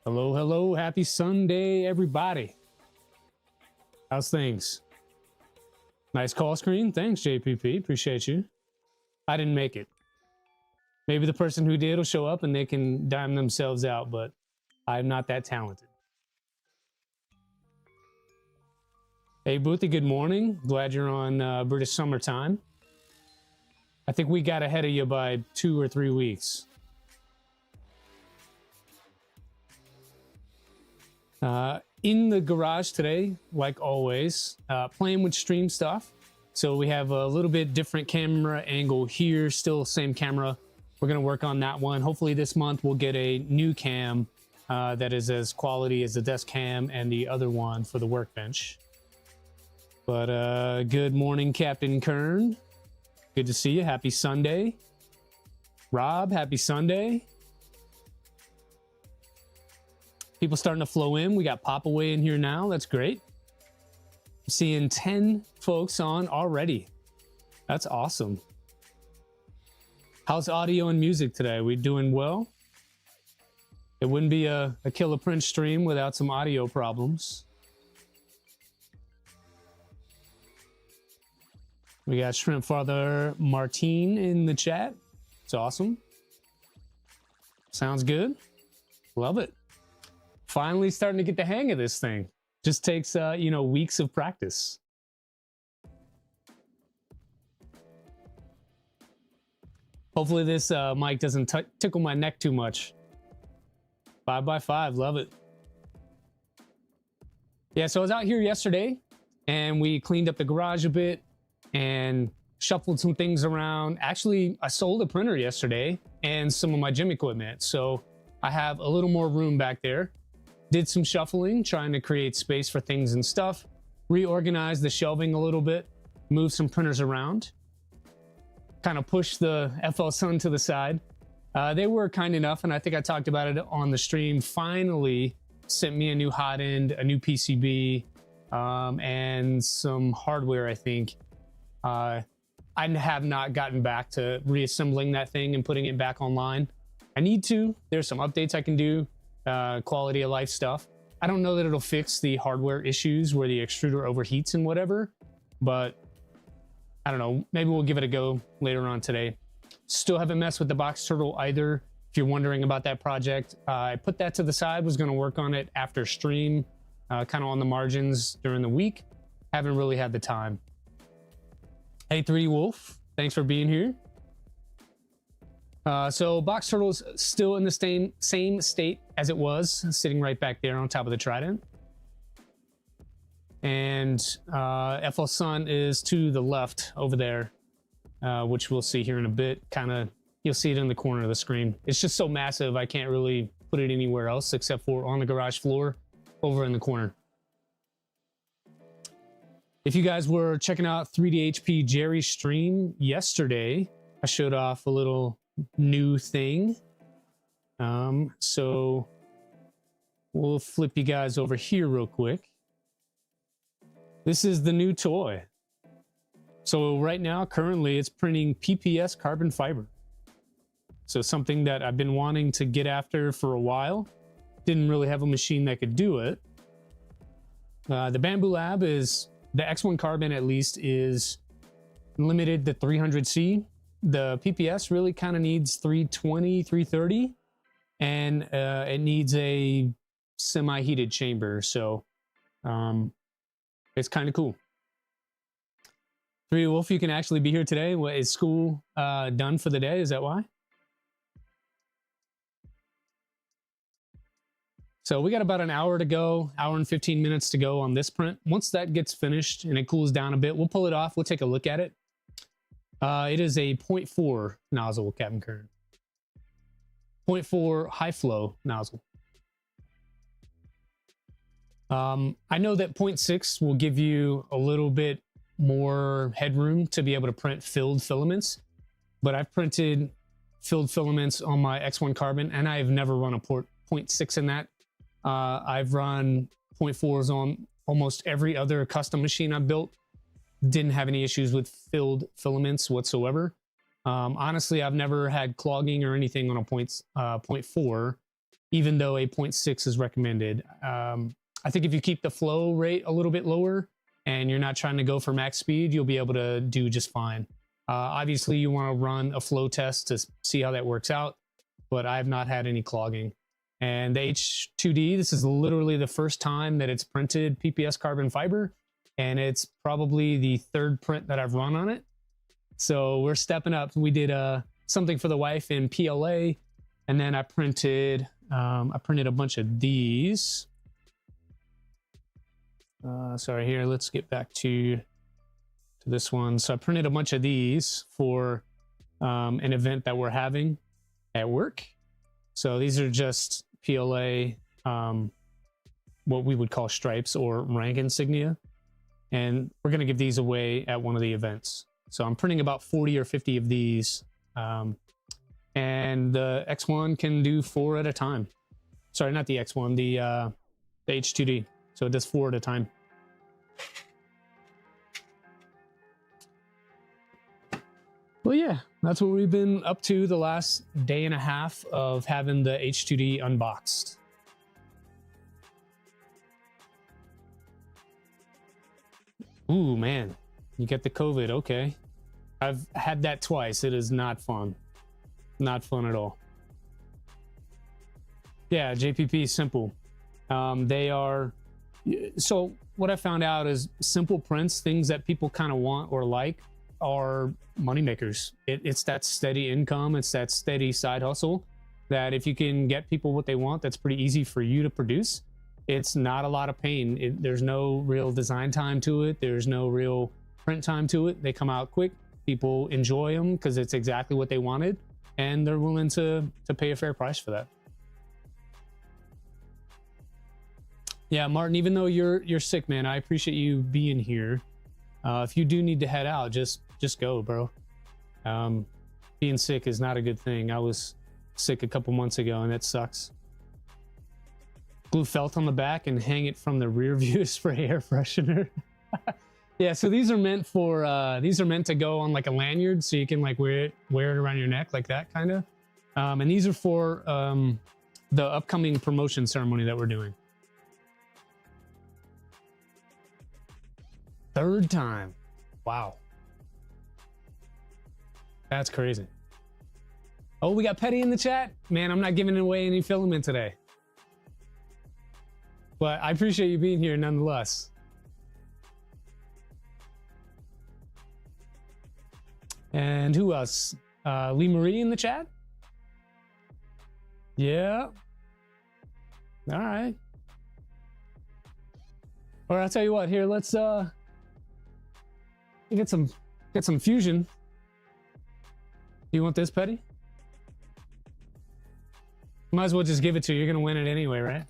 Hello, hello. Happy Sunday, everybody. How's things? Nice call screen. Thanks, JPP. Appreciate you. I didn't make it. Maybe the person who did will show up and they can dime themselves out, but I'm not that talented. Hey, Boothie, good morning. Glad you're on British summertime. I think we got ahead of you by 2 or 3 weeks. In the garage today, like always, playing with stream stuff. So we have a little bit different camera angle here, still same camera. We're going to work on that one. Hopefully this month we'll get a new cam that is as quality as the desk cam and the other one for the workbench. But good morning, Captain Kern. Good to see you. Happy Sunday. Rob, happy Sunday. People starting to flow in. We got Pop Away in here now. That's great. I'm seeing 10 folks on already. That's awesome. How's audio and music today? We doing well? It wouldn't be a Killer Prince stream without some audio problems. We got Shrimp Father Martine in the chat. It's awesome. Sounds good. Love it. Finally starting to get the hang of this thing. Just takes, you know, weeks of practice. Hopefully this mic doesn't tickle my neck too much. 5x5, love it. Yeah, so I was out here yesterday and we cleaned up the garage a bit and shuffled some things around. Actually, I sold a printer yesterday and some of my gym equipment. So I have a little more room back there. Did some shuffling, trying to create space for things and stuff. Reorganized the shelving a little bit. Moved some printers around. Kind of pushed the FL Sun to the side. They were kind enough, and I think I talked about it on the stream, finally sent me a new hot end, a new PCB, and some hardware, I think. I have not gotten back to reassembling that thing and putting it back online. I need to. There's some updates I can do, quality of life stuff. I don't know that it'll fix the hardware issues where the extruder overheats and whatever, but I don't know. Maybe we'll give it a go later on today. Still haven't messed with the box turtle either. If you're wondering about that project, I put that to the side, was going to work on it after stream, kind of on the margins during the week. Haven't really had the time. Hey, 3D Wolf, thanks for being here. So box turtle's still in the same state as it was, sitting right back there on top of the Trident. And FL Sun is to the left over there, which we'll see here in a bit. Kind of, you'll see it in the corner of the screen. It's just so massive, I can't really put it anywhere else except for on the garage floor over in the corner. If you guys were checking out 3DHP Jerry's stream yesterday, I showed off a little new thing. So we'll flip you guys over here real quick. This is the new toy. So right now, currently, it's printing PPS carbon fiber. So something that I've been wanting to get after for a while. Didn't really have a machine that could do it. The Bamboo Lab is, the X1 carbon at least, is limited to 300C. The PPS really kind of needs 320, 330, and it needs a semi-heated chamber. So it's kind of cool. 3D Wolf, you can actually be here today. What, is school done for the day? Is that why? So we got about an hour to go, hour and 15 minutes to go on this print. Once that gets finished and it cools down a bit, we'll pull it off. We'll take a look at it. It is a 0.4 nozzle, Captain Kern. 0.4 high flow nozzle. I know that 0.6 will give you a little bit more headroom to be able to print filled filaments, but I've printed filled filaments on my X1 carbon and I've never run a 0.6 in that. I've run 0.4s on almost every other custom machine I've built. Didn't have any issues with filled filaments whatsoever. Honestly, I've never had clogging or anything on a 0.4. even though a 0.6 is recommended. I think if you keep the flow rate a little bit lower and you're not trying to go for max speed, you'll be able to do just fine. Obviously, you want to run a flow test to see how that works out, but I've not had any clogging. And the H2D, this is literally the first time that it's printed PPS carbon fiber, and it's probably the third print that I've run on it. So we're stepping up. We did something for the wife in PLA, and then I printed a bunch of these. Sorry, here, let's get back to this one. So I printed a bunch of these for an event that we're having at work. So these are just PLA, what we would call stripes or rank insignia. And we're going to give these away at one of the events. So I'm printing about 40 or 50 of these. And the X1 can do 4 at a time. Sorry, not the X1, the H2D. So it does 4 at a time. Well, yeah, that's what we've been up to the last day and a half of having the H2D unboxed. Ooh, man, you get the COVID. Okay. I've had that twice. It is not fun. Not fun at all. Yeah, JPP is simple. They are... So what I found out is simple prints, things that people kind of want or like, are money makers. It's that steady income. It's that steady side hustle that if you can get people what they want, that's pretty easy for you to produce. It's not a lot of pain. There's no real design time to it. There's no real print time to it. They come out quick. People enjoy them because it's exactly what they wanted, and they're willing to pay a fair price for that. Yeah, Martin, even though you're sick, man, I appreciate you being here. If you do need to head out, just go, bro. Being sick is not a good thing. I was sick a couple months ago, and it sucks. Glue felt on the back and hang it from the rear view spray air freshener. Yeah, so these are meant for these are meant to go on like a lanyard, so you can like wear it around your neck like that kind of. And these are for the upcoming promotion ceremony that we're doing. Third time. Wow. That's crazy. Oh, we got Petty in the chat. Man, I'm not giving away any filament today. But I appreciate you being here nonetheless. And who else? Lee Marie in the chat? Yeah. All right. Or I'll tell you what, here, let's get some fusion. You want this, Petty? Might as well just give it to you. You're gonna win it anyway, right?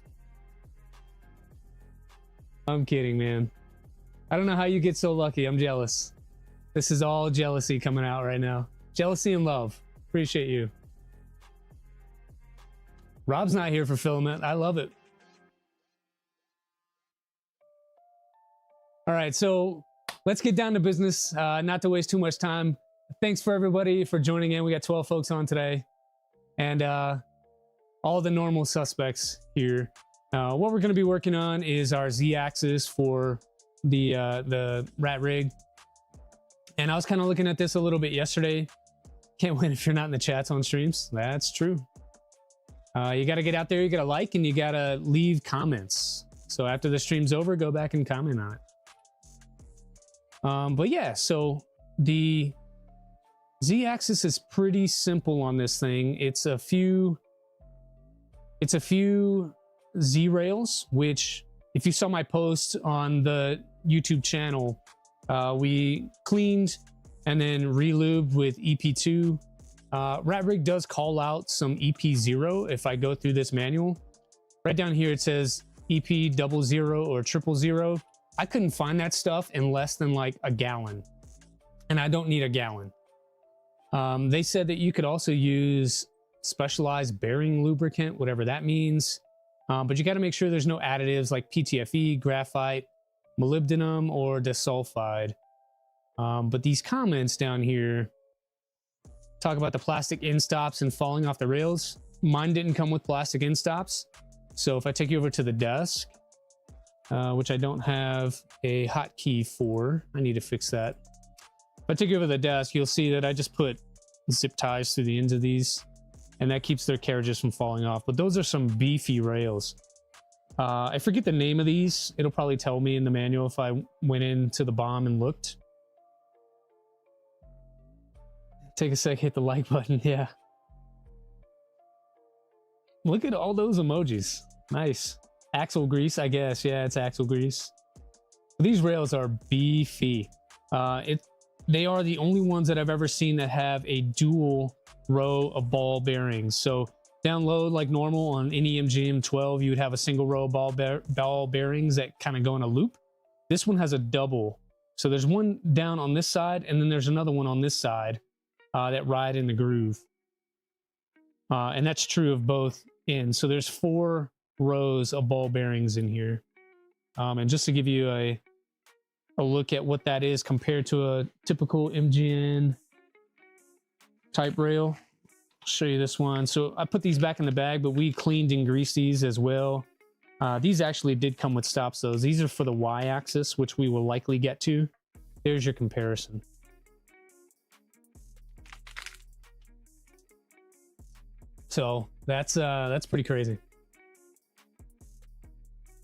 I'm kidding, man. I don't know how you get so lucky. I'm jealous. This is all jealousy coming out right now. Jealousy and love. Appreciate you. Rob's not here for filament. I love it. All right, so let's get down to business, not to waste too much time. Thanks for everybody for joining in. We got 12 folks on today, and all the normal suspects here. What we're going to be working on is our Z-axis for the RatRig. And I was kind of looking at this a little bit yesterday. Can't win if you're not in the chats on streams. That's true. You got to get out there, you got to like, and you got to leave comments. So after the stream's over, go back and comment on it. But yeah, so the Z-axis is pretty simple on this thing. It's a few Z-rails, which if you saw my post on the YouTube channel, we cleaned and then re-lubed with EP2. RatRig does call out some EP0 if I go through this manual. Right down here it says EP00 or 000. I couldn't find that stuff in less than like a gallon, and I don't need a gallon. They said that you could also use specialized bearing lubricant, whatever that means, but you got to make sure there's no additives like PTFE, graphite, molybdenum, or disulfide. But these comments down here talk about the plastic end stops and falling off the rails. mine didn't come with plastic end stops. So if I take you over to the desk, which I don't have a hotkey for, I need to fix that. If I take you over to the desk, you'll see that I just put zip ties through the ends of these, and that keeps their carriages from falling off. But those are some beefy rails. I forget the name of these. It'll probably tell me in the manual if I went into the BOM and looked. Take a sec, hit the like button. Yeah. Look at all those emojis. Nice. Axle grease, I guess. Yeah, it's axle grease. These rails are beefy. They are the only ones that I've ever seen that have a dual row of ball bearings. So down low, like normal on any MGM 12, you would have a single row of ball bearings that kind of go in a loop. This one has a double. So there's one down on this side, and then there's another one on this side that ride in the groove. And that's true of both ends. So there's 4 rows of ball bearings in here. And just to give you a look at what that is compared to a typical MGN type rail, I'll show you this one. So I put these back in the bag, but we cleaned and greased these as well. These actually did come with stops though. These are for the Y-axis, which we will likely get to. There's your comparison. So that's pretty crazy.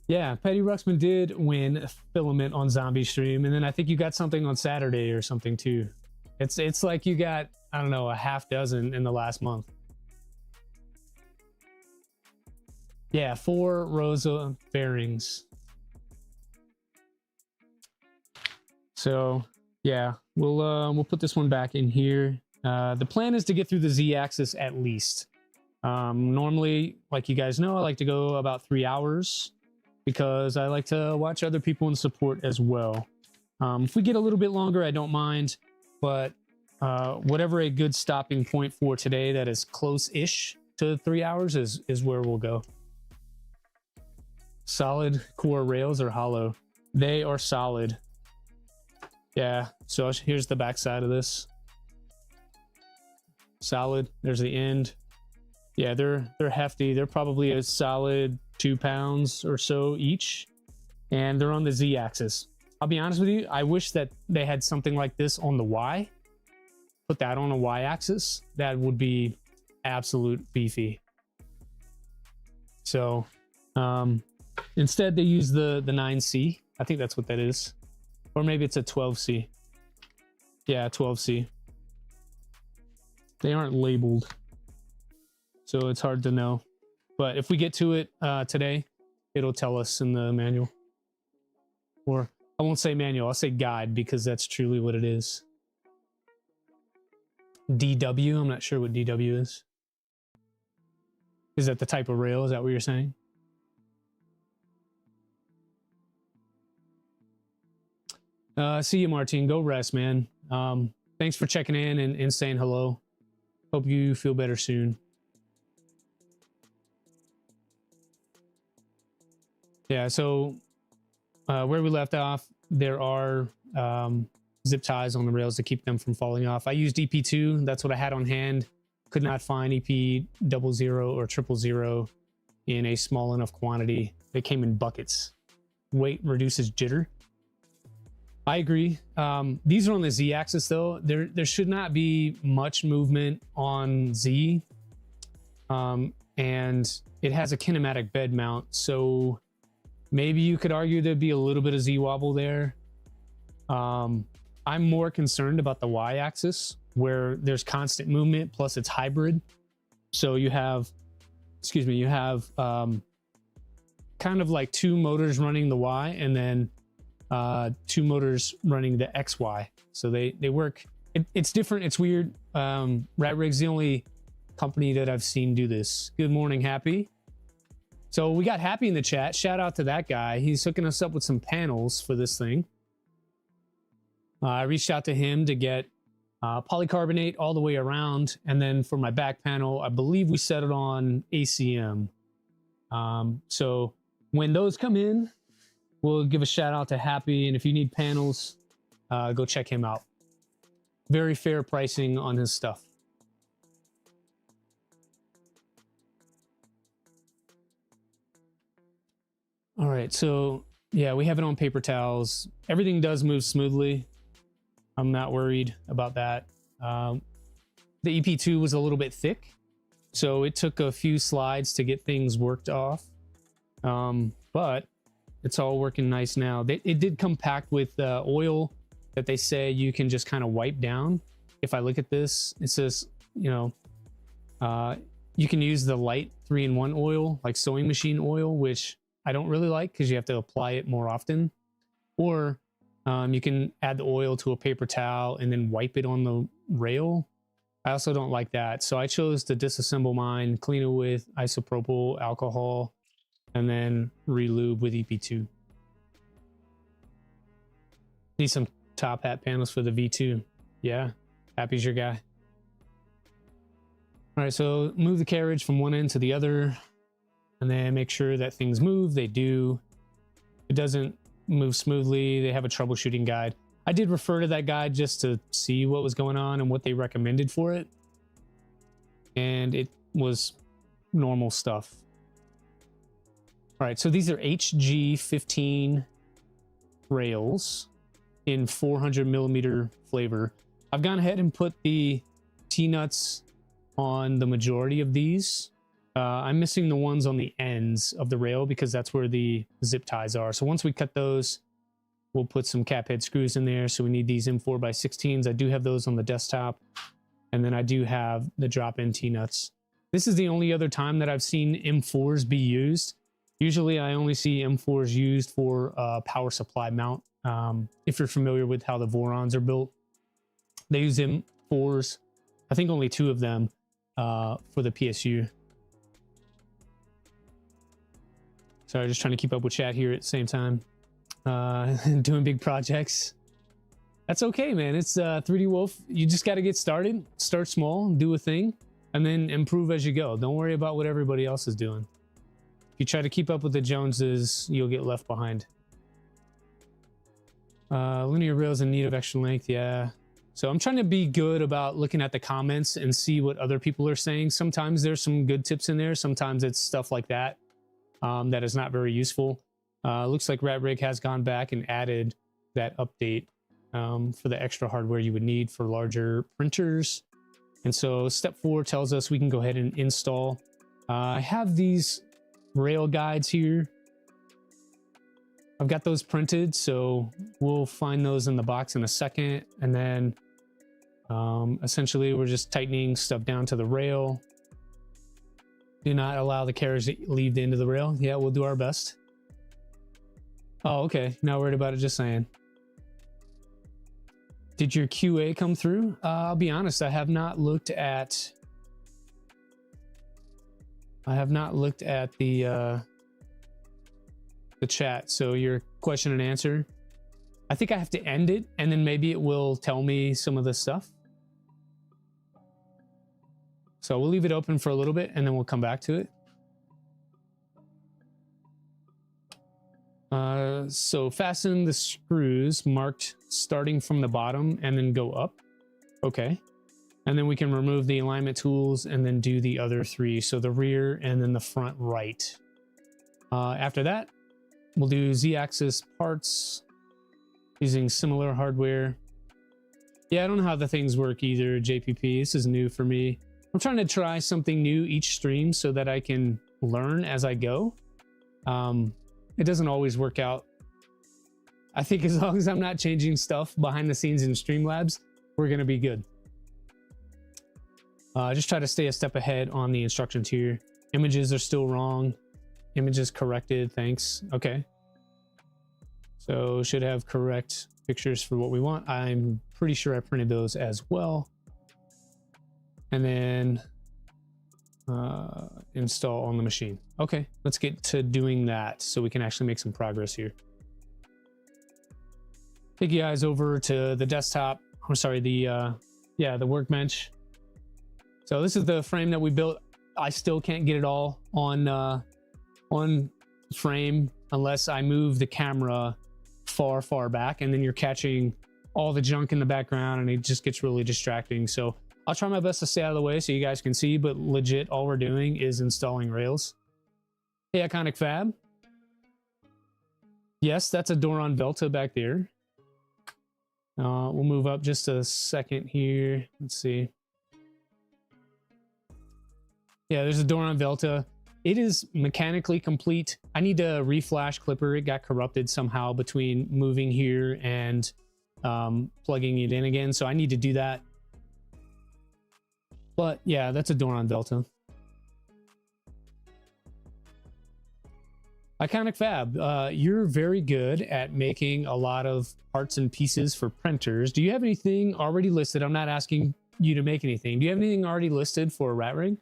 Yeah, Petty Ruxpin did win Filament on Zombie Stream, and then I think you got something on Saturday or something too. It's like you got, I don't know, a half dozen in the last month. Yeah, 4 rows of bearings. So yeah, we'll put this one back in here. The plan is to get through the Z-axis at least. Normally, like you guys know, I like to go about 3 hours because I like to watch other people and support as well. If we get a little bit longer, I don't mind, but whatever a good stopping point for today that is close-ish to 3 hours is where we'll go. Solid core rails are hollow. They are solid. Yeah, so here's the back side of this. Solid. There's the end. Yeah, they're hefty. They're probably a solid 2 pounds or so each, and they're on the Z-axis. I'll be honest with you, I wish that they had something like this on the Y. Put that on a Y-axis. That would be absolute beefy. So instead they use the 9C. I think that's what that is. Or maybe it's a 12C. Yeah, 12C. They aren't labeled, so it's hard to know. But if we get to it today, it'll tell us in the manual. Or I won't say manual, I'll say guide, because that's truly what it is. DW, I'm not sure what DW is. Is that the type of rail? Is that what you're saying? See you, Martin. Go rest, man. Thanks for checking in and saying hello. Hope you feel better soon. Yeah, so where we left off, there are zip ties on the rails to keep them from falling off. I used EP2. That's what I had on hand. Could not find EP00 or 000 in a small enough quantity. They came in buckets. Weight reduces jitter. I agree. These are on the Z-axis though. There should not be much movement on Z. And it has a kinematic bed mount, so maybe you could argue there'd be a little bit of Z wobble there. I'm more concerned about the Y-axis where there's constant movement, plus it's hybrid. So you have, you have kind of like 2 motors running the Y and then 2 motors running the XY. So they work. It's different. It's weird. RatRig's the only company that I've seen do this. Good morning, Happy. So we got Happy in the chat. Shout out to that guy. He's hooking us up with some panels for this thing. I reached out to him to get polycarbonate all the way around. And then for my back panel, I believe we set it on ACM. So when those come in, we'll give a shout out to Happy. And if you need panels, go check him out. Very fair pricing on his stuff. All right, so yeah, we have it on paper towels. Everything does move smoothly. I'm not worried about that. The EP2 was a little bit thick, so it took a few slides to get things worked off. But it's all working nice now. It did come packed with oil that they say you can just kind of wipe down. If I look at this, it says, you know, you can use the light 3-in-1 oil, like sewing machine oil, which I don't really like because you have to apply it more often. Or you can add the oil to a paper towel and then wipe it on the rail. I also don't like that. So I chose to disassemble mine, clean it with isopropyl alcohol, and then re-lube with EP2. Need some top hat panels for the V2. Yeah, Happy's your guy. All right, so move the carriage from one end to the other, and then make sure that things move. They do. It doesn't move smoothly. They have a troubleshooting guide. I did refer to that guide just to see what was going on and what they recommended for it. And it was normal stuff. All right, so these are HG15 rails in 400mm flavor. I've gone ahead and put the T-nuts on the majority of these. I'm missing the ones on the ends of the rail because that's where the zip ties are. So once we cut those, we'll put some cap head screws in there. So we need these M4x16s. I do have those on the desktop. And then I do have the drop-in T-nuts. This is the only other time that I've seen M4s be used. Usually I only see M4s used for power supply mount. If you're familiar with how the Vorons are built, they use M4s. I think only 2 of them for the PSU. Sorry, just trying to keep up with chat here at the same time. Doing big projects. That's okay, man. It's 3D Wolf. You just got to get started. Start small, do a thing, and then improve as you go. Don't worry about what everybody else is doing. If you try to keep up with the Joneses, you'll get left behind. Linear rails in need of extra length, yeah. So I'm trying to be good about looking at the comments and see what other people are saying. Sometimes there's some good tips in there. Sometimes it's stuff like that that is not very useful. Looks like RatRig has gone back and added that update for the extra hardware you would need for larger printers. And so step 4 tells us we can go ahead and install. I have these rail guides here. I've got those printed, so we'll find those in the box in a second. And then essentially we're just tightening stuff down to the rail. Do not allow the carriage to leave the end of the rail. Yeah, we'll do our best. Oh, okay. Not worried about it, just saying. Did your QA come through? I'll be honest, I have not looked at the chat. So your question and answer. I think I have to end it and then maybe it will tell me some of the stuff. So we'll leave it open for a little bit and then we'll come back to it. So fasten the screws marked starting from the bottom and then go up. Okay. And then we can remove the alignment tools and then do the other 3. So the rear and then the front right. After that, we'll do Z-axis parts using similar hardware. Yeah, I don't know how the things work either, JPP. This is new for me. I'm trying to try something new each stream so that I can learn as I go. It doesn't always work out. I think as long as I'm not changing stuff behind the scenes in Streamlabs, we're going to be good. Just try to stay a step ahead on the instructions here. Images are still wrong. Images corrected, thanks. Okay. So should have correct pictures for what we want. I'm pretty sure I printed those as well. And then install on the machine. Okay, let's get to doing that so we can actually make some progress here. Take you guys over to the desktop. I'm sorry, the workbench. So this is the frame that we built. I still can't get it all on frame unless I move the camera far back, and then you're catching all the junk in the background and it just gets really distracting. So I'll try my best to stay out of the way so you guys can see, but legit all we're doing is installing rails. Hey, Iconic Fab. Yes, that's a Doron Velta back there. We'll move up just a second here. Let's see. Yeah, there's a Doron Velta. It is mechanically complete. I need to reflash Clipper. It got corrupted somehow between moving here and plugging it in again. So I need to do that. But yeah, that's a Doron Velta. Iconic Fab, you're very good at making a lot of parts and pieces for printers. Do you have anything already listed? I'm not asking you to make anything. Do you have anything already listed for RatRig?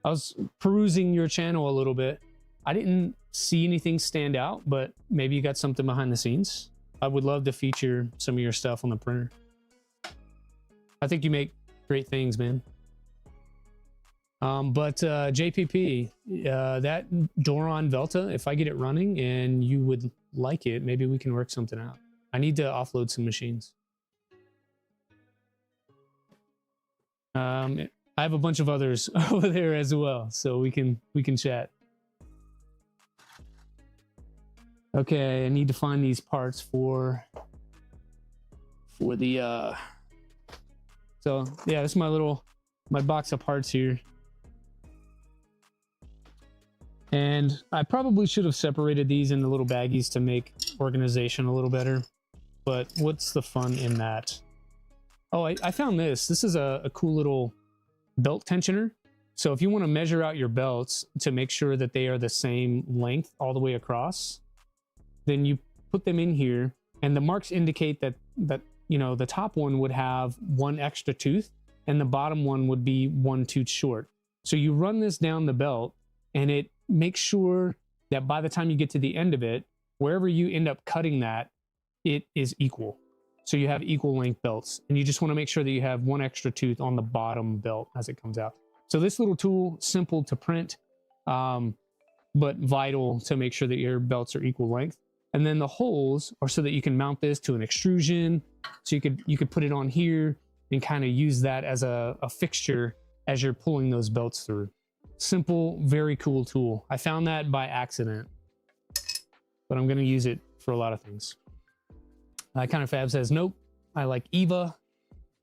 I was perusing your channel a little bit. I didn't see anything stand out, but maybe you got something behind the scenes. I would love to feature some of your stuff on the printer. I think you make great things, man. But JPP, that Doron Velta, if I get it running and you would like it, maybe we can work something out. I need to offload some machines. I have a bunch of others over there as well, so we can chat. Okay, I need to find these parts for the so yeah, this is my box of parts here. And I probably should have separated these into little baggies to make organization a little better. But what's the fun in that? Oh, I found this. This is a cool little belt tensioner. So if you want to measure out your belts to make sure that they are the same length all the way across, then you put them in here, and the marks indicate that you know, the top one would have one extra tooth and the bottom one would be one tooth short. So you run this down the belt, and it makes sure that by the time you get to the end of it, wherever you end up cutting that, it is equal. So you have equal length belts, and you just want to make sure that you have one extra tooth on the bottom belt as it comes out. So this little tool, simple to print, but vital to make sure that your belts are equal length. And then the holes are so that you can mount this to an extrusion. So you could put it on here and kind of use that as a fixture as you're pulling those belts through. Simple, very cool tool. I found that by accident, but I'm going to use it for a lot of things. Iconic Fab says, nope, I like EVA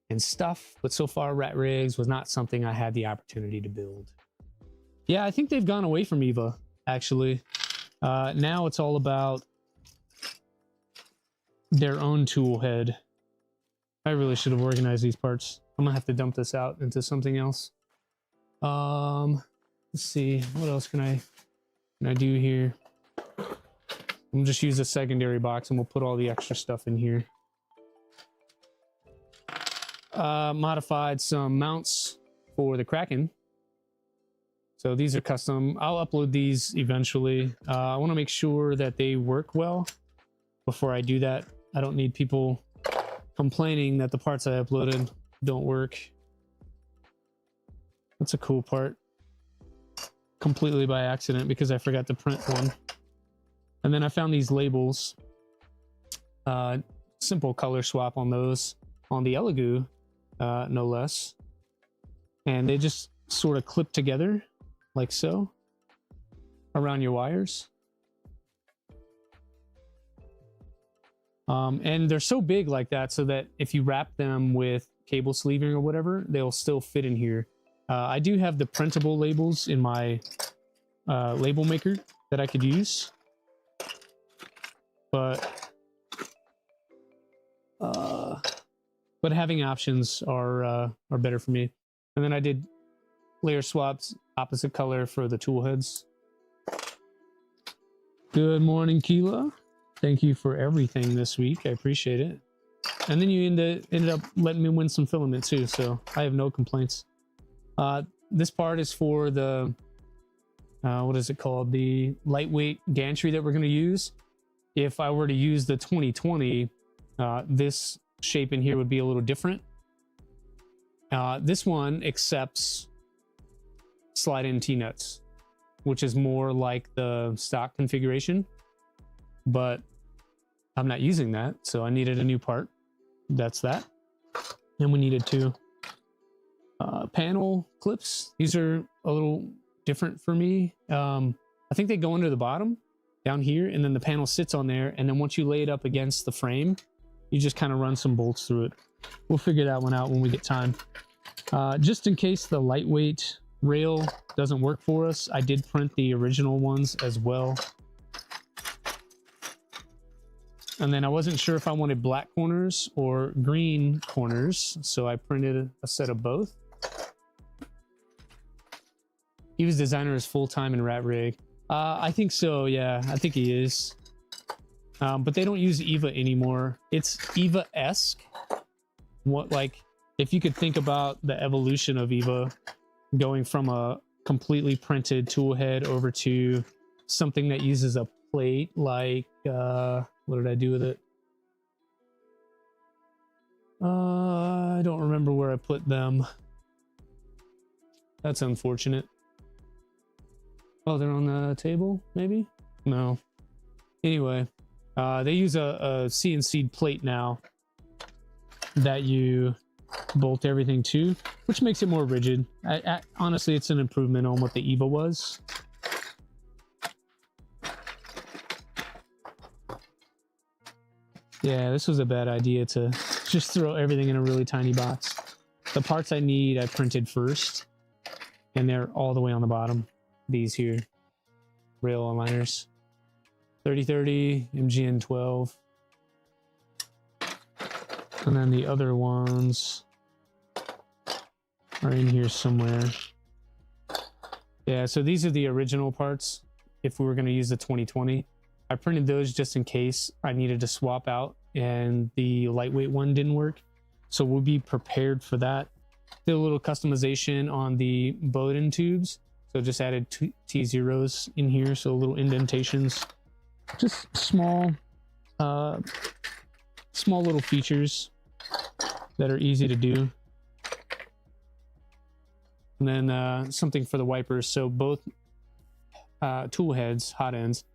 and stuff, but so far RatRigs was not something I had the opportunity to build. Yeah, I think they've gone away from EVA, actually. Now it's all about their own tool head. I really should have organized these parts. I'm gonna have to dump this out into something else. Let's see, what else can I do here? We'll just use a secondary box and we'll put all the extra stuff in here. Modified some mounts for the Kraken. So these are custom. I'll upload these eventually. I want to make sure that they work well before I do that. I don't need people complaining that the parts I uploaded don't work. That's a cool part. Completely by accident because I forgot to print one. And then I found these labels. Simple color swap on those, on the Elegoo, no less. And they just sort of clip together like so around your wires. And they're so big like that so that if you wrap them with cable sleeving or whatever, they'll still fit in here. I do have the printable labels in my label maker that I could use, but having options are better for me. And then I did layer swaps opposite color for the tool heads. Good morning, Keela. Thank you for everything this week. I appreciate it. And then you ended up letting me win some filament too, so I have no complaints. This part is for the what is it called? The lightweight gantry that we're going to use. If I were to use the 2020, this shape in here would be a little different. This one accepts slide-in T-nuts, which is more like the stock configuration, but I'm not using that, so I needed a new part. That's that. And we needed two panel clips. These are a little different for me. I think they go under the bottom, down here, and then the panel sits on there, and then once you lay it up against the frame, you just kind of run some bolts through it. We'll figure that one out when we get time. Just in case the lightweight rail doesn't work for us, I did print the original ones as well. And then I wasn't sure if I wanted black corners or green corners, so I printed a set of both. Eva's designer is full-time in RatRig. I think so, yeah, I think he is. But they don't use Eva anymore. It's Eva-esque. What, like, if you could think about the evolution of Eva, going from a completely printed tool head over to something that uses a plate, like, what did I do with it? I don't remember where I put them. That's unfortunate. Oh, they're on the table, maybe? No. Anyway, they use a CNC plate now that you bolt everything to, which makes it more rigid. Honestly, it's an improvement on what the Eva was. Yeah, this was a bad idea to just throw everything in a really tiny box. The parts I need, I printed first, and they're all the way on the bottom. These here, rail aligners, 3030, MGN 12. And then the other ones are in here somewhere. Yeah, so these are the original parts if we were going to use the 2020. I printed those just in case I needed to swap out and the lightweight one didn't work. So we'll be prepared for that. Did a little customization on the Bowden tubes. So just added T0s in here, so little indentations. Just small little features that are easy to do. And then something for the wipers. So both tool heads, hot ends,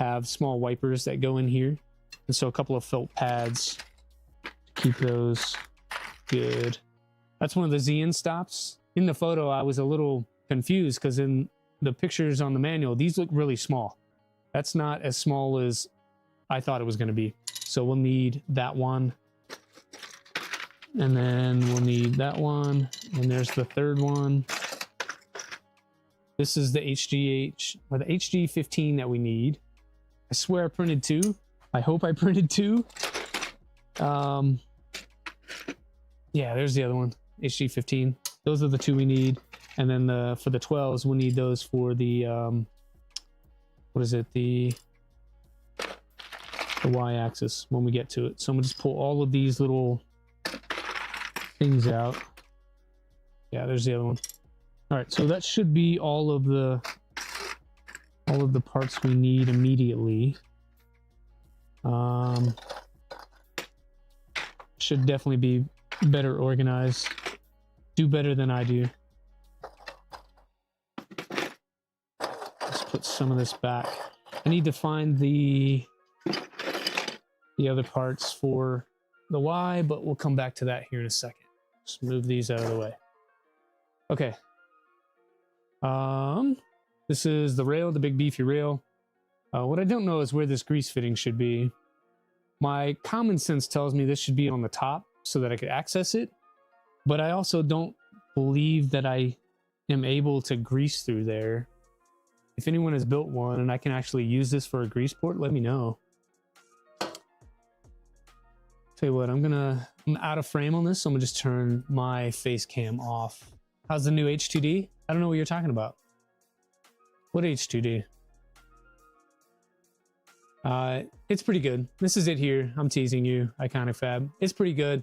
have small wipers that go in here. And so a couple of felt pads to keep those good. That's one of the ZN stops. In the photo, I was a little confused because in the pictures on the manual, these look really small. That's not as small as I thought it was going to be. So we'll need that one. And then we'll need that one. And there's the third one. This is the HGH, or the HG15 that we need. I swear I printed two. I hope I printed two. Yeah, there's the other one, HG15. Those are the two we need. And then for the 12s, we'll need those for the, what is it? The Y-axis when we get to it. So I'm gonna just pull all of these little things out. Yeah, there's the other one. All right, so that should be all of the parts we need immediately. Should definitely be better organized. Do better than I do. Let's put some of this back. I need to find the other parts for the Y, but we'll come back to that here in a second. Just move these out of the way. Okay. This is the rail, the big beefy rail. What I don't know is where this grease fitting should be. My common sense tells me this should be on the top so that I could access it, but I also don't believe that I am able to grease through there. If anyone has built one and I can actually use this for a grease port, let me know. Tell you what, I'm out of frame on this, so I'm gonna just turn my face cam off. How's the new H2D? I don't know what you're talking about. What H2D? It's pretty good. This is it here. I'm teasing you, Iconic Fab. It's pretty good.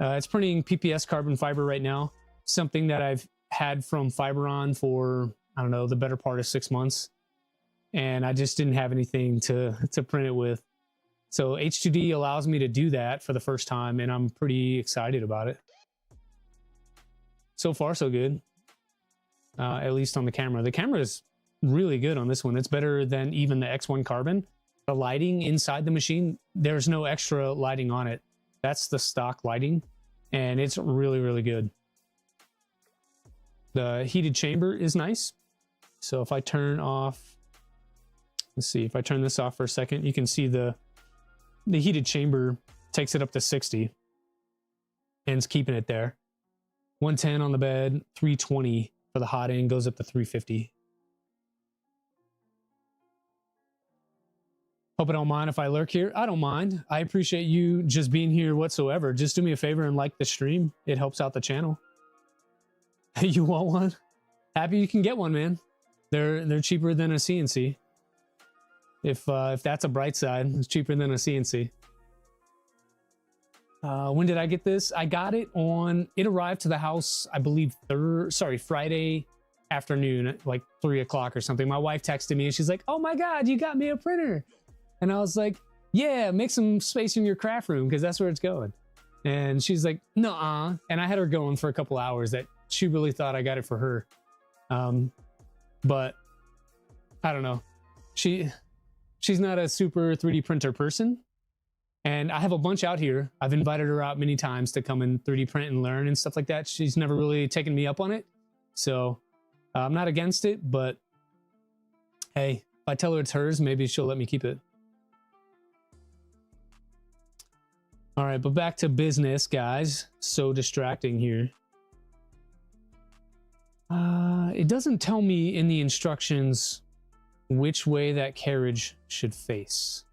It's printing PPS carbon fiber right now. Something that I've had from Fiberon for, I don't know, the better part of 6 months. And I just didn't have anything to print it with. So H2D allows me to do that for the first time, and I'm pretty excited about it. So far, so good. At least on the camera. The camera is really good on this one. It's better than even the X1 Carbon. The lighting inside the machine, there's no extra lighting on it. That's the stock lighting, and it's really, really good. The heated chamber is nice. So if I turn off Let's see, if I turn this off for a second, you can see the heated chamber takes it up to 60 and it's keeping it there. 110 on the bed, 320 for the hot end, goes up to 350. Hope I don't mind if I lurk here. I don't mind. I appreciate you just being here whatsoever. Just do me a favor and like the stream. It helps out the channel. You want one? Happy you can get one, man. They're cheaper than a CNC. If that's a bright side, it's cheaper than a CNC. When did I get this? I got it it arrived to the house, I believe Friday afternoon, like 3 o'clock or something. My wife texted me and she's like, "Oh my God, you got me a printer." And I was like, "Yeah, make some space in your craft room because that's where it's going." And she's like, "Nuh-uh." And I had her going for a couple hours that she really thought I got it for her. But I don't know. She's not a super 3D printer person. And I have a bunch out here. I've invited her out many times to come and 3D print and learn and stuff like that. She's never really taken me up on it. So I'm not against it, but hey, if I tell her it's hers, maybe she'll let me keep it. All right, but back to business, guys. So distracting here. It doesn't tell me in the instructions which way that carriage should face.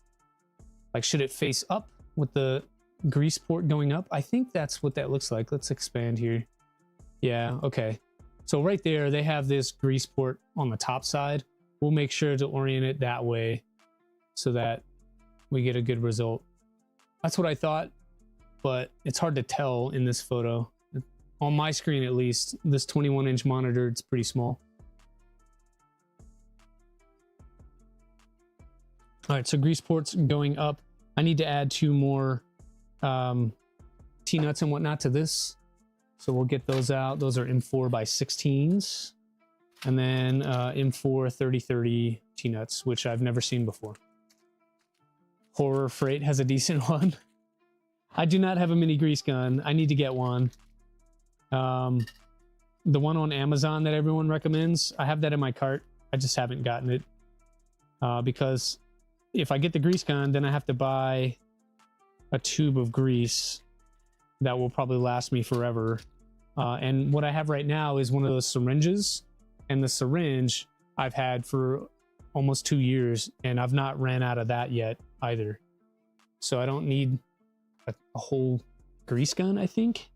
Like, should it face up with the grease port going up? I think that's what that looks like. Let's expand here. Yeah, okay. So right there, they have this grease port on the top side. We'll make sure to orient it that way so that we get a good result. That's what I thought, but it's hard to tell in this photo. On my screen, at least, this 21-inch monitor, it's pretty small. All right, so grease ports going up. I need to add 2 more T-nuts and whatnot to this. So we'll get those out. Those are M4 by 16s. And then M4 3030 T-nuts, which I've never seen before. Horror Freight has a decent one. I do not have a mini grease gun. I need to get one. The one on Amazon that everyone recommends, I have that in my cart. I just haven't gotten it because if I get the grease gun, then I have to buy a tube of grease that will probably last me forever. And what I have right now is one of those syringes, and the syringe I've had for almost 2 years, and I've not ran out of that yet either. So I don't need a whole grease gun, I think.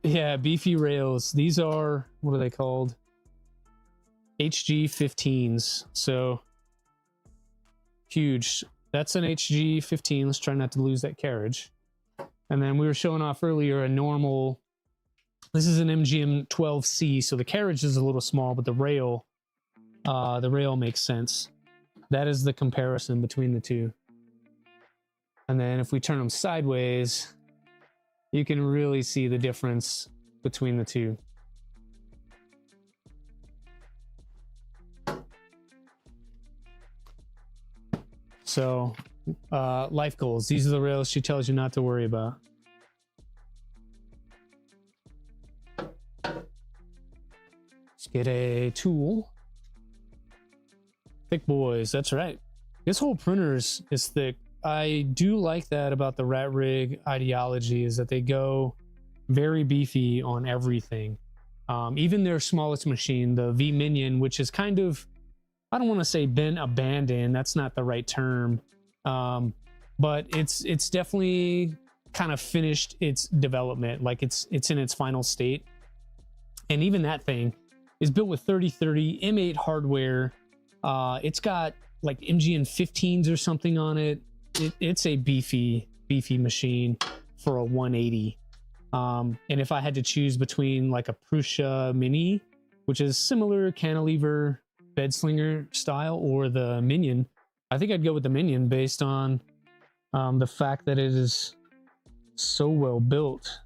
Yeah, beefy rails. These are, what are they called? HG15s. So huge. That's an HG15. Let's try not to lose that carriage. And then we were showing off earlier a normal, this is an MGM12C. So the carriage is a little small, but the rail makes sense. That is the comparison between the two. And then if we turn them sideways, you can really see the difference between the two. So, life goals. These are the rails she tells you not to worry about. Let's get a tool. Thick boys, that's right. This whole printer is thick. I do like that about the RatRig ideology, is that they go very beefy on everything. Even their smallest machine, the V-Minion, which is kind of, I don't want to say been abandoned, that's not the right term, but it's definitely kind of finished its development. Like it's in its final state. And even that thing is built with 3030 M8 hardware. It's got like MGN 15s or something on it. It's a beefy machine for a 180. And if I had to choose between like a Prusa Mini, which is similar cantilever bed slinger style, or the Minion, I think I'd go with the Minion based on the fact that it is so well built.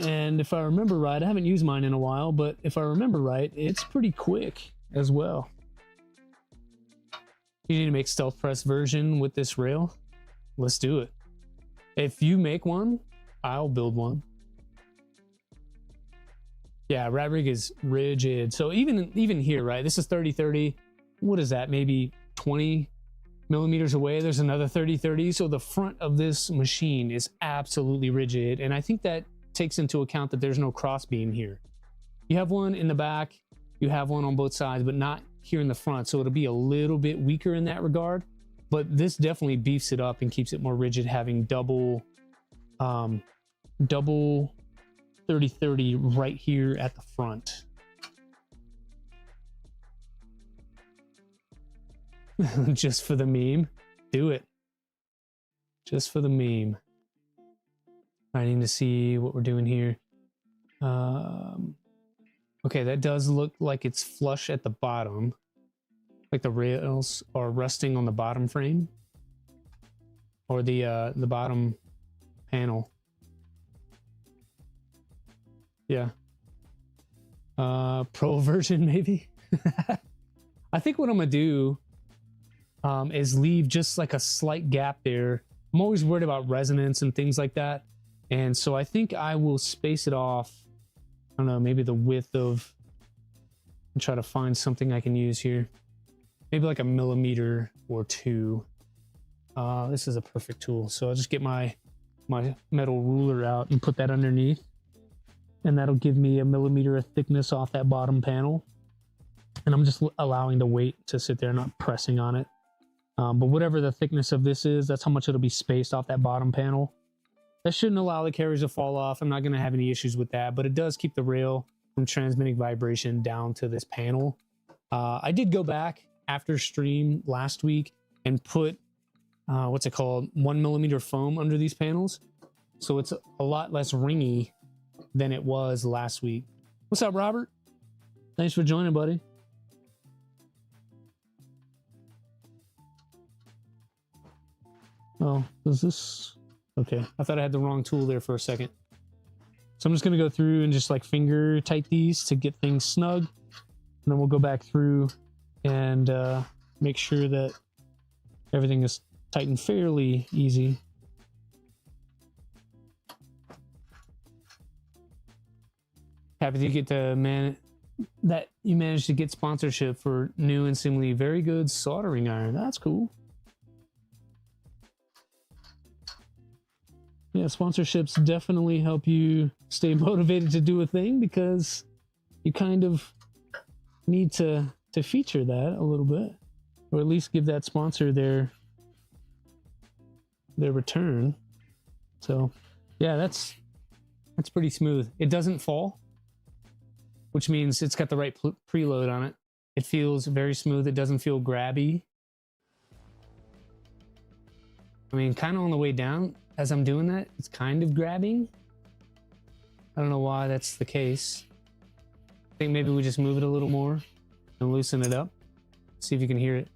And if I remember right, I haven't used mine in a while, but if I remember right, it's pretty quick as well. You need to make stealth press version with this rail. Let's do it. If you make one, I'll build one. Yeah, RatRig is rigid. So even here, right? This is 30-30. What is that? Maybe 20 millimeters away. There's another 30-30. So the front of this machine is absolutely rigid. And I think that takes into account that there's no cross beam here. You have one in the back, you have one on both sides, but not here in the front. So it'll be a little bit weaker in that regard. But this definitely beefs it up and keeps it more rigid, having double 30-30 right here at the front. Just for the meme. Do it. Just for the meme. I need to see what we're doing here. Okay, that does look like it's flush at the bottom. Like the rails are resting on the bottom frame. Or the bottom panel. Yeah. Pro version maybe. I think what I'm gonna do is leave just like a slight gap there. I'm always worried about resonance and things like that. And so I think I will space it off. I don't know, maybe the width of, and try to find something I can use here. Maybe like a millimeter or two. This is a perfect tool. So I'll just get my metal ruler out and put that underneath. And that'll give me a millimeter of thickness off that bottom panel. And I'm just allowing the weight to sit there, not pressing on it. But whatever the thickness of this is, that's how much it'll be spaced off that bottom panel. That shouldn't allow the carriers to fall off. I'm not going to have any issues with that, but it does keep the rail from transmitting vibration down to this panel. I did go back after stream last week and put, what's it called? 1 millimeter foam under these panels. So it's a lot less ringy than it was last week. What's up, Robert? Thanks for joining, buddy. Oh, is this... Okay, I thought I had the wrong tool there for a second. So I'm just going to go through and just like finger tight these to get things snug. And then we'll go back through and make sure that everything is tightened fairly easy. Happy to get the that you managed to get sponsorship for new and seemingly very good soldering iron. That's cool. Yeah, sponsorships definitely help you stay motivated to do a thing, because you kind of need to feature that a little bit, or at least give that sponsor their return. So yeah, that's pretty smooth. It doesn't fall, which means it's got the right preload on it. It feels very smooth. It doesn't feel grabby. I mean, kind of on the way down, as I'm doing that, it's kind of grabbing. I don't know why that's the case. I think maybe we just move it a little more and loosen it up. See if you can hear it.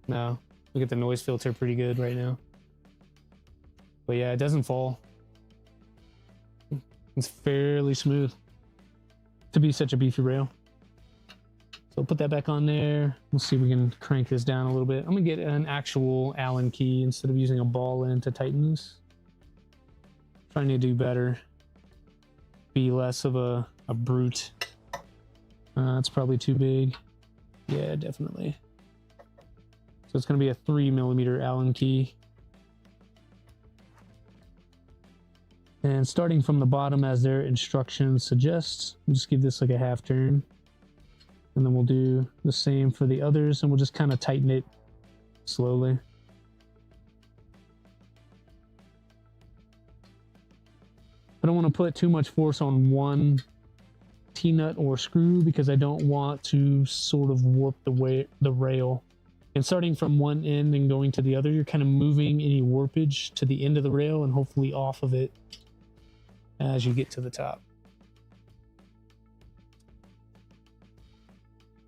No, we get the noise filter pretty good right now. But yeah, it doesn't fall. It's fairly smooth to be such a beefy rail. So put that back on there. We'll see if we can crank this down a little bit. I'm gonna get an actual Allen key instead of using a ball end to tighten this. Trying to do better. Be less of a brute. It's probably too big. Yeah, definitely. So it's gonna be a 3 millimeter Allen key. And starting from the bottom as their instructions suggest, we'll just give this like a half turn. And then we'll do the same for the others, and we'll just kind of tighten it slowly. I don't want to put too much force on one T-nut or screw, because I don't want to sort of warp the rail. And starting from one end and going to the other, you're kind of moving any warpage to the end of the rail and hopefully off of it as you get to the top.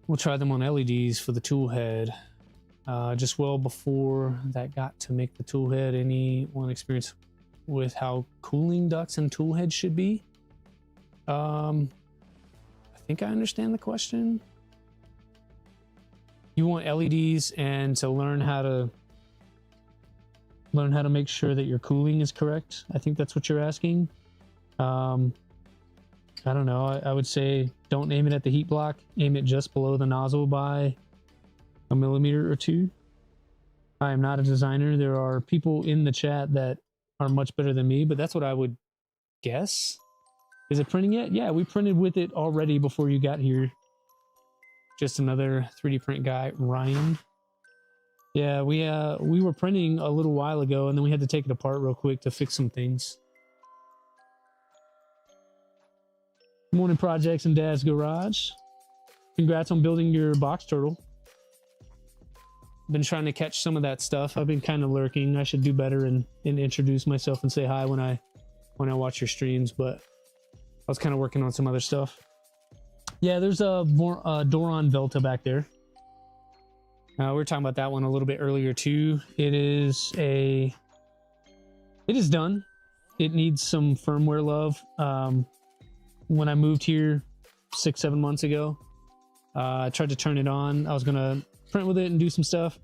We'll try them on LEDs for the tool head. Just well before that got to make the tool head, anyone experience with how cooling ducts and tool heads should be? I think I understand the question. You want LEDs and to learn how to make sure that your cooling is correct. I think that's what you're asking. I don't know. I would say don't aim it at the heat block. Aim it just below the nozzle by a millimeter or two. I am not a designer. There are people in the chat that are much better than me, but that's what I would guess. Is it printing yet? Yeah, we printed with it already before you got here. Just another 3D print guy, Ryan. Yeah, we were printing a little while ago, and then we had to take it apart real quick to fix some things. Morning projects in Dad's garage. Congrats on building your box turtle. Been trying to catch some of that stuff. I've been kind of lurking. I should do better and introduce myself and say hi when I watch your streams, but I was kind of working on some other stuff. Yeah, there's a Doron Velta back there. We were talking about that one a little bit earlier too. It is done. It needs some firmware love. When I moved here 6-7 months ago, I tried to turn it on. I was gonna print with it and do some stuff,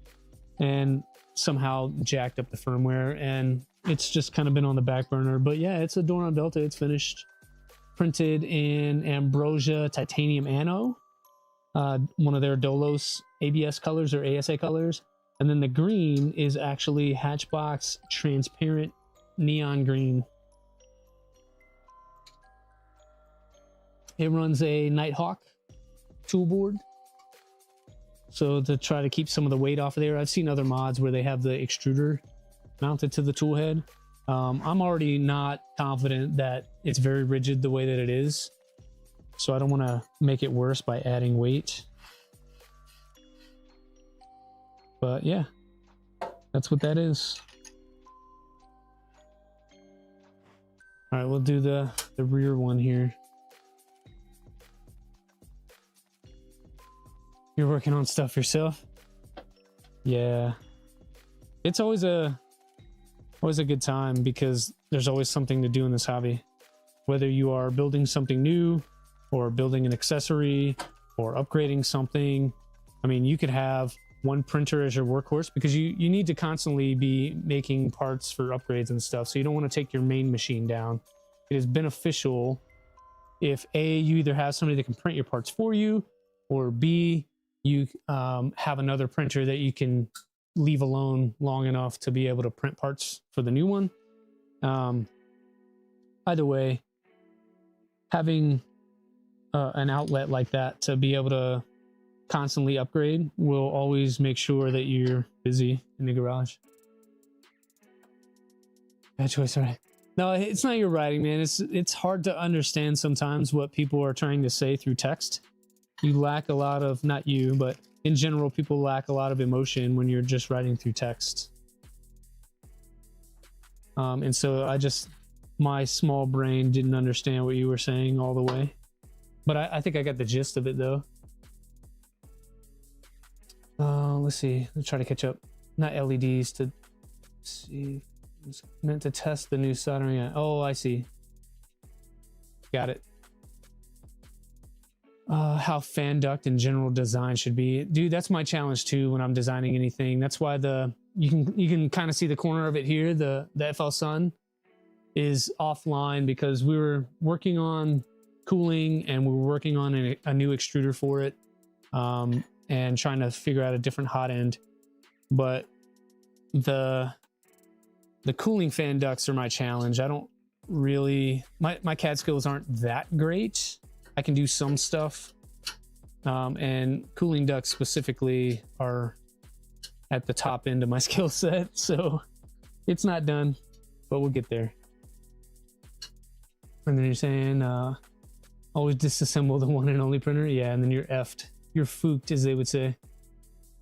and somehow jacked up the firmware, and it's just kind of been on the back burner. But yeah, it's a Doron Velta. It's finished, printed in Ambrosia Titanium Anno, one of their Dolos ABS colors or ASA colors, and then the green is actually Hatchbox transparent neon green. It runs a Nighthawk tool board, so to try to keep some of the weight off of there. I've seen other mods where they have the extruder mounted to the tool head. I'm already not confident that it's very rigid the way that it is, so I don't want to make it worse by adding weight. But yeah, that's what that is. All right, we'll do the rear one here. You're working on stuff yourself? Yeah. It's always a good time because there's always something to do in this hobby. Whether you are building something new or building an accessory or upgrading something. I mean, you could have one printer as your workhorse because you need to constantly be making parts for upgrades and stuff. So you don't want to take your main machine down. It is beneficial if A, you either have somebody that can print your parts for you, or B, you have another printer that you can leave alone long enough to be able to print parts for the new one. Either way, having an outlet like that to be able to constantly upgrade will always make sure that you're busy in the garage. Bad choice, right? No, it's not your writing, man. It's hard to understand sometimes what people are trying to say through text. You lack a lot of, not you, but in general, people lack a lot of emotion when you're just writing through text. And so my small brain didn't understand what you were saying all the way. But I think I got the gist of it though. Let's see, let's try to catch up. Not LEDs, to see, it's meant to test the new soldering. Oh, I see. Got it. How fan duct and general design should be. Dude, that's my challenge too when I'm designing anything. That's why you can kind of see the corner of it here. The FL Sun is offline because we were working on cooling and we were working on a new extruder for it, and trying to figure out a different hot end. But the cooling fan ducts are my challenge. I don't really, my CAD skills aren't that great. I can do some stuff, and cooling ducts specifically are at the top end of my skill set, so it's not done, but we'll get there. And then you're saying always disassemble the one and only printer. Yeah, and then you're effed. You're fooked, as they would say.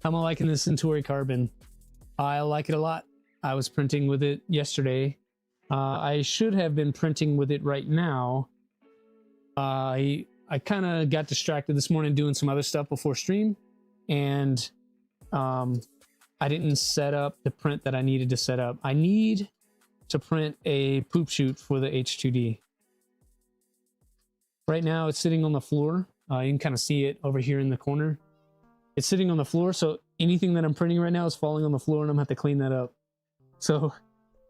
How am I liking this Centauri Carbon? I like it a lot. I was printing with it yesterday. I should have been printing with it right now. I kind of got distracted this morning doing some other stuff before stream, and I didn't set up the print that I needed to set up. I need to print a poop chute for the H2D. Right now it's sitting on the floor. You can kind of see it over here in the corner. It's sitting on the floor, so anything that I'm printing right now is falling on the floor, and I'm gonna have to clean that up. So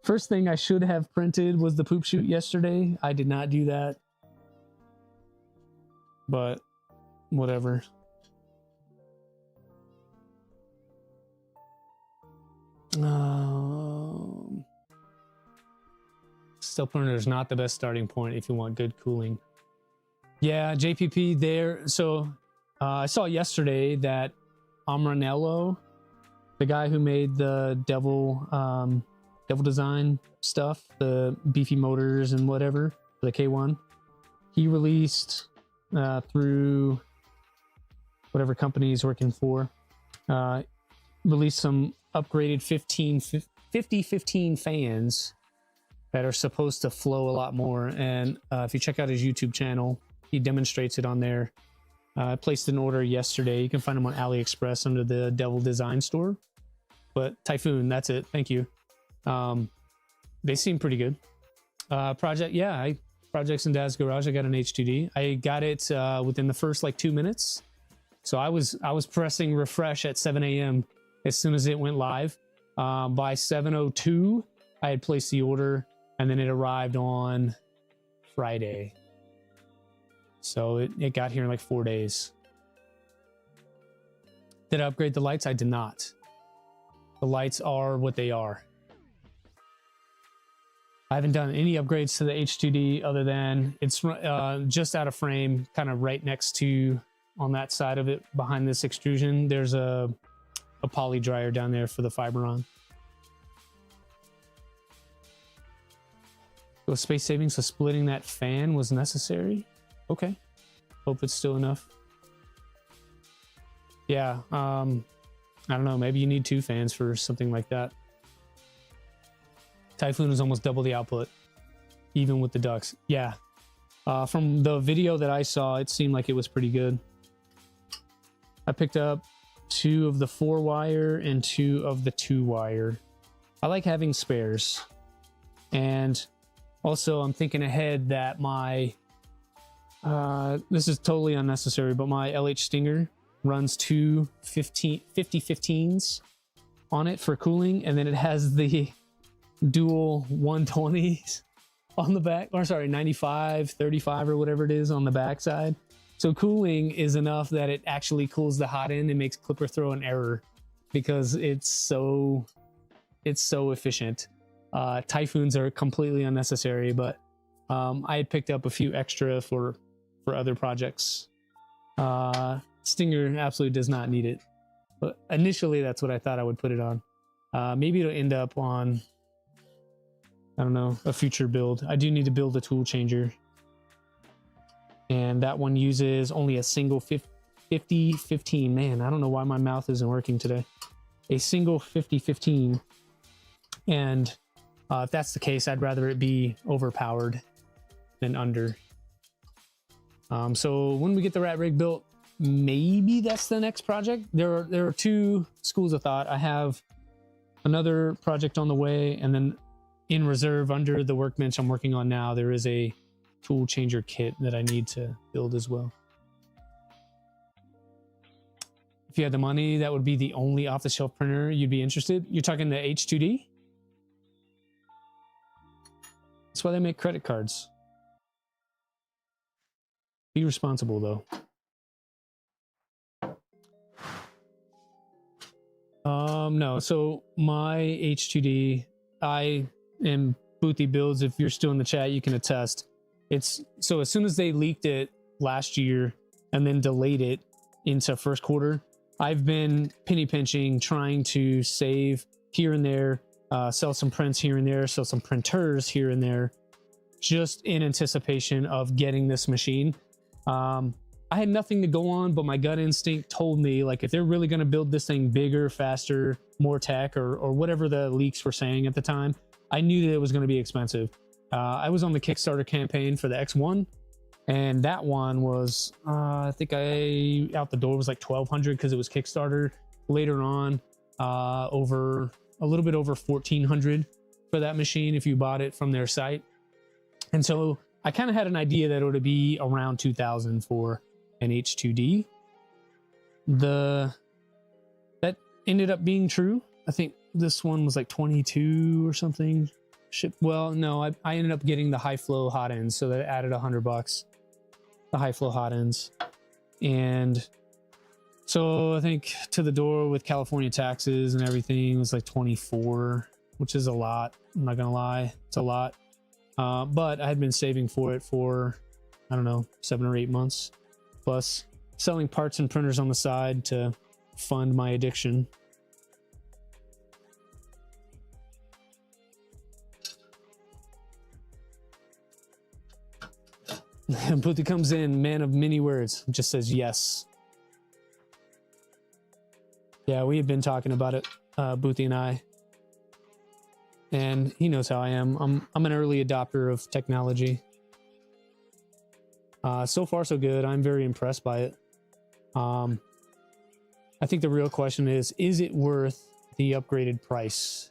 first thing I should have printed was the poop chute yesterday. I did not do that. but whatever. Steel printer is not the best starting point if you want good cooling. Yeah, JPP there. So I saw yesterday that Amranello, the guy who made the Devil Design stuff, the beefy motors and whatever for the K1, he released through whatever company he's working for, released some upgraded 5015 fans that are supposed to flow a lot more. And if you check out his YouTube channel, he demonstrates it on there. I placed an order yesterday. You can find them on AliExpress under the Devil Design store. But Typhoon, that's it. Thank you. They seem pretty good. Projects in Dad's Garage. I got an H2D. I got it within the first like 2 minutes. So I was pressing refresh at 7 a.m. as soon as it went live. By 7:02, I had placed the order, and then it arrived on Friday. So it got here in like 4 days. Did I upgrade the lights? I did not. The lights are what they are. I haven't done any upgrades to the H2D other than it's just out of frame, kind of right next to, on that side of it, behind this extrusion, there's a poly dryer down there for the Fiberon. So space saving, so splitting that fan was necessary. Okay, hope it's still enough. Yeah, I don't know, maybe you need 2 fans for something like that. Typhoon is almost double the output, even with the ducts. Yeah, from the video that I saw, it seemed like it was pretty good. I picked up 2 of the 4-wire and 2 of the 2-wire. I like having spares. And also, I'm thinking ahead that my, this is totally unnecessary, but my LH Stinger runs 2 5015s on it for cooling, and then it has the dual 120s on the back, or sorry, 95, 35 or whatever it is on the back side. So cooling is enough that it actually cools the hot end and makes Clipper throw an error because it's so efficient. Typhoons are completely unnecessary, but I had picked up a few extra for other projects. Stinger absolutely does not need it, but initially that's what I thought I would put it on. Maybe it'll end up on, I don't know, a future build. I do need to build a tool changer, and that one uses only a single 5015. Man, I don't know why my mouth isn't working today. A single 5015, and if that's the case, I'd rather it be overpowered than under. So when we get the RatRig built, maybe that's the next project. There are 2 schools of thought. I have another project on the way, and then in reserve under the workbench I'm working on now, there is a tool changer kit that I need to build as well. If you had the money, that would be the only off-the-shelf printer you'd be interested. You're talking the H2D? That's why they make credit cards. Be responsible though. No, so my H2D, I am Boothie Builds. If you're still in the chat, you can attest. So as soon as they leaked it last year and then delayed it into first quarter, I've been penny pinching, trying to save here and there, sell some prints here and there, sell some printers here and there, just in anticipation of getting this machine. I had nothing to go on, but my gut instinct told me, like, if they're really going to build this thing bigger, faster, more tech, or whatever the leaks were saying at the time, I knew that it was going to be expensive. I was on the Kickstarter campaign for the X1, and that one was, I think out the door was like $1,200 because it was Kickstarter. Later on, over a little bit over $1,400 for that machine if you bought it from their site. And so I kind of had an idea that it would be around $2,000 for an H2D. That ended up being true. I think this one was like 22 or something. Well, no, I ended up getting the high flow hot end, so that added $100. the high flow hot ends. And so I think to the door with California taxes and everything was like 24, which is a lot. I'm not gonna lie, it's a lot. But I had been saving for it for, I don't know, 7 or 8 months, plus selling parts and printers on the side to fund my addiction. Booty comes in, man of many words, just says yes. Yeah, we have been talking about it, Booty and I. And he knows how I am. I'm an early adopter of technology. So far, so good. I'm very impressed by it. I think the real question is it worth the upgraded price?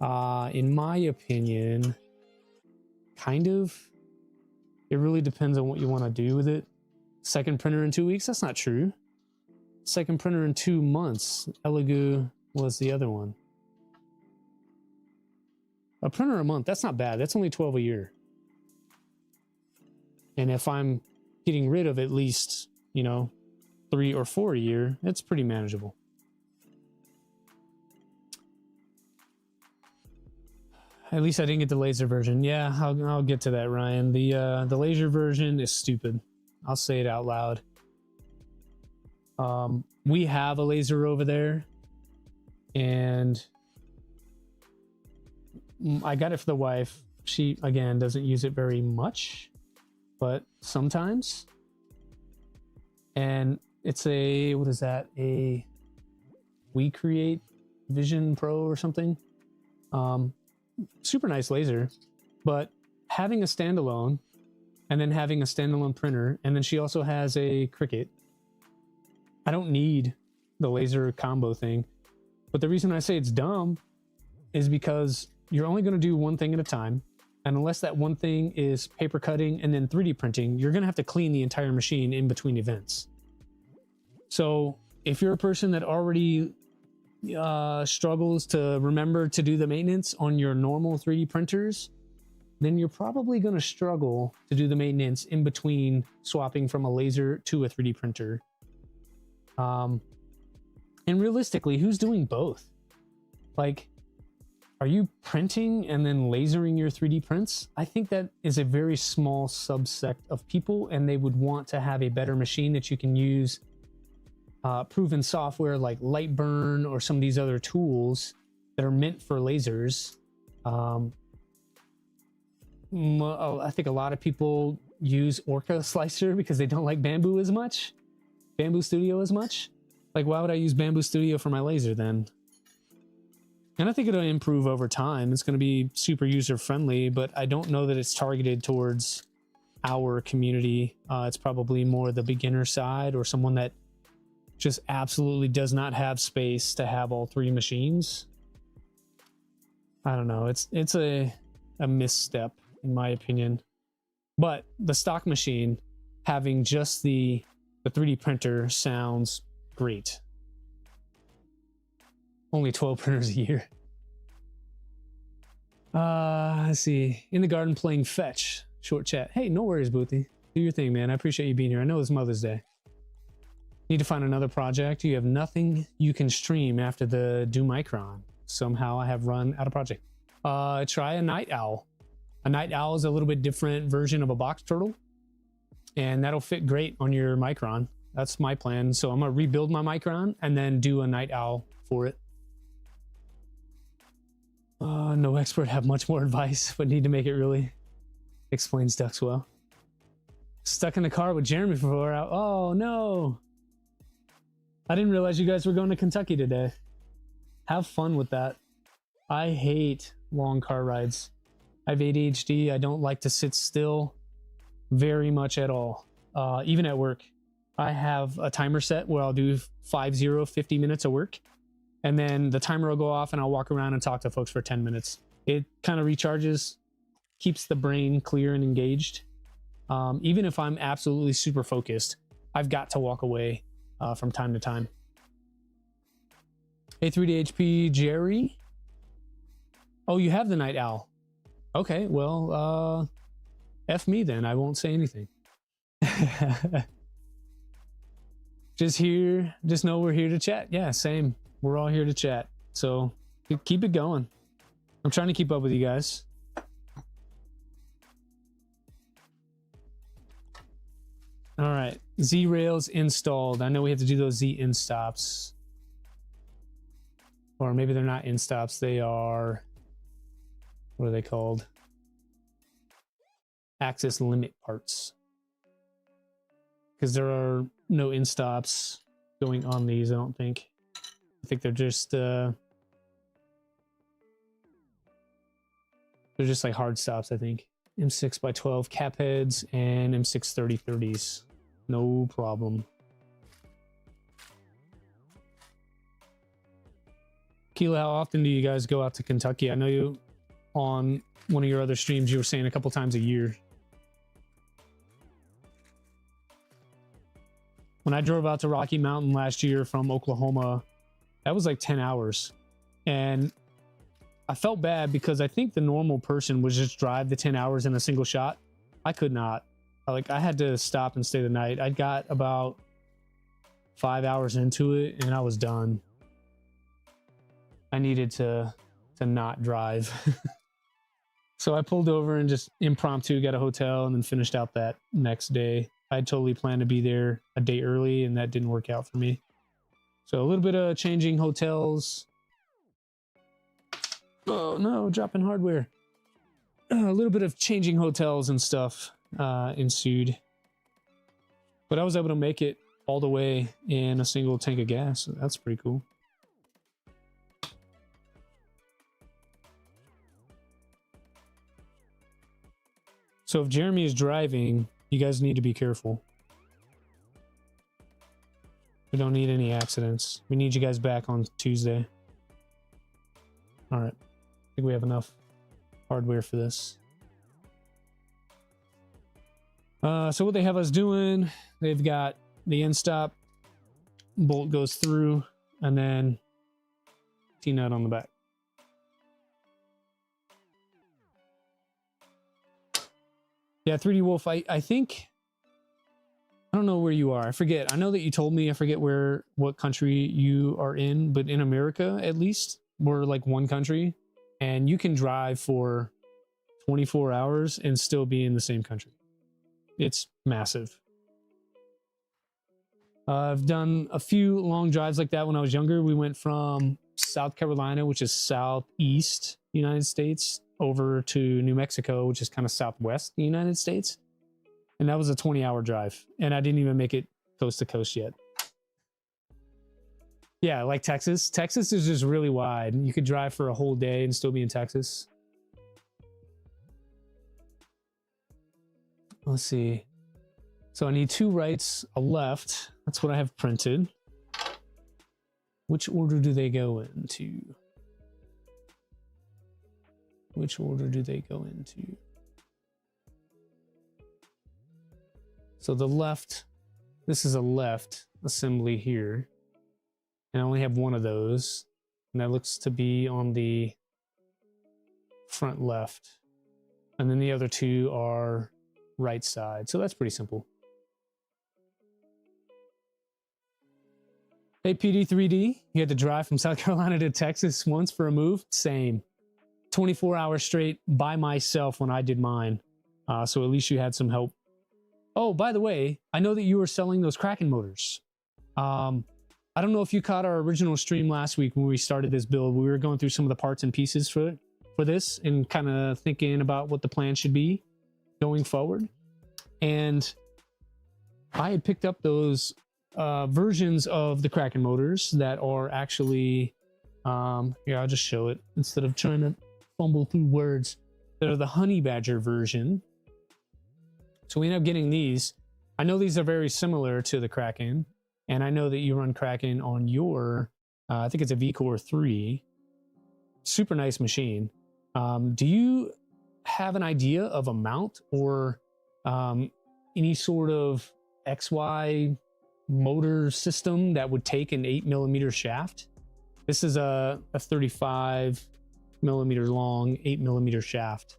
In my opinion, kind of. It really depends on what you want to do with it. Second printer in 2 weeks? That's not true. Second printer in 2 months. Elegoo was the other one. A printer a month, that's not bad. That's only 12 a year. And if I'm getting rid of at least, you know, 3 or 4 a year, that's pretty manageable. At least I didn't get the laser version. Yeah, I'll get to that, Ryan. The laser version is stupid. I'll say it out loud. We have a laser over there, and I got it for the wife. She, again, doesn't use it very much, but sometimes. And it's a, what is that? A We Create Vision Pro or something. Super nice laser, but having a standalone and then having a standalone printer, and then she also has a Cricut. I don't need the laser combo thing, but the reason I say it's dumb is because you're only going to do one thing at a time, and unless that one thing is paper cutting and then 3D printing, you're going to have to clean the entire machine in between events. So if you're a person that already struggles to remember to do the maintenance on your normal 3D printers, then you're probably going to struggle to do the maintenance in between swapping from a laser to a 3D printer. And realistically, who's doing both? Like, are you printing and then lasering your 3D prints? I think that is a very small subset of people, and they would want to have a better machine that you can use proven software like Lightburn or some of these other tools that are meant for lasers. I think a lot of people use Orca Slicer because they don't like Bamboo as much, Bamboo Studio as much. Like, why would I use Bamboo Studio for my laser then? And I think it'll improve over time. It's going to be super user friendly, but I don't know that it's targeted towards our community. It's probably more the beginner side or someone that just absolutely does not have space to have all 3 machines. I don't know. It's a misstep in my opinion. But the stock machine having just the 3D printer sounds great. Only 12 printers a year. Let's see. In the garden playing fetch. Short chat. Hey, no worries, Boothie. Do your thing, man. I appreciate you being here. I know it's Mother's Day. Need to find another project. You have nothing you can stream after the Do Micron. Somehow I have run out of project. Try a Night Owl. A Night Owl is a little bit different version of a box turtle, and that'll fit great on your Micron. That's my plan. So I'm gonna rebuild my Micron and then do a Night Owl for it. No expert have much more advice, but need to make it really. Explains Duxwell. Stuck in the car with Jeremy for 4 hours. Oh no. I didn't realize you guys were going to Kentucky today. Have fun with that. I hate long car rides. I have ADHD. I don't like to sit still very much at all. Even at work. I have a timer set where I'll do 50 minutes of work. And then the timer will go off and I'll walk around and talk to folks for 10 minutes. It kind of recharges, keeps the brain clear and engaged. Even if I'm absolutely super focused, I've got to walk away from time to time. Hey, 3DHP Jerry. Oh, you have the Night Owl. Okay, well, F me then. I won't say anything. Just here, just know we're here to chat. Yeah, same. We're all here to chat. So keep it going. I'm trying to keep up with you guys. All right, Z rails installed. I know we have to do those Z in stops. Or maybe they're not in stops. They are, what are they called? Axis limit parts. Because there are no in stops going on these, I don't think. I think they're just like hard stops, I think. M6 by 12 cap heads and M6 3030s. No problem. Keela, how often do you guys go out to Kentucky? I know you on one of your other streams you were saying a couple times a year. When I drove out to Rocky Mountain last year from Oklahoma, that was like 10 hours. And I felt bad because I think the normal person would just drive the 10 hours in a single shot. I could not. Like, I had to stop and stay the night. I got about 5 hours into it and I was done. I needed to not drive. So I pulled over and just impromptu got a hotel and then finished out that next day. I totally planned to be there a day early and that didn't work out for me. So a little bit of changing hotels. Oh no, dropping hardware. A little bit of changing hotels and stuff ensued. But I was able to make it all the way in a single tank of gas. So that's pretty cool. So if Jeremy is driving, you guys need to be careful. We don't need any accidents. We need you guys back on Tuesday. All right. I think we have enough hardware for this. So what they have us doing, they've got the end stop, bolt goes through, and then T-nut on the back. Yeah, 3D Wolf, I think, I don't know where you are. I forget. I know that you told me, I forget what country you are in, but in America, at least, we're like one country, and you can drive for 24 hours and still be in the same country. It's massive. I've done a few long drives like that when I was younger. We went from South Carolina, which is southeast United States, over to New Mexico, which is kind of southwest United States. And that was a 20-hour drive. And I didn't even make it coast to coast yet. Yeah, like Texas. Texas is just really wide. You could drive for a whole day and still be in Texas. Let's see. So I need 2 rights, a left. That's what I have printed. Which order do they go into? Which order do they go into? So the left, this is a left assembly here. And I only have one of those. And that looks to be on the front left. And then the other 2 are right side. So that's pretty simple. Hey, PD3D, you had to drive from South Carolina to Texas once for a move? Same. 24 hours straight by myself when I did mine. So at least you had some help. Oh, by the way, I know that you were selling those Kraken motors. I don't know if you caught our original stream last week when we started this build. We were going through some of the parts and pieces for this and kind of thinking about what the plan should be going forward. And I had picked up those versions of the Kraken motors that are actually, here, I'll just show it instead of trying to fumble through words, that are the Honey Badger version. So we ended up getting these. I know these are very similar to the Kraken, and I know that you run Kraken on your, I think it's a V-Core 3. Super nice machine. Do you have an idea of a mount or any sort of XY motor system that would take an 8mm shaft? This is a 35mm long 8mm shaft.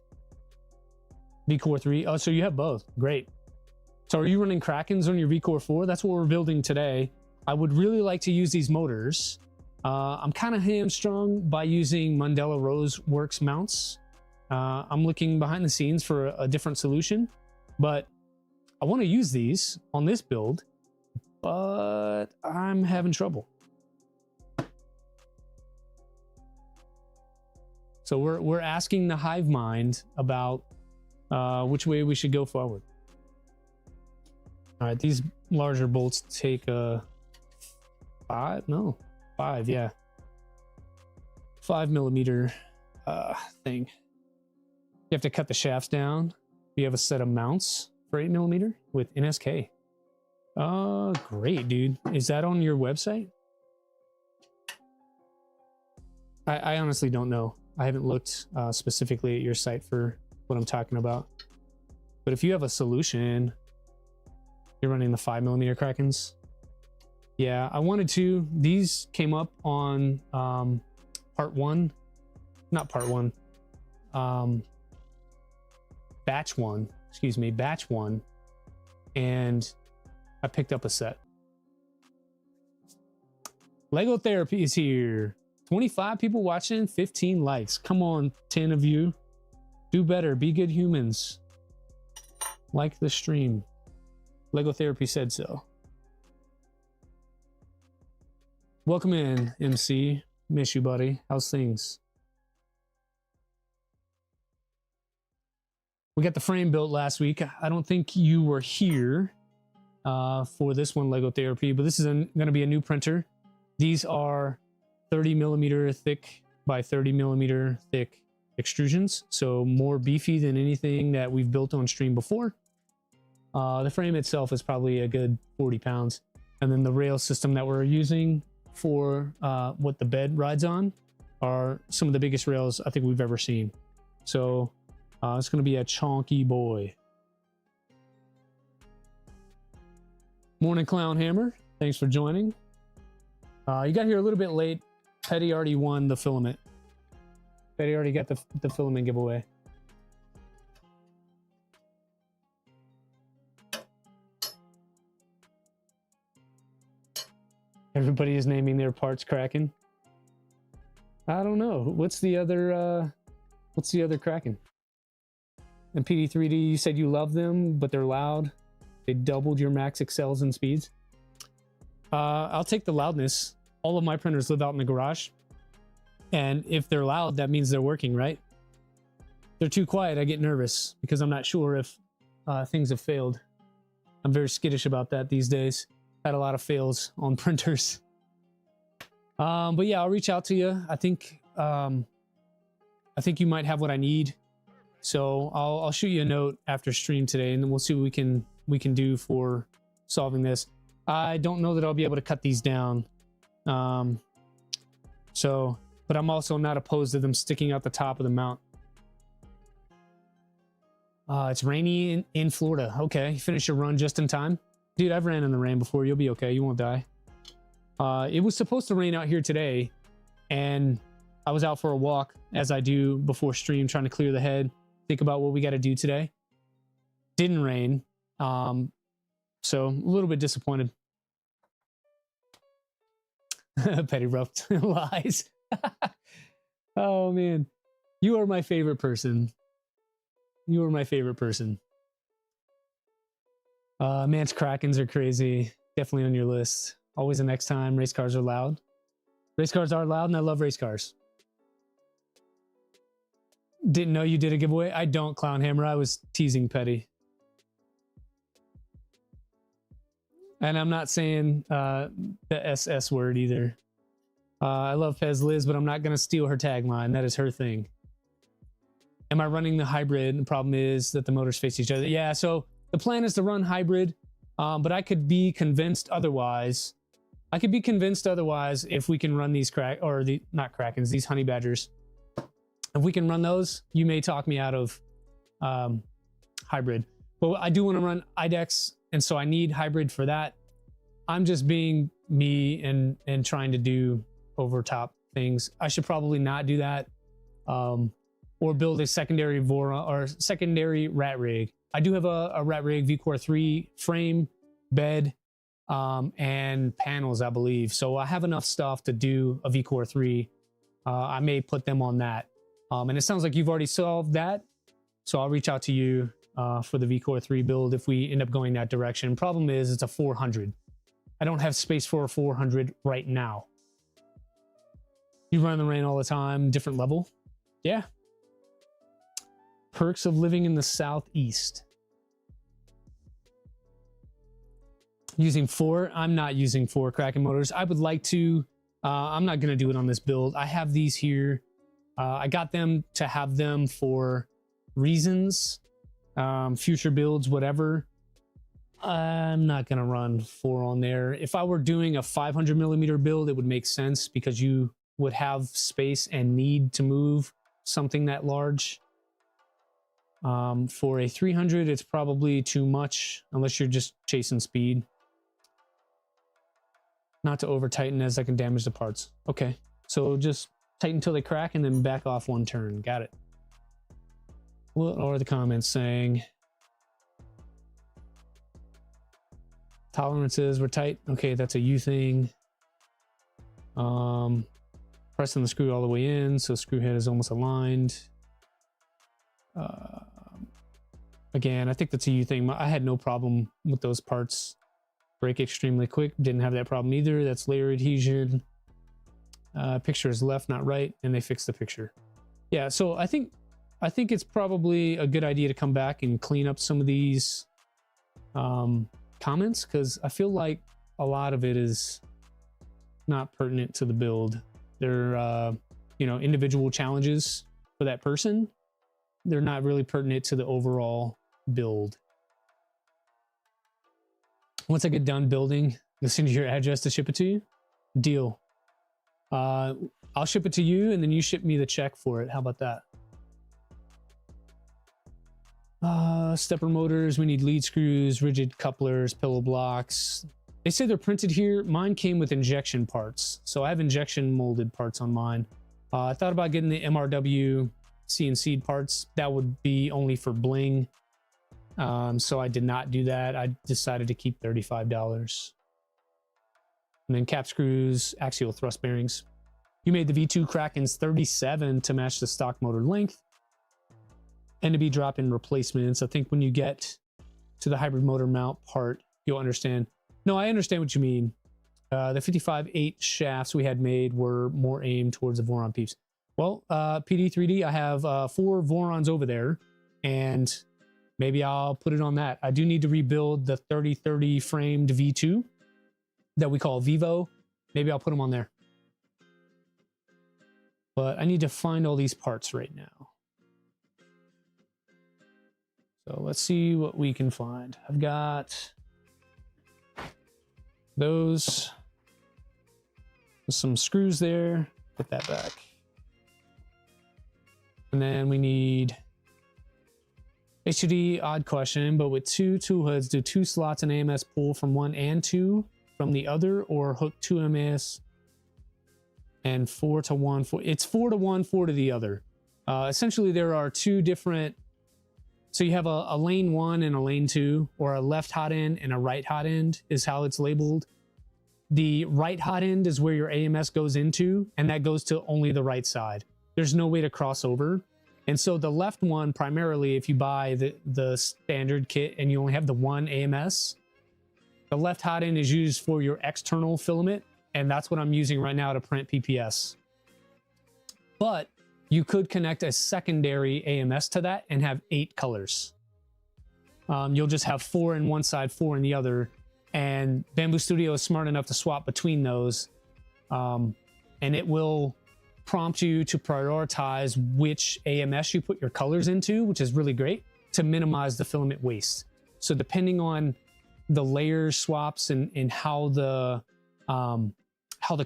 V-Core 3. Oh, so you have both. Great. So are you running Krakens on your V-Core 4? That's what we're building today. I would really like to use these motors. I'm kind of hamstrung by using Mandela Rose Works mounts. I'm looking behind the scenes for a different solution, but I want to use these on this build, but I'm having trouble. So we're asking the hive mind about which way we should go forward. All right, these larger bolts take a 5, yeah, 5 millimeter thing. You have to cut the shafts down. We have a set of mounts for 8 millimeter with NSK. Great, dude. Is that on your website? I honestly don't know. I haven't looked specifically at your site for what I'm talking about. But if you have a solution, you're running the 5 millimeter Krakens. Yeah, I wanted to. These came up on batch one, and I picked up a set. Lego Therapy is here. 25 people watching, 15 likes. Come on, 10 of you. Do better, be good humans. Like the stream. Lego Therapy said so. Welcome in, MC. Miss you, buddy. How's things? We got the frame built last week. I don't think you were here for this one, Lego Therapy, but this is going to be a new printer. These are 30 millimeter thick by 30 millimeter thick extrusions, so more beefy than anything that we've built on stream before. The frame itself is probably a good 40 pounds, and then the rail system that we're using for what the bed rides on are some of the biggest rails I think we've ever seen. So it's going to be a chonky boy. Morning, Clown Hammer. Thanks for joining. You got here a little bit late. Petty already won the filament. Petty already got the filament giveaway. Everybody is naming their parts Kraken. I don't know. What's the other Kraken? And PD3D, you said you love them, but they're loud. They doubled your max excels and speeds. I'll take the loudness. All of my printers live out in the garage. And if they're loud, that means they're working, right? If they're too quiet, I get nervous because I'm not sure if things have failed. I'm very skittish about that these days. Had a lot of fails on printers. But yeah, I'll reach out to you. I think you might have what I need. So I'll shoot you a note after stream today, and then we'll see what we can do for solving this. I don't know that I'll be able to cut these down. But I'm also not opposed to them sticking out the top of the mount. It's rainy in Florida. Okay, you finished your run just in time. Dude, I've ran in the rain before. You'll be okay. You won't die. It was supposed to rain out here today, and I was out for a walk, as I do before stream, trying to clear the head, think about what we got to do today. Didn't rain, so a little bit disappointed. Petty rough lies. Oh man, you are my favorite person. You are my favorite person. Man's Krakens are crazy. Definitely on your list. Always the next time. Race cars are loud. Race cars are loud, and I love race cars. Didn't know you did a giveaway. I don't, Clown Hammer. I was teasing Petty. And I'm not saying the SS word either. I love Pez Liz, but I'm not going to steal her tagline. That is her thing. Am I running the hybrid? The problem is that the motors face each other. Yeah, so the plan is to run hybrid, but I could be convinced otherwise. I could be convinced otherwise if we can run these not Krakens, these honey badgers. If we can run those, you may talk me out of hybrid. But I do want to run IDEX, and so I need hybrid for that. I'm just being me and trying to do over top things. I should probably not do that, or build a secondary Vora or secondary RatRig. I do have a RatRig V-Core 3 frame, bed, and panels, I believe. So I have enough stuff to do a V-Core 3. I may put them on that. And it sounds like you've already solved that. So I'll reach out to you for the V-Core 3 build if we end up going that direction. Problem is, it's a 400. I don't have space for a 400 right now. You run in the rain all the time, different level. Yeah. Perks of living in the Southeast. Using 4. I'm not using 4 Kraken motors. I would like to. I'm not going to do it on this build. I have these here. I got them to have them for reasons, future builds, whatever. I'm not going to run 4 on there. If I were doing a 500 millimeter build, it would make sense because you would have space and need to move something that large. For a 300, it's probably too much unless you're just chasing speed. Not to over tighten as that can damage the parts. Okay, so just tighten until they crack and then back off 1 turn. Got it. What are the comments saying? Tolerances were tight. Okay, that's a U thing. Pressing the screw all the way in, so screw head is almost aligned. Again, I think that's a U thing. I had no problem with those parts. Break extremely quick. Didn't have that problem either. That's layer adhesion. Picture is left, not right, and they fixed the picture. Yeah, so I think it's probably a good idea to come back and clean up some of these comments, because I feel like a lot of it is not pertinent to the build. They're you know, individual challenges for that person. They're not really pertinent to the overall build. Once I get done building, I'll send you your address to ship it to you. Deal. I'll ship it to you and then you ship me the check for it. How about that? Stepper motors, we need lead screws, rigid couplers, pillow blocks. They say they're printed here. Mine came with injection parts. So I have injection molded parts on mine. I thought about getting the MRW CNC parts. That would be only for bling. So I did not do that. I decided to keep $35. And then cap screws, axial thrust bearings. You made the V2 Krakens 37 to match the stock motor length and to be drop-in replacements. I think when you get to the hybrid motor mount part, you'll understand. No, I understand what you mean. The 55-8 shafts we had made were more aimed towards the Voron peeps. Well, PD3D, I have 4 Vorons over there, and maybe I'll put it on that. I do need to rebuild the 3030 framed V2 that we call Vivo. Maybe I'll put them on there. But I need to find all these parts right now. So let's see what we can find. I've got those. There's some screws there. Put that back. And then we need HUD, odd question, but with 2 tool hoods, do 2 slots in AMS pull from one and 2 from the other, or hook 2 MS and 4 to 1? It's 4 to 1, 4 to the other. Essentially, there are 2 different. So you have a lane 1 and a lane 2, or a left hot end and a right hot end is how it's labeled. The right hot end is where your AMS goes into, and that goes to only the right side. There's no way to cross over. And so the left one, primarily, if you buy the standard kit and you only have the one AMS, the left hot end is used for your external filament, and that's what I'm using right now to print PPS. But you could connect a secondary AMS to that and have 8 colors. You'll just have 4 in one side, 4 in the other, and Bamboo Studio is smart enough to swap between those, and it will prompt you to prioritize which AMS you put your colors into, which is really great to minimize the filament waste. So depending on the layer swaps and how the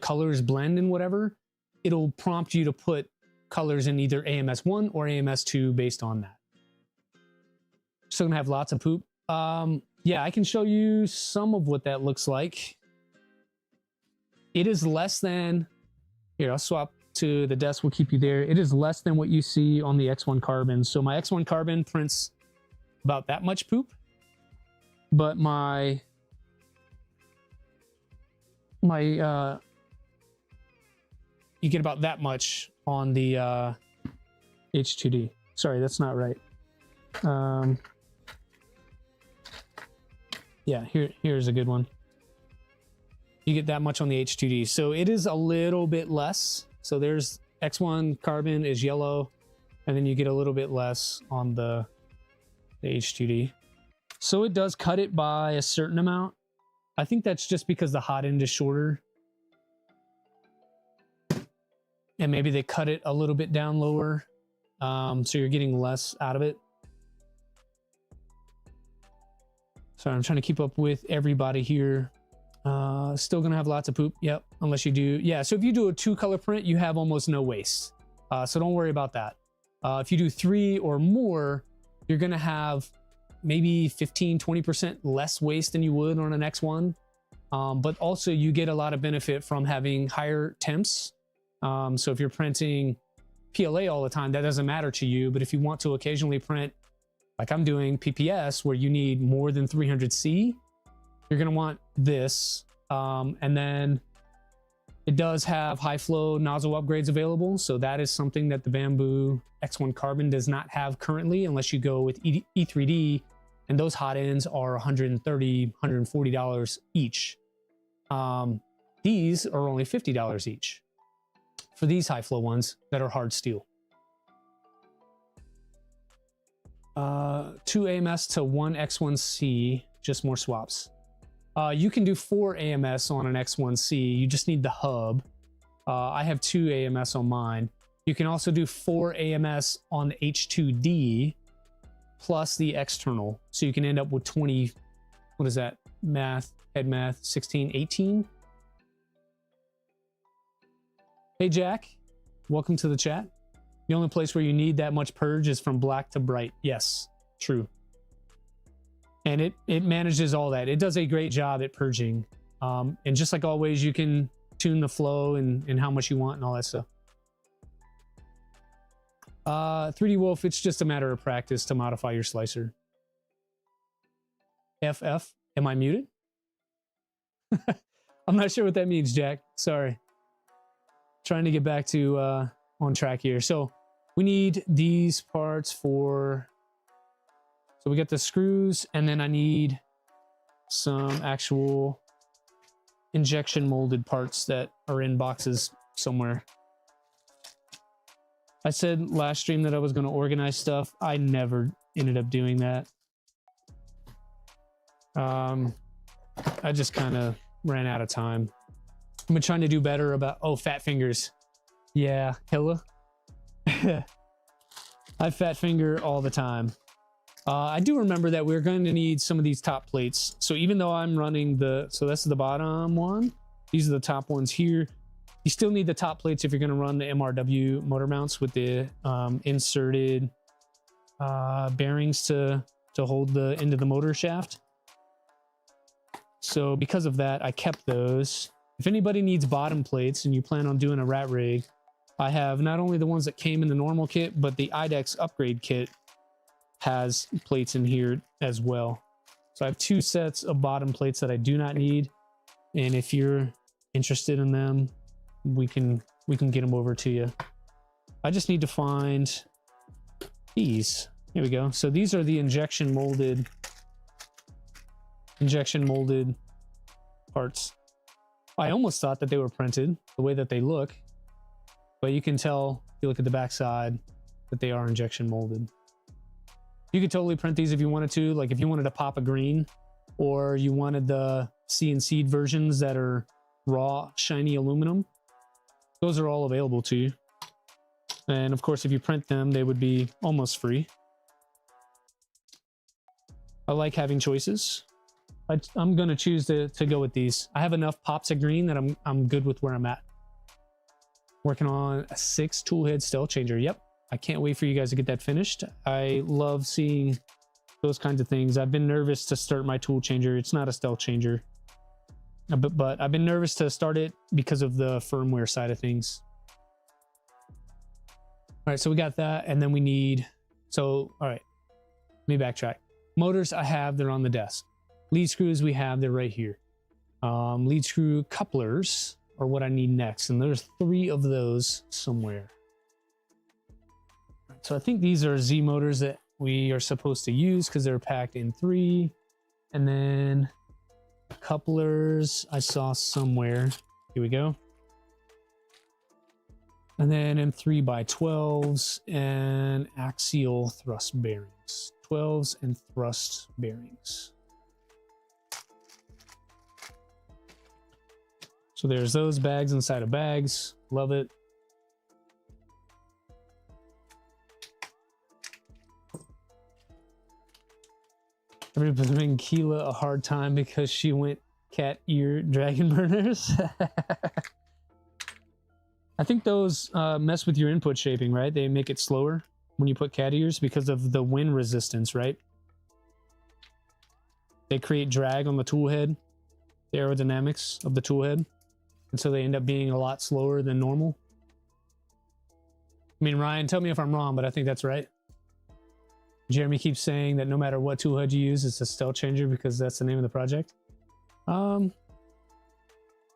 colors blend and whatever, it'll prompt you to put colors in either AMS1 or AMS2 based on that. Still gonna have lots of poop. Yeah, I can show you some of what that looks like. It is less than, here, I'll swap to the desk, we'll keep you there. It is less than what you see on the X1 Carbon. So my X1 Carbon prints about that much poop, but you get about that much on the H2D. Sorry, that's not right. Yeah, here's a good one. You get that much on the H2D. So it is a little bit less. So there's X1 carbon is yellow, and then you get a little bit less on the H2D. So it does cut it by a certain amount. I think that's just because the hot end is shorter. And maybe they cut it a little bit down lower. So you're getting less out of it. Sorry, I'm trying to keep up with everybody here. Still gonna have lots of poop. Yep, unless you do. Yeah, so if you do a 2-color print, you have almost no waste. So don't worry about that. If you do 3 or more, you're gonna have maybe 15-20% less waste than you would on an X1. But also you get a lot of benefit from having higher temps. So if you're printing PLA all the time, that doesn't matter to you. But if you want to occasionally print, like I'm doing PPS, where you need more than 300C, you're going to want this. And then it does have high flow nozzle upgrades available. So that is something that the Bamboo X1 Carbon does not have currently, unless you go with E3D. And those hot ends are $130, $140 each. These are only $50 each for these high flow ones that are hard steel. 2 AMS to 1 X1C, just more swaps. You can do 4 AMS on an X1C, you just need the hub. I have 2 AMS on mine. You can also do 4 AMS on the H2D plus the external. So you can end up with 20, what is that? Head math, 16, 18. Hey Jack, welcome to the chat. The only place where you need that much purge is from black to bright. Yes, true. And it manages all that. It does a great job at purging. And just like always, you can tune the flow and how much you want and all that stuff. 3D Wolf, it's just a matter of practice to modify your slicer. FF, am I muted? I'm not sure what that means, Jack. Sorry. Trying to get back to on track here. So we need these parts for, so we got the screws, and then I need some actual injection molded parts that are in boxes somewhere. I said last stream that I was going to organize stuff. I never ended up doing that. I just kind of ran out of time. I've been trying to do better about, oh, fat fingers. Yeah, Hilla. I fat finger all the time. I do remember that we're going to need some of these top plates. So even though I'm running so that's the bottom one. These are the top ones here. You still need the top plates if you're going to run the MRW motor mounts with the inserted bearings to hold the end of the motor shaft. So because of that, I kept those. If anybody needs bottom plates and you plan on doing a RatRig, I have not only the ones that came in the normal kit, but the IDEX upgrade kit has plates in here as well. So I have 2 sets of bottom plates that I do not need. And if you're interested in them, we can get them over to you. I just need to find these. Here we go. So these are the injection molded parts. I almost thought that they were printed the way that they look, but you can tell if you look at the back side that they are injection molded. You could totally print these if you wanted to, like if you wanted to pop a green, or you wanted the CNC'd versions that are raw shiny aluminum. Those are all available to you. And of course, if you print them, they would be almost free. I like having choices. I'm going to choose to go with these. I have enough pops of green that I'm good with where I'm at. Working on a 6 toolhead stealth changer. Yep. I can't wait for you guys to get that finished. I love seeing those kinds of things. I've been nervous to start my tool changer. It's not a stealth changer, but I've been nervous to start it because of the firmware side of things. All right, so we got that, and then we need, all right, let me backtrack. Motors I have, they're on the desk. Lead screws we have, they're right here. Lead screw couplers are what I need next, and there's 3 of those somewhere. So I think these are Z motors that we are supposed to use because they're packed in 3. And then couplers I saw somewhere. Here we go. And then in 3x12s and axial thrust bearings. 12s and thrust bearings. So there's those bags inside of bags. Love it. Everybody's giving Keela a hard time because she went cat ear dragon burners. I think those mess with your input shaping, right? They make it slower when you put cat ears because of the wind resistance, right? They create drag on the tool head, the aerodynamics of the tool head. And so they end up being a lot slower than normal. I mean, Ryan, tell me if I'm wrong, but I think that's right. Jeremy keeps saying that no matter what tool head you use, it's a stealth changer because that's the name of the project.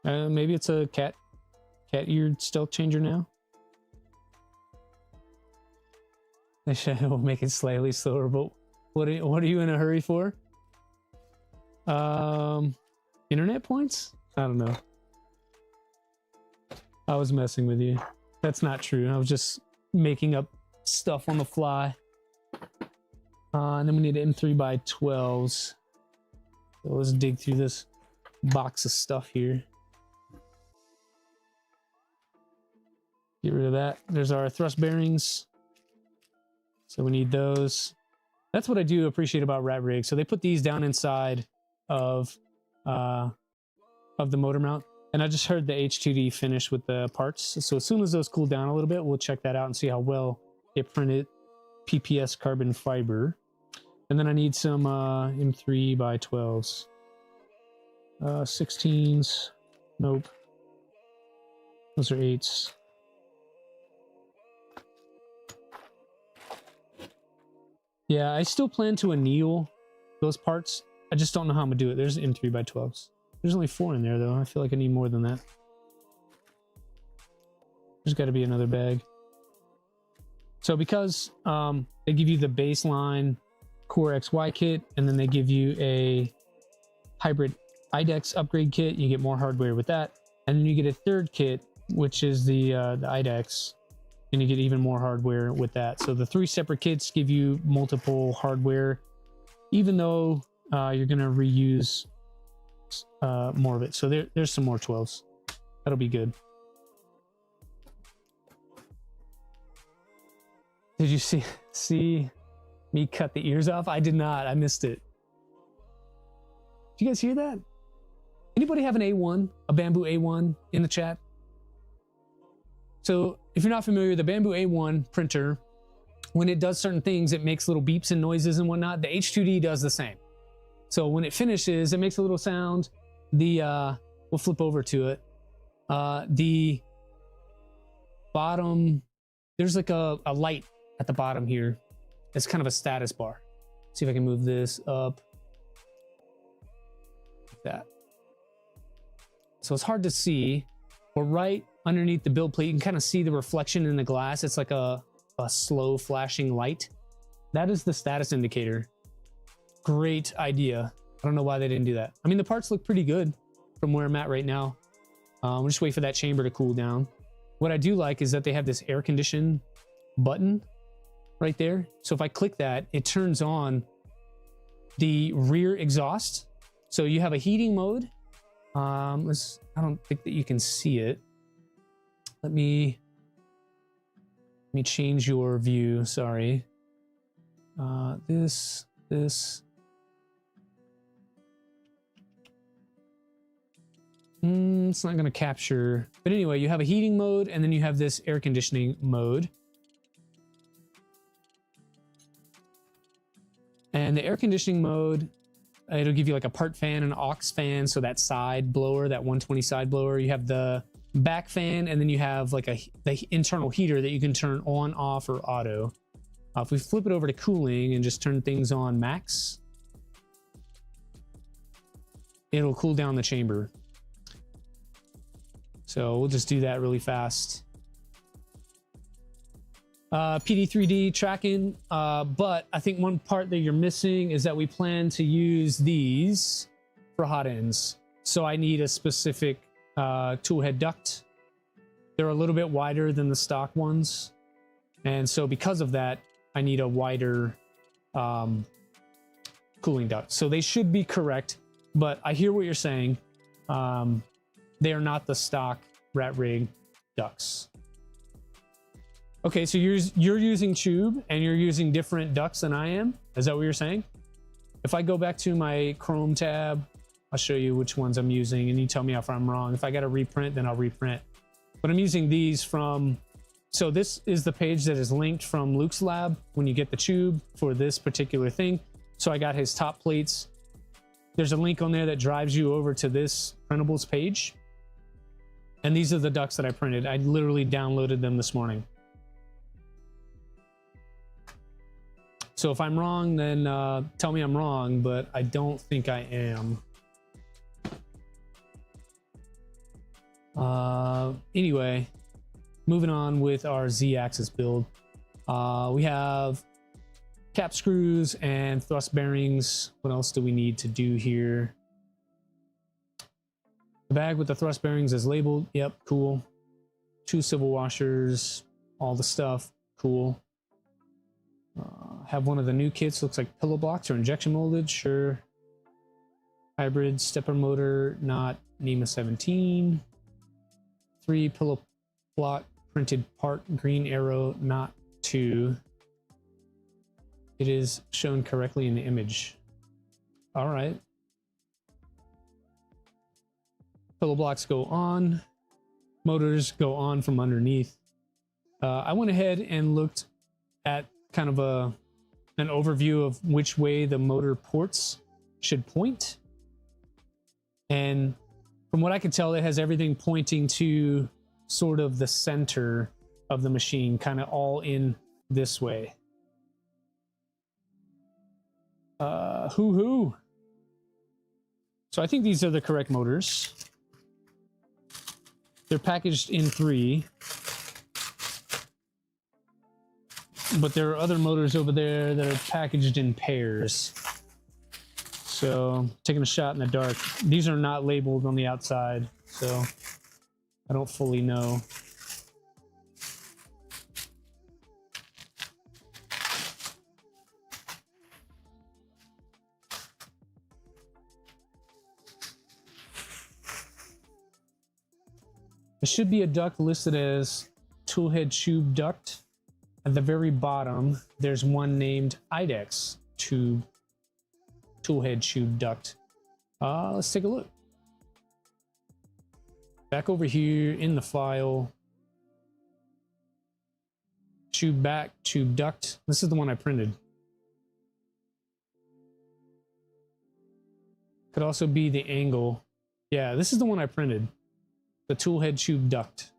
Maybe it's a cat-eared stealth changer now. We'll make it slightly slower, but what are you in a hurry for? Internet points? I don't know. I was messing with you. That's not true. I was just making up stuff on the fly. And then we need M3x12s. So let's dig through this box of stuff here. Get rid of that. There's our thrust bearings. So we need those. That's what I do appreciate about RatRig. So they put these down inside of the motor mount. And I just heard the H2D finish with the parts. So as soon as those cool down a little bit, we'll check that out and see how well it printed PPS carbon fiber. And then I need some M3x12s. 16s. Nope. Those are 8s. Yeah, I still plan to anneal those parts. I just don't know how I'm going to do it. There's M3x12s. There's only 4 in there, though. I feel like I need more than that. There's got to be another bag. So because they give you the baseline Core XY kit, and then they give you a hybrid IDEX upgrade kit, you get more hardware with that. And then you get a third kit, which is the IDEX, and you get even more hardware with that. So the 3 separate kits give you multiple hardware, even though you're going to reuse more of it. So there's some more 12s. That'll be good. Did you see me cut the ears off? I did not. I missed it. Did you guys hear that? Anybody have an A1, a Bamboo A1 in the chat? So if you're not familiar, the Bamboo A1 printer, when it does certain things, it makes little beeps and noises and whatnot. The H2D does the same. So when it finishes, it makes a little sound. We'll flip over to it. The bottom, there's like a light at the bottom here. It's kind of a status bar. See if I can move this up. Like that. So it's hard to see, but right underneath the build plate, you can kind of see the reflection in the glass. It's like a slow flashing light. That is the status indicator. Great idea. I don't know why they didn't do that. I mean, the parts look pretty good from where I'm at right now. We'll just wait for that chamber to cool down. What I do like is that they have this air condition button right there. So if I click that, it turns on the rear exhaust. So you have a heating mode. I don't think that you can see it. Let me change your view. Sorry. This. It's not going to capture. But anyway, you have a heating mode, and then you have this air conditioning mode. And the air conditioning mode, it'll give you like a part fan and an aux fan. So that side blower, that 120 side blower, you have the back fan, and then you have like the internal heater that you can turn on, off, or auto. If we flip it over to cooling and just turn things on max, it'll cool down the chamber. So we'll just do that really fast. PD3D tracking, but I think one part that you're missing is that we plan to use these for hot ends. So I need a specific tool head duct. They're a little bit wider than the stock ones. And so because of that, I need a wider cooling duct. So they should be correct, but I hear what you're saying. They are not the stock RatRig ducts. Okay, so you're using tube and you're using different ducts than I am. Is that what you're saying? If I go back to my Chrome tab, I'll show you which ones I'm using and you tell me if I'm wrong. If I got to reprint, then I'll reprint. But I'm using these from, so this is the page that is linked from Luke's lab when you get the tube for this particular thing. So I got his top plates. There's a link on there that drives you over to this printables page. And these are the ducts that I printed. I literally downloaded them this morning. So if I'm wrong, then tell me I'm wrong, but I don't think I am. Anyway, moving on with our Z-axis build. We have cap screws and thrust bearings. What else do we need to do here? The bag with the thrust bearings is labeled. Yep, cool. 2 civil washers, all the stuff. Cool. Have one of the new kits, looks like pillow blocks or injection molded, sure. Hybrid stepper motor, not NEMA 17. 3 pillow block printed part, green arrow, not 2. It is shown correctly in the image. All right. Pillow blocks go on. Motors go on from underneath. I went ahead and looked at kind of an overview of which way the motor ports should point. And from what I could tell, it has everything pointing to sort of the center of the machine, kind of all in this way. Hoo-hoo. So I think these are the correct motors. They're packaged in 3. But there are other motors over there that are packaged in pairs. So taking a shot in the dark. These are not labeled on the outside, so I don't fully know. There should be a duct listed as toolhead tube duct. At the very bottom, there's one named IDEX toolhead tube duct. Let's take a look. Back over here in the file. Tube back, tube duct. This is the one I printed. Could also be the angle. Yeah, this is the one I printed. The toolhead tube duct.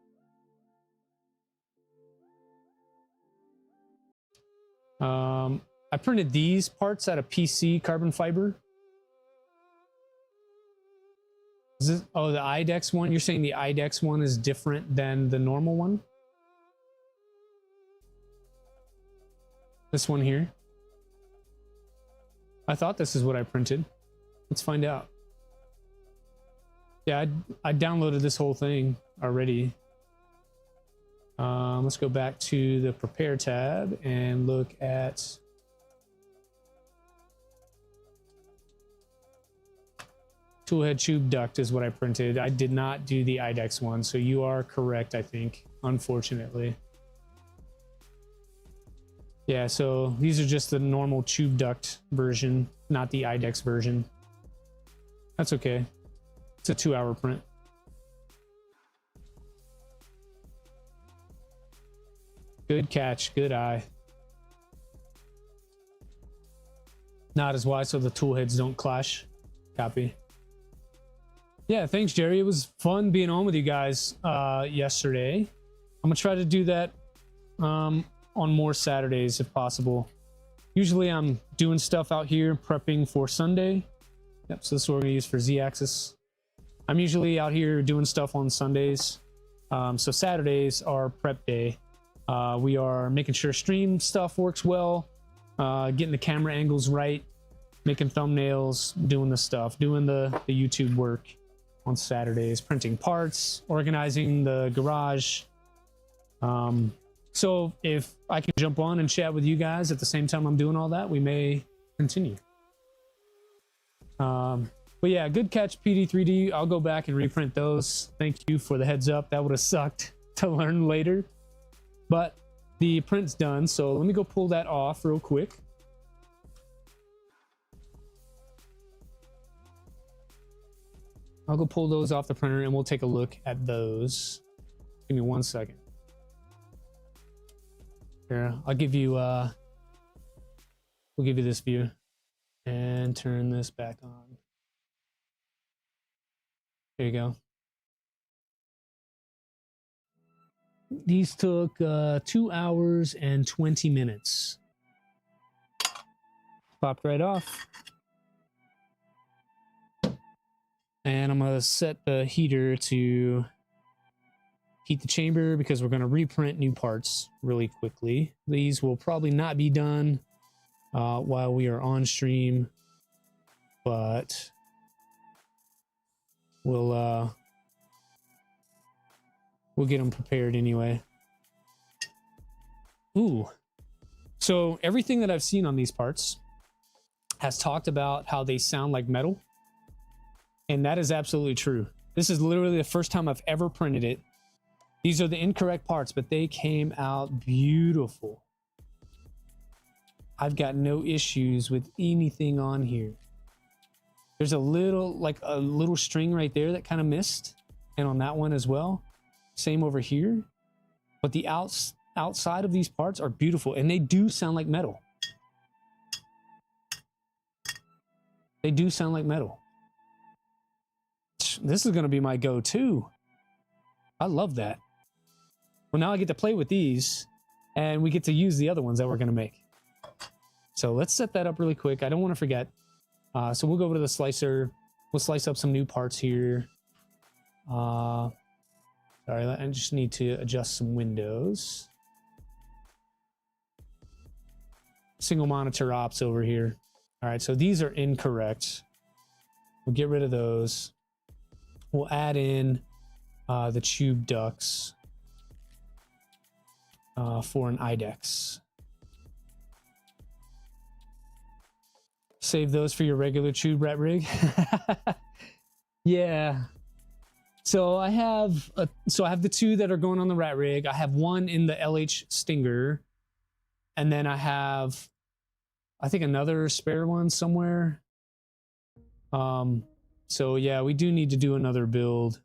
I printed these parts out of PC carbon fiber. Is this, oh, the IDEX one? You're saying the IDEX one is different than the normal one? This one here? I thought this is what I printed. Let's find out. Yeah, I downloaded this whole thing already. Let's go back to the prepare tab and look at toolhead tube duct is what I printed. I did not do the IDEX one, so you are correct, I think, unfortunately. Yeah, so these are just the normal tube duct version, not the IDEX version. That's okay. It's a 2-hour print. Good catch, good eye. Not as wide so the tool heads don't clash. Copy. Yeah, thanks, Jerry. It was fun being on with you guys yesterday. I'm gonna try to do that on more Saturdays if possible. Usually I'm doing stuff out here prepping for Sunday, Yep, so this is what we're gonna use for Z-axis. I'm usually out here doing stuff on Sundays. So Saturdays are prep day. We are making sure stream stuff works well, getting the camera angles right, making thumbnails, doing the stuff, doing the YouTube work on Saturdays, printing parts, organizing the garage. So if I can jump on and chat with you guys at the same time I'm doing all that, we may continue. But yeah, good catch, PD3D. I'll go back and reprint those. Thank you for the heads up. That would have sucked to learn later. But the print's done, so let me go pull that off real quick. I'll go pull those off the printer and we'll take a look at those. Give me 1 second. Here, I'll give you we'll give you this view and turn this back on. There you go. These took 2 hours and 20 minutes. Popped right off. And I'm gonna set the heater to heat the chamber because we're gonna reprint new parts really quickly. These will probably not be done while we are on stream, but we'll get them prepared anyway. Ooh, so everything that I've seen on these parts has talked about how they sound like metal, and that is absolutely true. This is literally the first time I've ever printed it. These are the incorrect parts, but they came out beautiful. I've got no issues with anything on here. There's a little, like a little string right there that kind of missed, and on that one as well. Same over here. But the outside of these parts are beautiful, and they do sound like metal. They do sound like metal. This is going to be my go-to. I love that. Well, now I get to play with these, and we get to use the other ones that we're going to make. So let's set that up really quick. I don't want to forget. So we'll go over to the slicer. We'll slice up some new parts here. Sorry, I just need to adjust some windows. Single monitor ops over here. All right, so these are incorrect. We'll get rid of those. We'll add in the tube ducts for an IDEX. Save those for your regular tube RatRig. Yeah. So I have the two that are going on the RatRig. I have one in the LH Stinger, and then I have, I think, another spare one somewhere. So yeah, we do need to do another build.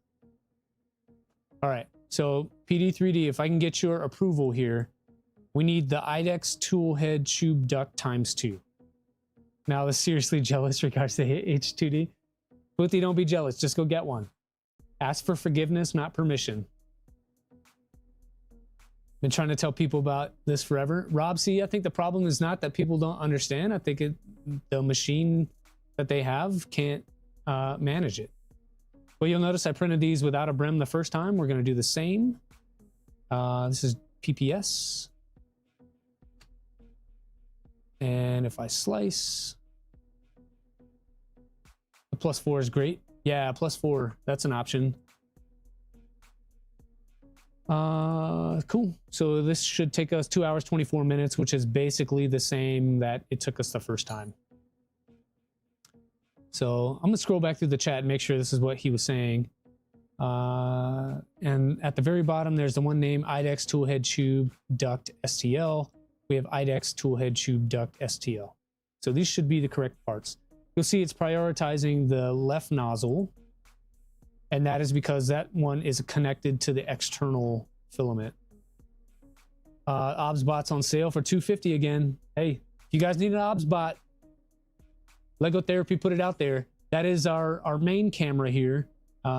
All right, so PD3D, if I can get your approval here, we need the IDEX tool head tube duct ×2. Now, this seriously jealous regards to H2D. Boothie, don't be jealous, just go get one. Ask for forgiveness, not permission. Been trying to tell people about this forever. Rob, see, I think the problem is not that people don't understand. I think the machine that they have can't manage it. Well, you'll notice I printed these without a brim the first time. We're going to do the same. This is PPS. And if I slice, the +4 is great. Yeah, +4, that's an option. Cool. So this should take us 2 hours, 24 minutes, which is basically the same that it took us the first time. So I'm gonna scroll back through the chat and make sure this is what he was saying. And at the very bottom, there's the one name, IDEX Toolhead Tube Duct STL. We have IDEX Toolhead Tube Duct STL. So these should be the correct parts. You'll see it's prioritizing the left nozzle, and that is because that one is connected to the external filament. OBSBot's on sale for $250 again. Hey, if you guys need an OBSBot, Lego Therapy put it out there. That is our main camera here.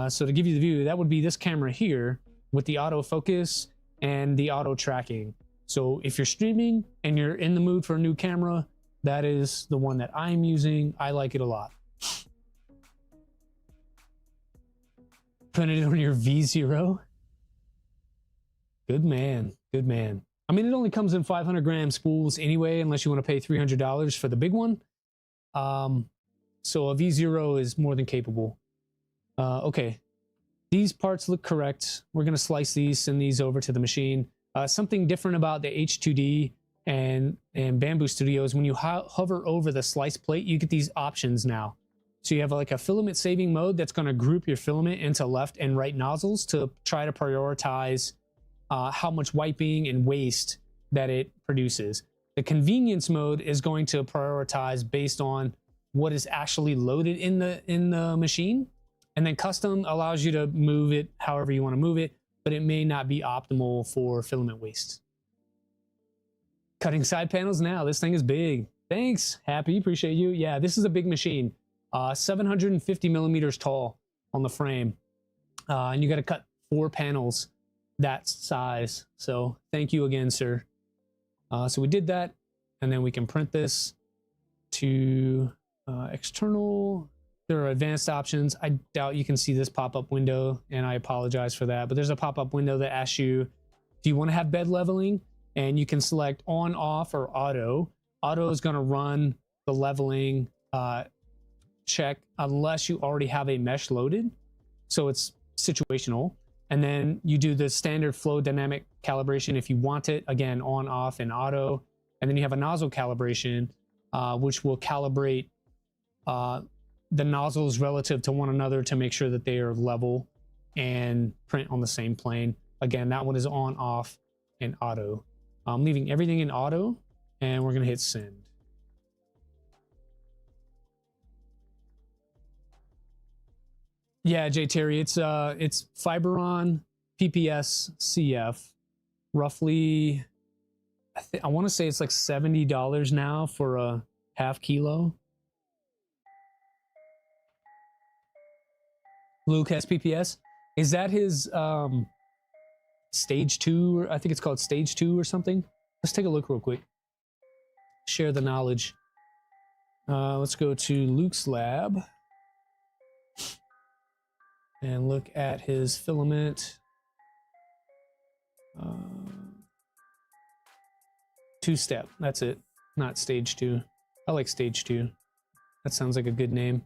So to give you the view, that would be this camera here with the autofocus and the auto tracking. So if you're streaming and you're in the mood for a new camera, that is the one that I'm using. I like it a lot. Printed it on your V0. Good man. Good man. I mean, it only comes in 500 gram spools anyway, unless you want to pay $300 for the big one. So a V0 is more than capable. Okay. These parts look correct. We're going to slice these, send these over to the machine. Something different about the H2D and Bamboo Studios, when you hover over the slice plate, you get these options now. So you have like a filament saving mode that's going to group your filament into left and right nozzles to try to prioritize how much wiping and waste that it produces. The convenience mode is going to prioritize based on what is actually loaded in the machine. And then custom allows you to move it however you want to move it, but it may not be optimal for filament waste. Cutting side panels now. This thing is big. Thanks, Happy. Appreciate you. Yeah, this is a big machine. 750 millimeters tall on the frame. And you got to cut 4 panels that size. So thank you again, sir. So we did that. And then we can print this to external. There are advanced options. I doubt you can see this pop-up window, and I apologize for that. But there's a pop-up window that asks you, do you want to have bed leveling? And you can select on, off, or auto. Auto is going to run the leveling check unless you already have a mesh loaded. So it's situational. And then you do the standard flow dynamic calibration if you want it. Again, on, off, and auto. And then you have a nozzle calibration, which will calibrate the nozzles relative to one another to make sure that they are level and print on the same plane. Again, that one is on, off, and auto. I'm leaving everything in auto, and we're going to hit send. Yeah, Jay Terry, it's Fiberon PPS-CF, roughly, I want to say it's like $70 now for a half kilo. Luke has PPS. Is that his stage 2? Or I think it's called stage 2 or something. Let's take a look real quick. Share the knowledge. Let's go to Luke's lab and look at his filament. 2-step. That's it. Not stage 2. I like stage 2. That sounds like a good name.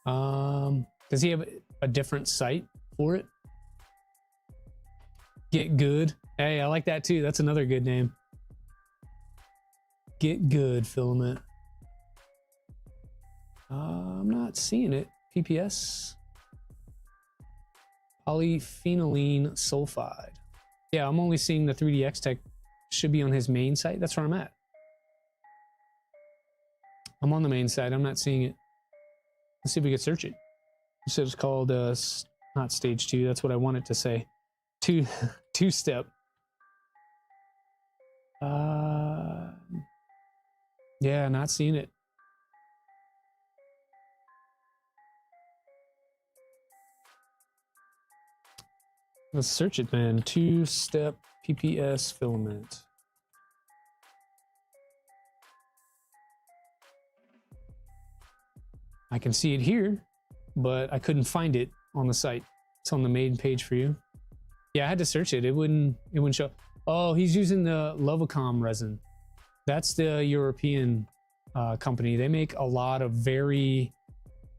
Does he have a different site for it? Get Good. Hey, I like that too. That's another good name. Get Good filament. I'm not seeing it. PPS. Polyphenylene sulfide. Yeah, I'm only seeing the 3DX Tech. Should be on his main site. That's where I'm at. I'm on the main site. I'm not seeing it. Let's see if we can search it. You said it's called not stage 2. That's what I wanted to say. Two-step. Yeah, not seeing it. Let's search it, man. 2-step PPS filament. I can see it here, but I couldn't find it on the site. It's on the main page for you. Yeah, I had to search it. It wouldn't show. Oh, he's using the Lovacom resin. That's the European company. They make a lot of very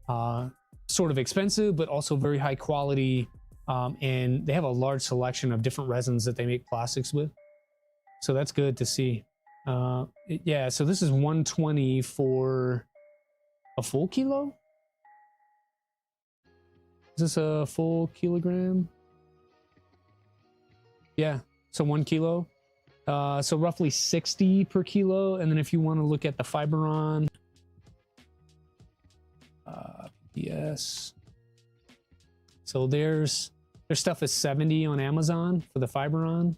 sort of expensive, but also very high quality. And they have a large selection of different resins that they make plastics with. So that's good to see. Yeah, so this is 120 for a full kilo? Is this a full kilogram? Yeah, so 1 kilo. So roughly 60 per kilo. And then if you want to look at the Fiberon, yes. So their stuff is 70 on Amazon for the Fiberon.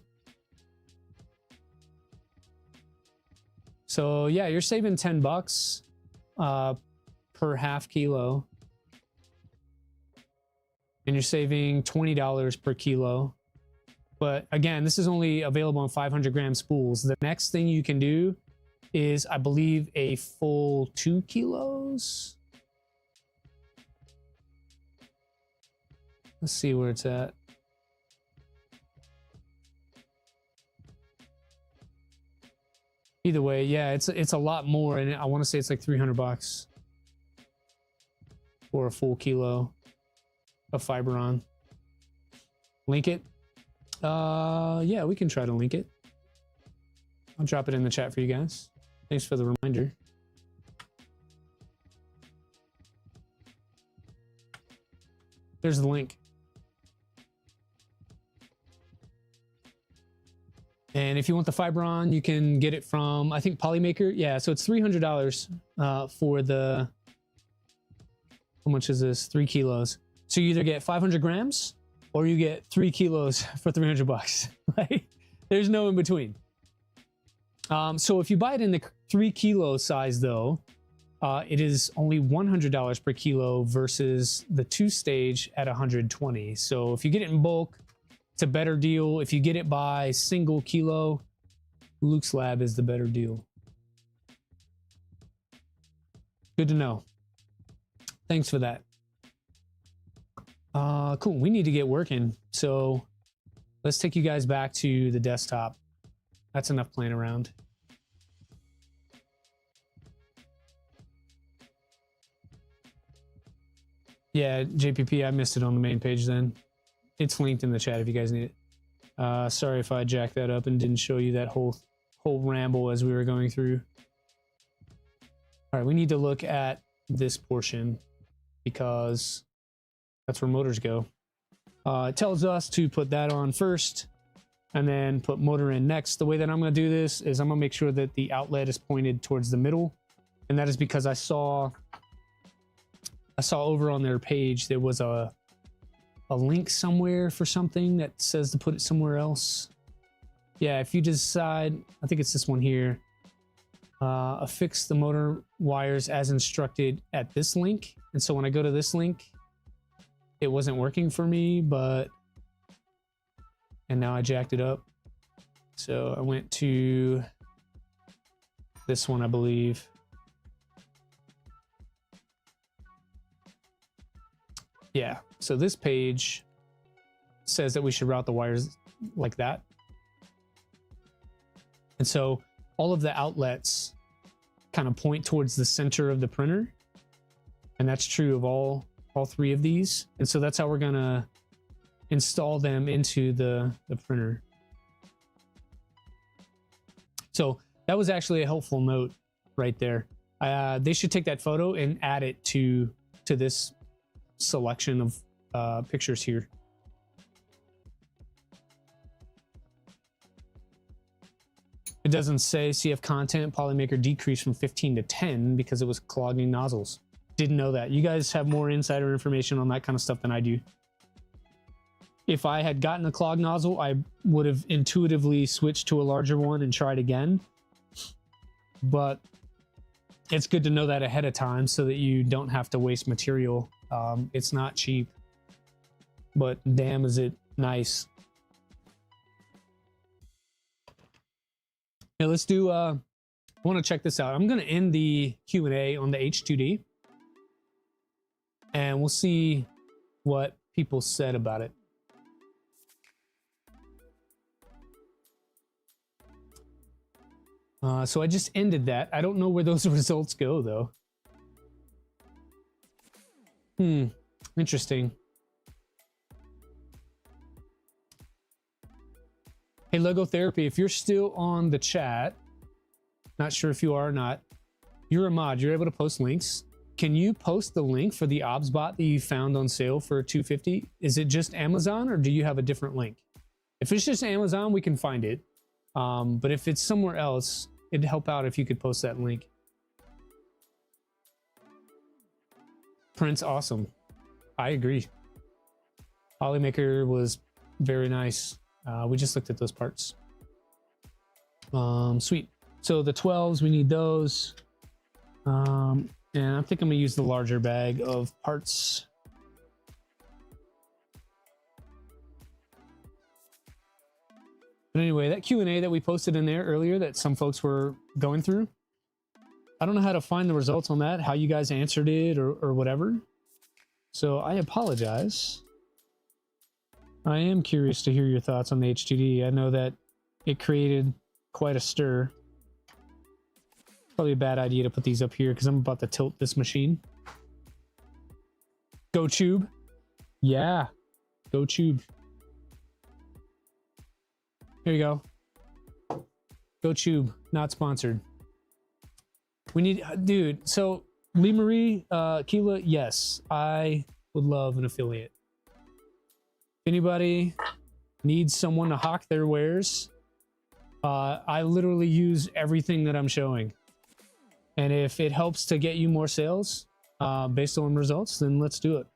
So yeah, you're saving $10 per half kilo. And you're saving $20 per kilo. But again, this is only available on 500 gram spools. The next thing you can do is, I believe, a full 2 kilos. Let's see where it's at. Either way, yeah, it's a lot more, and I want to say it's like $300 for a full kilo of Fiberon. Link it. Yeah, we can try to link it. I'll drop it in the chat for you guys. Thanks for the reminder. There's the link. And if you want the Fiberon, you can get it from, I think, Polymaker. Yeah, so it's $300 for the, how much is this? 3 kilos. So you either get 500 grams or you get 3 kilos for $300. Right? There's no in between. So if you buy it in the 3 kilo size, though, it is only $100 per kilo versus the 2-stage at $120. So if you get it in bulk, it's a better deal. If you get it by single kilo, Luke's Lab is the better deal. Good to know. Thanks for that. Cool. We need to get working. So let's take you guys back to the desktop. That's enough playing around. Yeah, JPP, I missed it on the main page then. It's linked in the chat if you guys need it. Sorry if I jacked that up and didn't show you that whole ramble as we were going through. All right, we need to look at this portion because that's where motors go. It tells us to put that on first and then put motor in next. The way that I'm going to do this is I'm going to make sure that the outlet is pointed towards the middle. And that is because I saw over on their page there was a link somewhere for something that says to put it somewhere else. Yeah, if you decide, I think it's this one here, affix the motor wires as instructed at this link. And so when I go to this link, it wasn't working for me, and now I jacked it up. So I went to this one, I believe. Yeah, so this page says that we should route the wires like that. And so all of the outlets kind of point towards the center of the printer. And that's true of all 3 of these. And so that's how we're gonna install them into the printer. So that was actually a helpful note right there. They should take that photo and add it to this selection of pictures here. It doesn't say CF content Polymaker decreased from 15 to 10 because it was clogging nozzles. Didn't know that. You guys have more insider information on that kind of stuff than I do. If I had gotten a clogged nozzle, I would have intuitively switched to a larger one and tried again. But it's good to know that ahead of time so that you don't have to waste material. It's not cheap, but damn is it nice. Now let's do, I want to check this out. I'm going to end the Q&A on the H2D and we'll see what people said about it. So I just ended that. I don't know where those results go though. Interesting. Hey, Lego Therapy, if you're still on the chat, not sure if you are or not, you're a mod, you're able to post links. Can you post the link for the OBSBot that you found on sale for $250? Is it just Amazon or do you have a different link? If it's just Amazon, we can find it. But if it's somewhere else, it'd help out if you could post that link. Print's awesome. I agree. Polymaker was very nice. We just looked at those parts. Sweet. So the 12s, we need those. And I think I'm gonna use the larger bag of parts. But anyway, that Q&A that we posted in there earlier that some folks were going through, I don't know how to find the results on that, how you guys answered it or whatever. So I apologize. I am curious to hear your thoughts on the HDD. I know that it created quite a stir. Probably a bad idea to put these up here because I'm about to tilt this machine. Go Tube. Yeah. Go Tube. Here you go. Go Tube. Not sponsored. We need... Dude, so Lee Marie, Keela, yes. I would love an affiliate. If anybody needs someone to hawk their wares, I literally use everything that I'm showing. And if it helps to get you more sales based on results, then let's do it.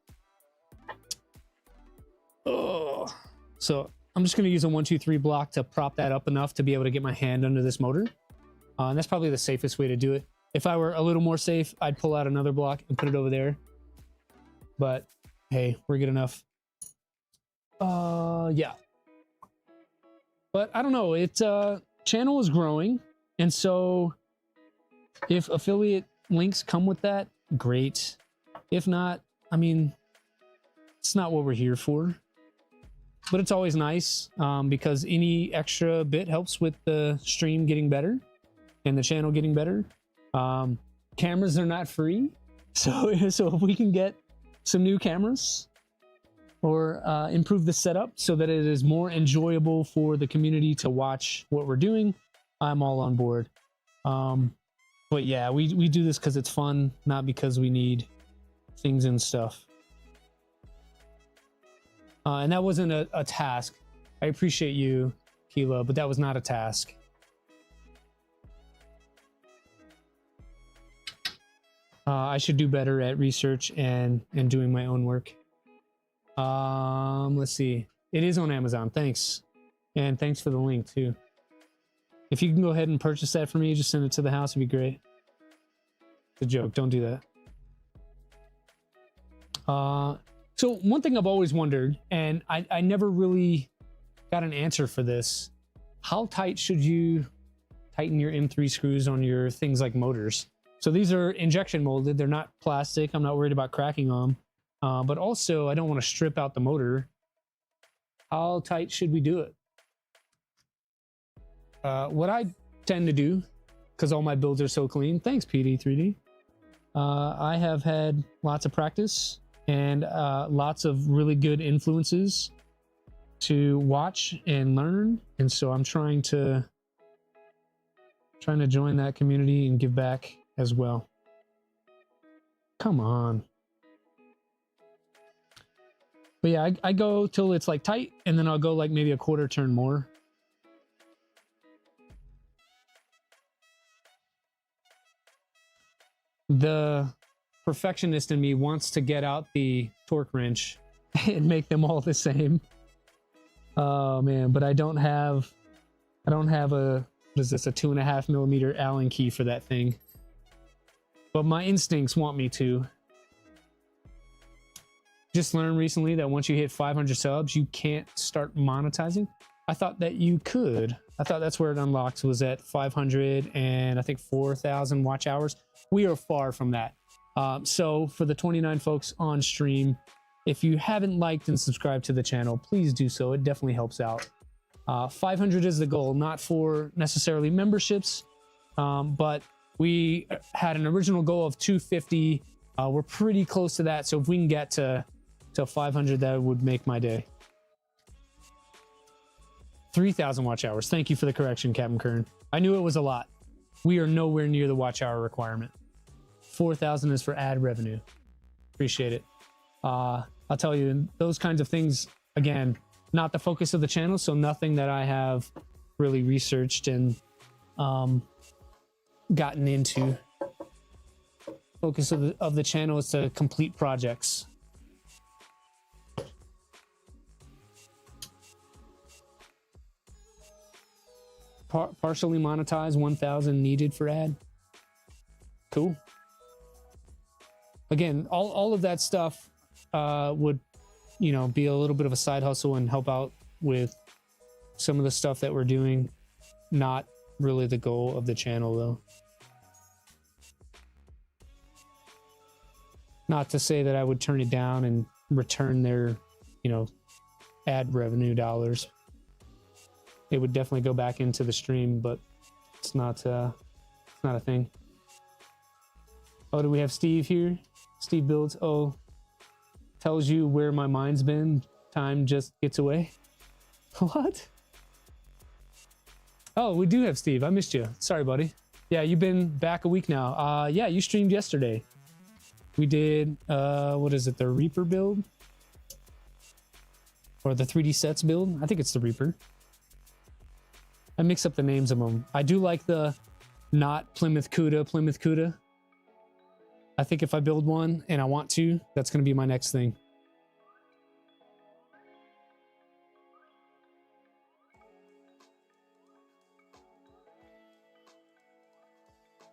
Oh. So I'm just going to use a 1, 2, 3 block to prop that up enough to be able to get my hand under this motor. And that's probably the safest way to do it. If I were a little more safe, I'd pull out another block and put it over there. But hey, we're good enough. Yeah. But I don't know, it channel is growing, and so if affiliate links come with that, great. If not, I mean, it's not what we're here for. But it's always nice because any extra bit helps with the stream getting better and the channel getting better. Cameras are not free, so if we can get some new cameras or improve the setup so that it is more enjoyable for the community to watch what we're doing, I'm all on board. But yeah, we do this because it's fun, not because we need things and stuff. And that wasn't a task. I appreciate you, Keela, but that was not a task. I should do better at research and doing my own work. Let's see. It is on Amazon. Thanks. And thanks for the link too. If you can go ahead and purchase that for me, just send it to the house. It'd be great. It's a joke. Don't do that. So one thing I've always wondered, and I never really got an answer for this. How tight should you tighten your M3 screws on your things like motors? So these are injection molded. They're not plastic. I'm not worried about cracking them. But also, I don't want to strip out the motor. How tight should we do it? What I tend to do, because all my builds are so clean, thanks PD3D, I have had lots of practice and lots of really good influences to watch and learn, and so I'm trying to join that community and give back as well. Come on. But yeah, I go till it's like tight, and then I'll go like maybe a quarter turn more. The perfectionist in me wants to get out the torque wrench and make them all the same. Oh man, but I don't have a, what is this, a 2.5 millimeter Allen key for that thing. But my instincts want me to. Just learned recently that once you hit 500 subs, you can't start monetizing. I thought that you could. I thought that's where it unlocks, was at 500 and I think 4,000 watch hours. We are far from that. So for the 29 folks on stream, if you haven't liked and subscribed to the channel, please do so. It definitely helps out. 500 is the goal, not for necessarily memberships, but we had an original goal of 250. We're pretty close to that. So if we can get to 500, that would make my day. 3,000 watch hours. Thank you for the correction, Captain Kern. I knew it was a lot. We are nowhere near the watch hour requirement. 4,000 is for ad revenue. Appreciate it. I'll tell you, those kinds of things, again, not the focus of the channel, so nothing that I have really researched and gotten into. Focus of the channel is to complete projects. Partially monetize, 1,000 needed for ad. Cool. Again, all of that stuff would, you know, be a little bit of a side hustle and help out with some of the stuff that we're doing. Not really the goal of the channel, though. Not to say that I would turn it down and return their, you know, ad revenue dollars. It would definitely go back into the stream, but it's not a thing. Oh, do we have Steve here? Steve builds. Oh, tells you where my mind's been. Time just gets away. What? Oh, we do have Steve. I missed you. Sorry, buddy. Yeah, you've been back a week now. Yeah, you streamed yesterday. We did, what is it? The Reaper build? Or the 3D sets build? I think it's the Reaper. I mix up the names of them. I do like the not Plymouth Cuda. I think if I build one and I want to, that's going to be my next thing.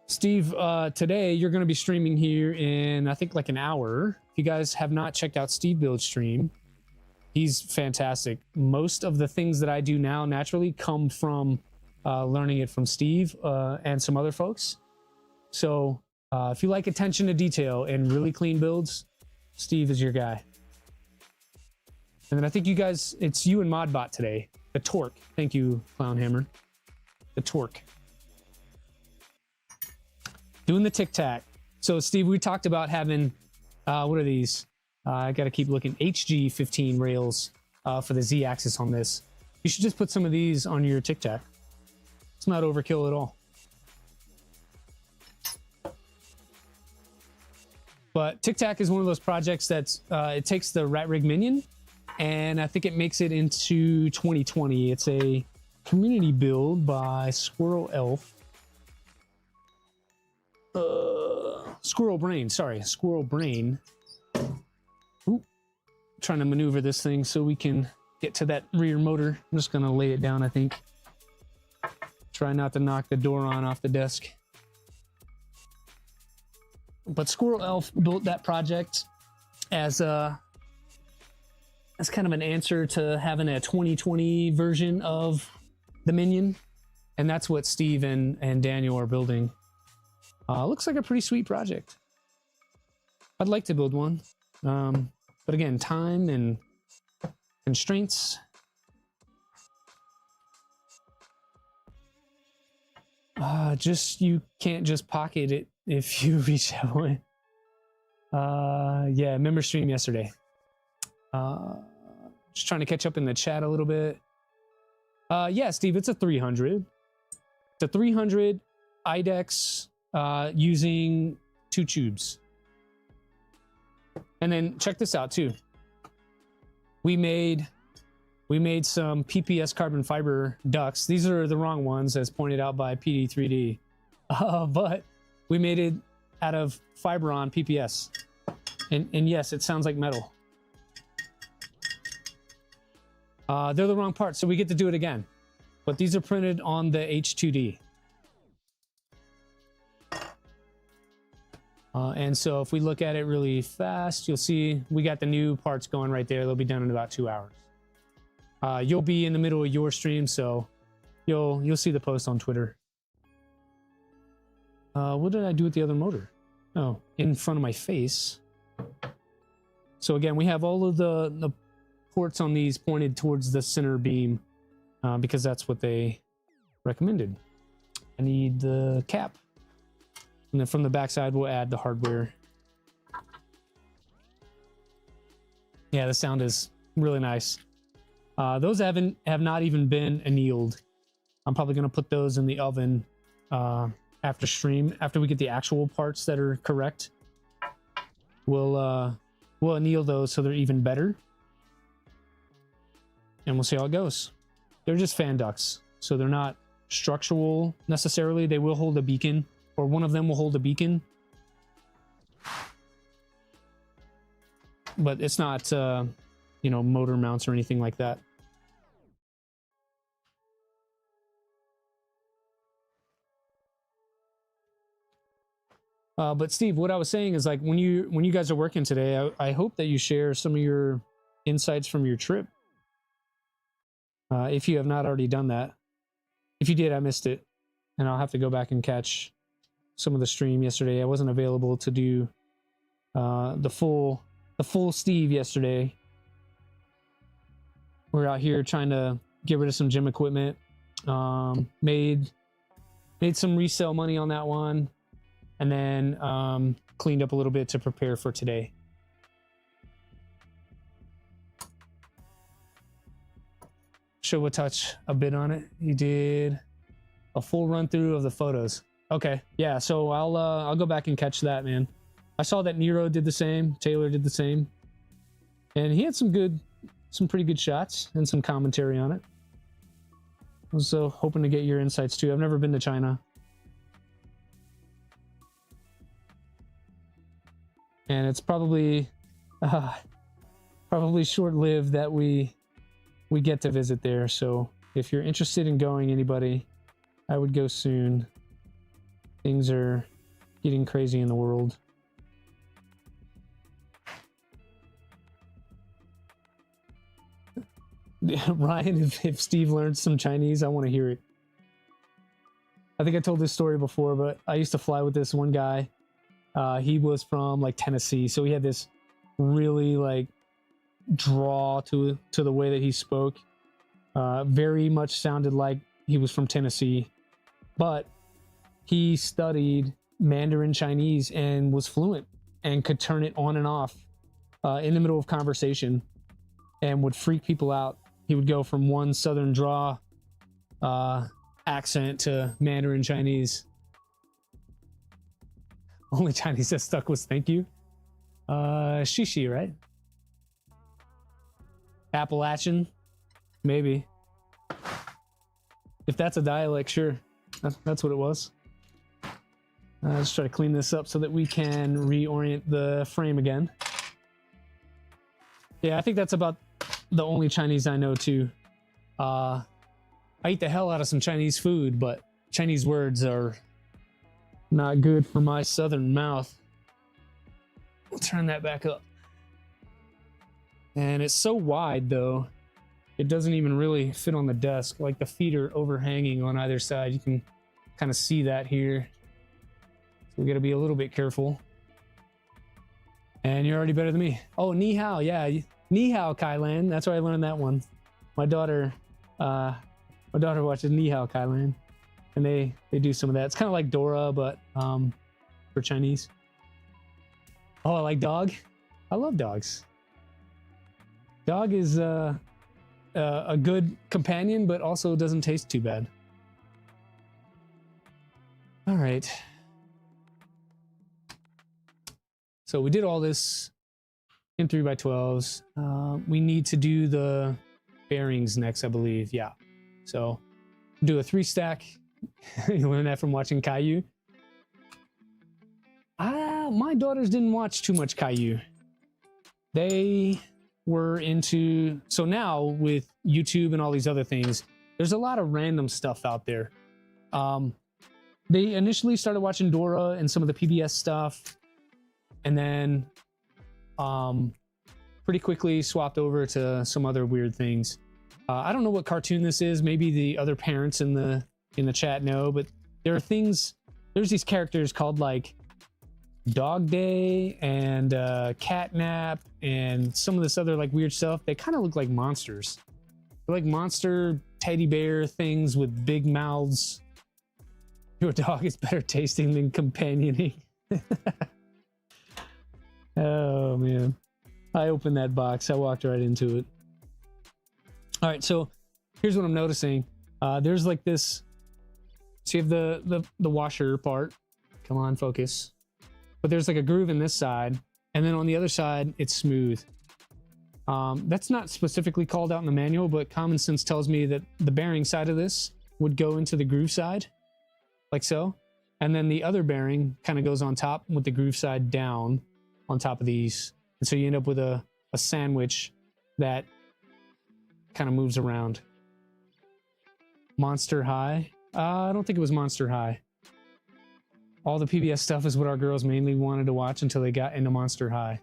Steve, today you're going to be streaming here in, I think, like an hour. If you guys have not checked out Steve Build's stream, he's fantastic. Most of the things that I do now naturally come from learning it from Steve and some other folks. So if you like attention to detail and really clean builds, Steve is your guy. And then I think you guys, it's you and Modbot today. The Torque. Thank you, Clownhammer. The Torque. Doing the tic-tac. So Steve, we talked about having, what are these? I got to keep looking. HG15 rails for the Z-axis on this. You should just put some of these on your tic-tac. It's not overkill at all. But tic-tac is one of those projects that's, it takes the RatRig minion, and I think it makes it into 2020. It's a community build by Squirrel Elf. Squirrel Brain, sorry, Squirrel Brain. Ooh, trying to maneuver this thing so we can get to that rear motor. I'm just gonna lay it down, I think. Try not to knock the door on off the desk. But Squirrel Elf built that project as kind of an answer to having a 2020 version of the Minion, and that's what Steve and Daniel are building. Looks like a pretty sweet project. I'd like to build one, but again, time and constraints. Just you can't just pocket it if you reach that way. Yeah, member stream yesterday. Just trying to catch up in the chat a little bit. Yeah, Steve, it's a 300. It's a 300 IDEX using 2 tubes. And then check this out too. We made some PPS carbon fiber ducts. These are the wrong ones, as pointed out by PD3D. But we made it out of Fibron PPS. And yes, it sounds like metal. They're the wrong parts, so we get to do it again. But these are printed on the H2D. And so if we look at it really fast, you'll see we got the new parts going right there. They'll be done in about 2 hours. You'll be in the middle of your stream, so you'll see the post on Twitter. What did I do with the other motor? Oh, in front of my face. So again, we have all of the ports on these pointed towards the center beam because that's what they recommended. I need the cap. And then from the backside, we'll add the hardware. Yeah, the sound is really nice. Those have not even been annealed. I'm probably going to put those in the oven after stream. After we get the actual parts that are correct, we'll anneal those so they're even better. And we'll see how it goes. They're just fan ducts, so they're not structural necessarily. They will hold a beacon, or one of them will hold a beacon. But it's not, you know, motor mounts or anything like that. But Steve, what I was saying is, like, when you guys are working today, I hope that you share some of your insights from your trip. If you have not already done that. If you did, I missed it. And I'll have to go back and catch some of the stream yesterday. I wasn't available to do the full Steve yesterday. we're out here trying to get rid of some gym equipment. Made some resale money on that one, and then cleaned up a little bit to prepare for today. Should we touch a bit on it? You did a full run through of the photos. Okay, yeah. So I'll go back and catch that, man. I saw that Nero did the same. Taylor did the same, and he had some pretty good shots and some commentary on it. I was hoping to get your insights too. I've never been to China, and it's probably short-lived that we get to visit there. So if you're interested in going, anybody, I would go soon. Things are getting crazy in the world. Ryan, if Steve learns some Chinese, I want to hear it. I think I told this story before, but I used to fly with this one guy. He was from like Tennessee, so he had this really like draw to the way that he spoke. Very much sounded like he was from Tennessee, but he studied Mandarin Chinese and was fluent and could turn it on and off in the middle of conversation and would freak people out. He would go from one southern draw accent to Mandarin Chinese. Only Chinese that stuck was thank you. Shishi, right? Appalachian, maybe. If that's a dialect, sure. That's what it was. Let's try to clean this up so that we can reorient the frame again. Yeah, I think that's about the only Chinese I know too. I eat the hell out of some Chinese food, but Chinese words are not good for my southern mouth. We'll turn that back up. And it's so wide though, it doesn't even really fit on the desk. Like the feet are overhanging on either side. You can kind of see that here. So we got to be a little bit careful. And you're already better than me. Oh, ni hao, yeah. Ni hao, Kailan. That's where I learned that one. My daughter watches Ni hao, Kailan. And they do some of that. It's kind of like Dora, but for Chinese. Oh, I like dog. I love dogs. Dog is a good companion, but also doesn't taste too bad. All right. So we did all this in 3x12s. We need to do the bearings next, I believe. Yeah. So do a 3-stack. You learned that from watching Caillou. My daughters didn't watch too much Caillou. They were into, so now with YouTube and all these other things, there's a lot of random stuff out there. They initially started watching Dora and some of the PBS stuff, and then pretty quickly swapped over to some other weird things. I don't know what cartoon this is. Maybe the other parents in the chat know, but there are things, there's these characters called like Dog Day and Catnap and some of this other like weird stuff. They kind of look like monsters. They're like monster teddy bear things with big mouths. Your dog is better tasting than companioning. Oh man, I opened that box. I walked right into it. All right, so here's what I'm noticing. There's like this, so you have the washer part. Come on, focus. But there's like a groove in this side, and then on the other side, it's smooth. That's not specifically called out in the manual, but common sense tells me that the bearing side of this would go into the groove side, like so. And then the other bearing kind of goes on top with the groove side down on top of these. And so you end up with a sandwich that kind of moves around. Monster High? I don't think it was Monster High. All the PBS stuff is what our girls mainly wanted to watch until they got into Monster High.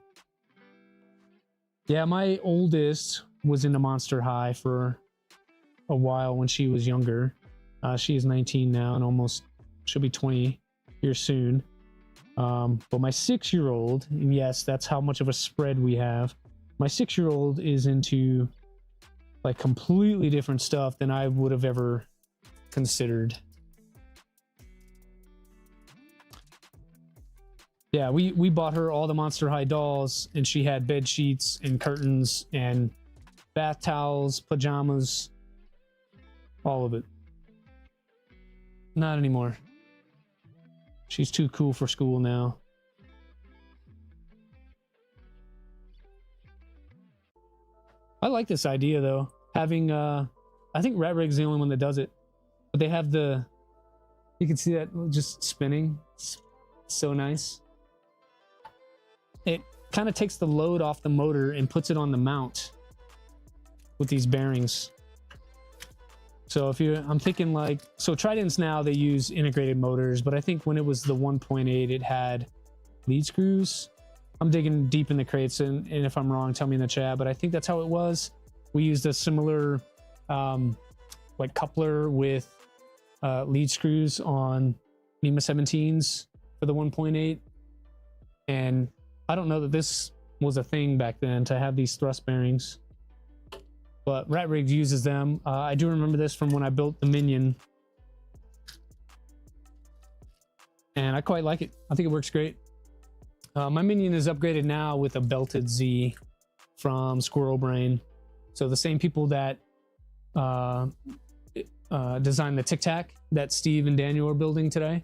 Yeah, my oldest was into Monster High for a while when she was younger. She is 19 now and almost she'll be 20 here soon. But my 6-year-old, and yes, that's how much of a spread we have. My 6-year-old is into like completely different stuff than I would have ever considered. Yeah, we bought her all the Monster High dolls, and she had bed sheets and curtains and bath towels, pajamas, all of it. Not anymore. She's too cool for school now. I like this idea though. Having I think RatRig's the only one that does it. But they have the, you can see that just spinning. It's so nice. It kind of takes the load off the motor and puts it on the mount with these bearings. So if you, I'm thinking like, so Tridents now they use integrated motors, but I think when it was the 1.8, it had lead screws. I'm digging deep in the crates, and if I'm wrong, tell me in the chat, but I think that's how it was. We used a similar like coupler with lead screws on NEMA 17s for the 1.8. And I don't know that this was a thing back then to have these thrust bearings, but RatRig uses them. I do remember this from when I built the Minion, and I quite like it. I think it works great. My Minion is upgraded now with a belted Z from Squirrel Brain. So the same people that designed the Tic Tac that Steve and Daniel are building today,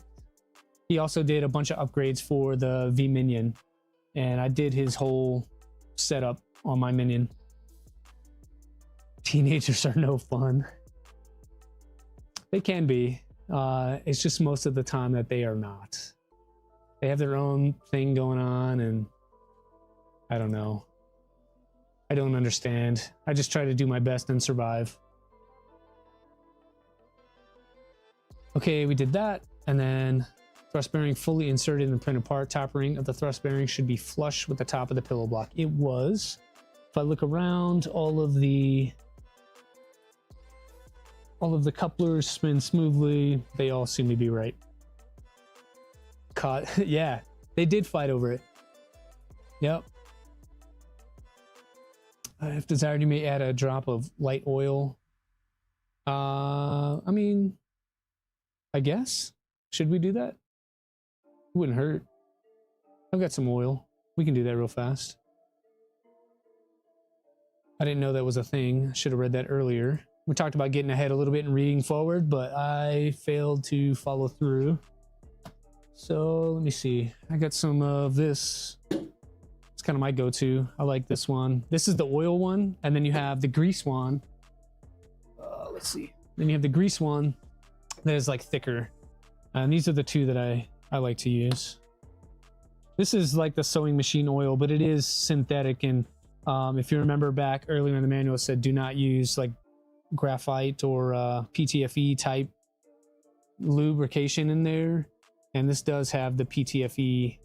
he also did a bunch of upgrades for the V Minion, and I did his whole setup on my Minion. Teenagers are no fun. They can be. It's just most of the time that they are not. They have their own thing going on, and I don't know. I don't understand. I just try to do my best and survive. Okay, we did that, and then thrust bearing fully inserted in the printed part. Top ring of the thrust bearing should be flush with the top of the pillow block. It was. If I look around, all of the couplers spin smoothly. They all seem to be right. Caught. Yeah, they did fight over it. Yep. If desired, you may add a drop of light oil. I mean, I guess. Should we do that? It wouldn't hurt. I've got some oil. We can do that real fast. I didn't know that was a thing. Should have read that earlier. We talked about getting ahead a little bit and reading forward, but I failed to follow through. So let me see. I got some of this. It's kind of my go-to. I like this one. This is the oil one, and then you have the grease one. Let's see. Then you have the grease one that is like thicker. And these are the two that I like to use. This is like the sewing machine oil, but it is synthetic. And if you remember back earlier in the manual, it said do not use like graphite or PTFE type lubrication in there. And this does have the PTFE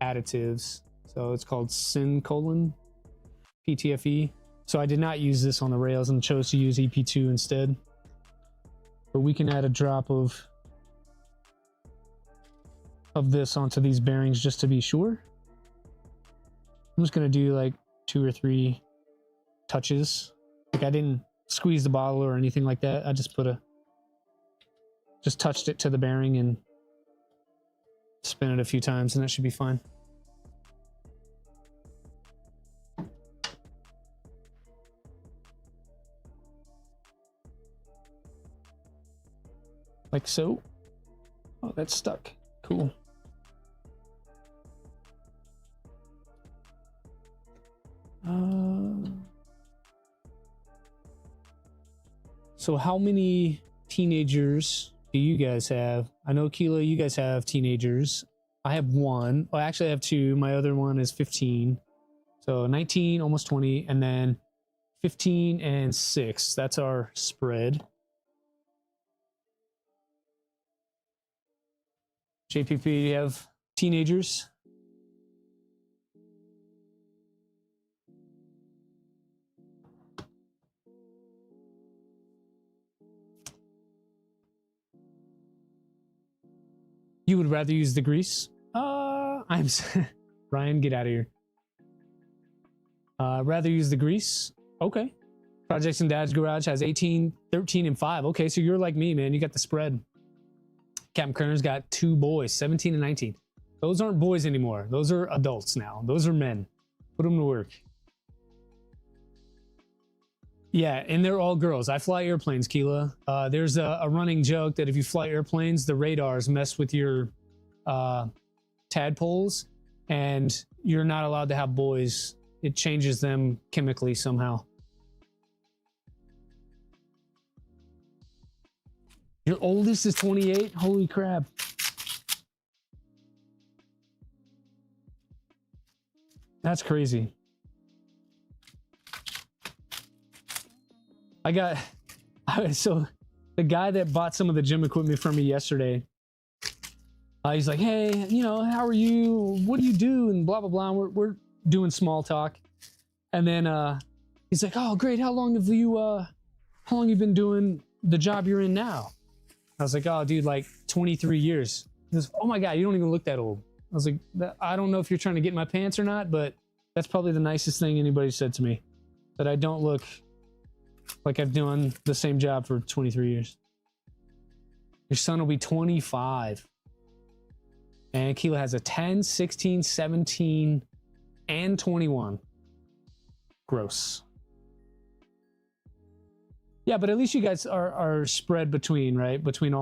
additives. So it's called Syncolin PTFE. So I did not use this on the rails and chose to use EP2 instead. But we can add a drop of this onto these bearings just to be sure. I'm just gonna do like 2 or 3 touches. Like I didn't squeeze the bottle or anything like that. I just just touched it to the bearing and spin it a few times, and that should be fine. Like so. Oh, that's stuck. Cool. So how many teenagers do you guys have? I know, Keela, you guys have teenagers. I have 1. Well, actually I have 2. My other one is 15. So 19, almost 20, and then 15 and 6. That's our spread. JPP, do you have teenagers? You would rather use the grease? I'm Ryan, get out of here. Rather use the grease? Okay. Projects in Dad's Garage has 18, 13, and 5. Okay, so you're like me, man. You got the spread. Captain Kerner's got 2 boys, 17 and 19. Those aren't boys anymore. Those are adults now. Those are men. Put them to work. Yeah, and they're all girls. I fly airplanes, Keela. There's a running joke that if you fly airplanes, the radars mess with your tadpoles, and you're not allowed to have boys. It changes them chemically somehow. Your oldest is 28? Holy crap. That's crazy. So the guy that bought some of the gym equipment from me yesterday, he's like, hey, you know, how are you? What do you do? And blah, blah, blah. We're doing small talk. And then he's like, oh, great. How long have you been doing the job you're in now? I was like, oh, dude, like 23 years. He goes, oh my God, you don't even look that old. I was like, I don't know if you're trying to get in my pants or not, but that's probably the nicest thing anybody said to me, that I don't look like I've done the same job for 23 years. Your son will be 25. And Keela has a 10, 16, 17, and 21. Gross. Yeah, but at least you guys are spread between, right? Between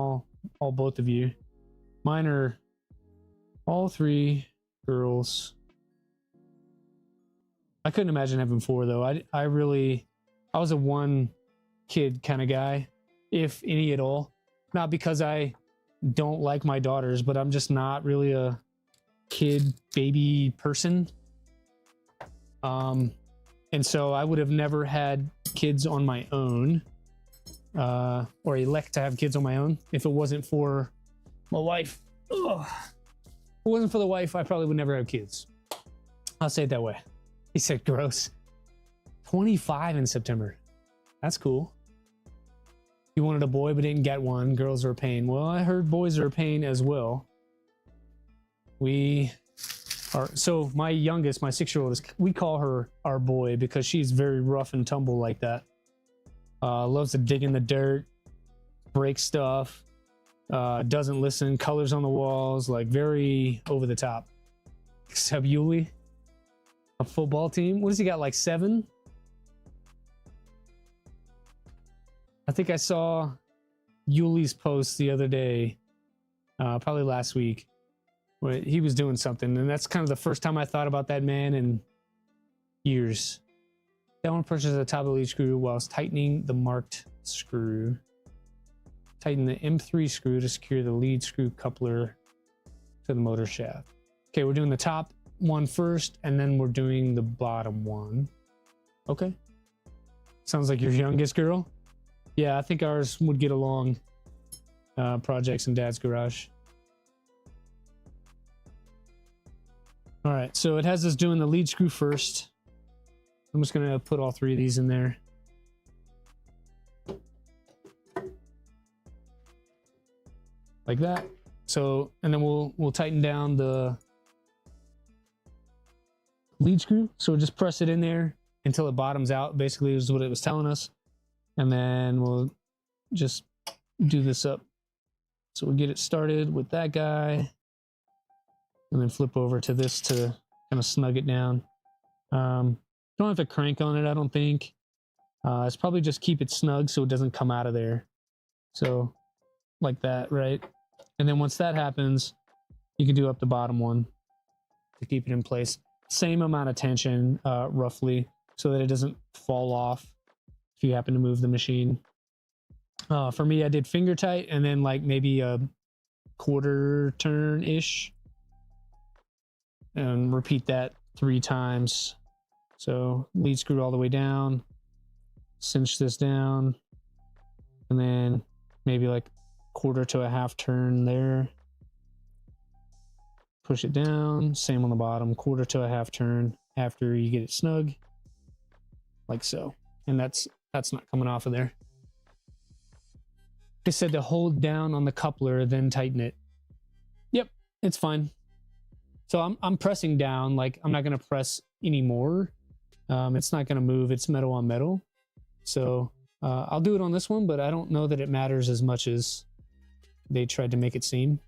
both of you. Mine are all 3 girls. I couldn't imagine having 4 though. I was a 1 kid kind of guy, if any at all. Not because I don't like my daughters, but I'm just not really a kid baby person. And so I would have never had kids on my own, or elect to have kids on my own if it wasn't for my wife. Ugh. If it wasn't for the wife, I probably would never have kids. I'll say it that way. He said, gross. 25 in September. That's cool. You wanted a boy but didn't get one. Girls are a pain. Well, I heard boys are a pain as well. So my youngest, my 6-year-old, we call her our boy because she's very rough and tumble like that. Loves to dig in the dirt, break stuff, doesn't listen, colors on the walls, like very over the top. Except Yuli, a football team. What does he got, like 7? I think I saw Yuli's post the other day, probably last week, where he was doing something, and that's kind of the first time I thought about that man in years. That one pushes the top of the lead screw whilst tightening the marked screw. Tighten the M3 screw to secure the lead screw coupler to the motor shaft. Okay, we're doing the top one first, and then we're doing the bottom one. Okay. Sounds like your youngest girl. Yeah, I think ours would get along. Projects in Dad's Garage. All right, so it has us doing the lead screw first. I'm just gonna put all 3 of these in there. Like that. So, and then we'll tighten down the lead screw. So we'll just press it in there until it bottoms out, basically is what it was telling us. And then we'll just do this up. So we'll get it started with that guy. And then flip over to this to kind of snug it down. Don't have to crank on it, I don't think. It's probably just keep it snug so it doesn't come out of there. So like that, right? And then once that happens, you can do up the bottom one to keep it in place. Same amount of tension, roughly, so that it doesn't fall off if you happen to move the machine. For me, I did finger tight and then like maybe a 1/4 turn-ish. And repeat that 3 times. So lead screw all the way down, cinch this down, and then maybe like 1/4 to a 1/2 turn there. Push it down, same on the bottom, 1/4 to a 1/2 turn after you get it snug, like so. And that's not coming off of there. They said to hold down on the coupler, then tighten it. Yep, it's fine. So I'm pressing down, like I'm not gonna press anymore. It's not gonna move, it's metal on metal. So I'll do it on this one, but I don't know that it matters as much as they tried to make it seem.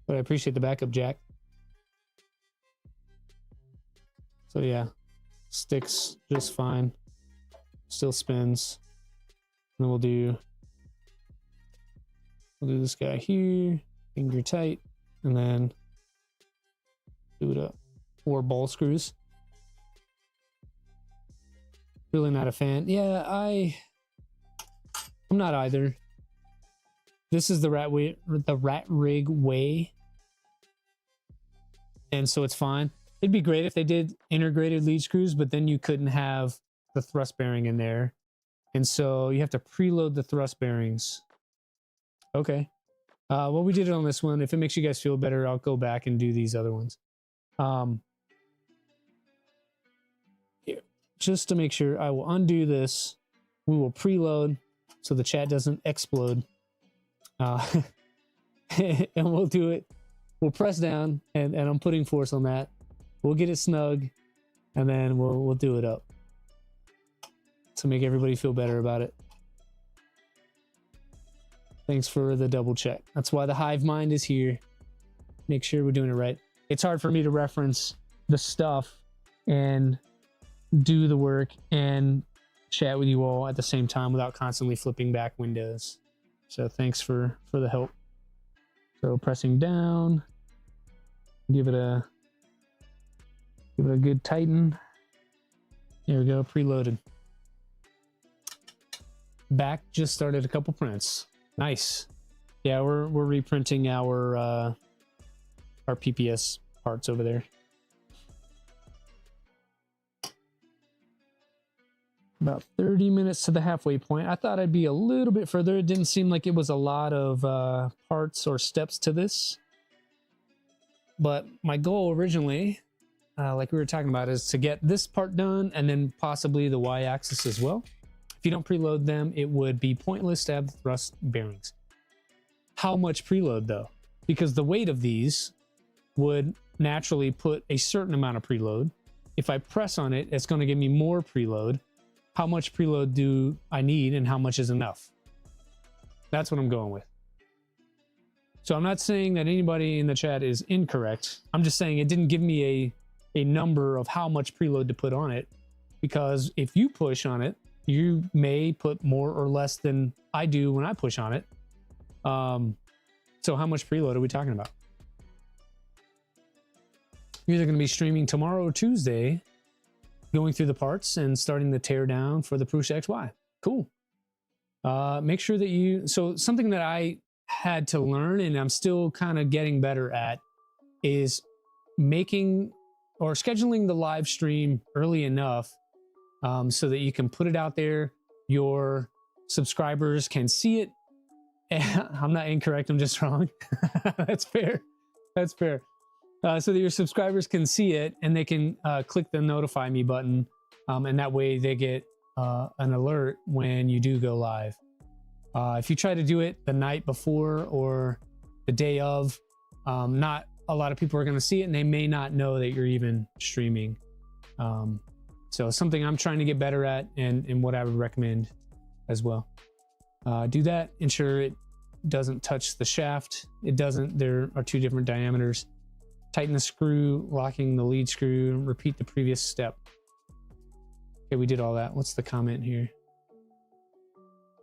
But I appreciate the backup, Jack. So yeah, sticks just fine. Still spins. And then we'll do this guy here, finger tight, and then do it up. 4 ball screws. Really not a fan. Yeah, I'm not either. This is the RatRig way, and so it's fine. It'd be great if they did integrated lead screws, but then you couldn't have the thrust bearing in there, and so you have to preload the thrust bearings. Okay. Well, we did it on this one. If it makes you guys feel better, I'll go back and do these other ones. Here, just to make sure, I will undo this. We will preload so the chat doesn't explode. And we'll do it. We'll press down, and I'm putting force on that. We'll get it snug, and then we'll do it up to make everybody feel better about it. Thanks for the double check. That's why the hive mind is here. Make sure we're doing it right. It's hard for me to reference the stuff and do the work and chat with you all at the same time without constantly flipping back windows. So thanks for the help. So pressing down, give it a good tighten. There we go, preloaded. Back just started a couple prints. Nice. Yeah, we're reprinting our PPS parts over there. About 30 minutes to the halfway point. I thought I'd be a little bit further. It didn't seem like it was a lot of parts or steps to this. But my goal originally, like we were talking about, is to get this part done and then possibly the Y-axis as well. If you don't preload them, it would be pointless to have the thrust bearings. How much preload though? Because the weight of these would naturally put a certain amount of preload. If I press on it, it's going to give me more preload. How much preload do I need and how much is enough? That's what I'm going with. So I'm not saying that anybody in the chat is incorrect. I'm just saying it didn't give me a number of how much preload to put on it, because if you push on it, you may put more or less than I do when I push on it. So how much preload are we talking about? You're either going to be streaming tomorrow or Tuesday, going through the parts and starting the tear down for the Prusa XY. Cool. Make sure that so something that I had to learn and I'm still kind of getting better at is making or scheduling the live stream early enough so that you can put it out there. Your subscribers can see it. I'm not incorrect, I'm just wrong. That's fair. That's fair. So that your subscribers can see it and they can click the notify me button, and that way they get an alert when you do go live. If you try to do it the night before or the day of, not a lot of people are going to see it and they may not know that you're even streaming. So something I'm trying to get better at, and what I would recommend as well. Do that, ensure it doesn't touch the shaft. It doesn't, there are 2 different diameters. Tighten the screw, locking the lead screw, repeat the previous step. Okay, we did all that. What's the comment here?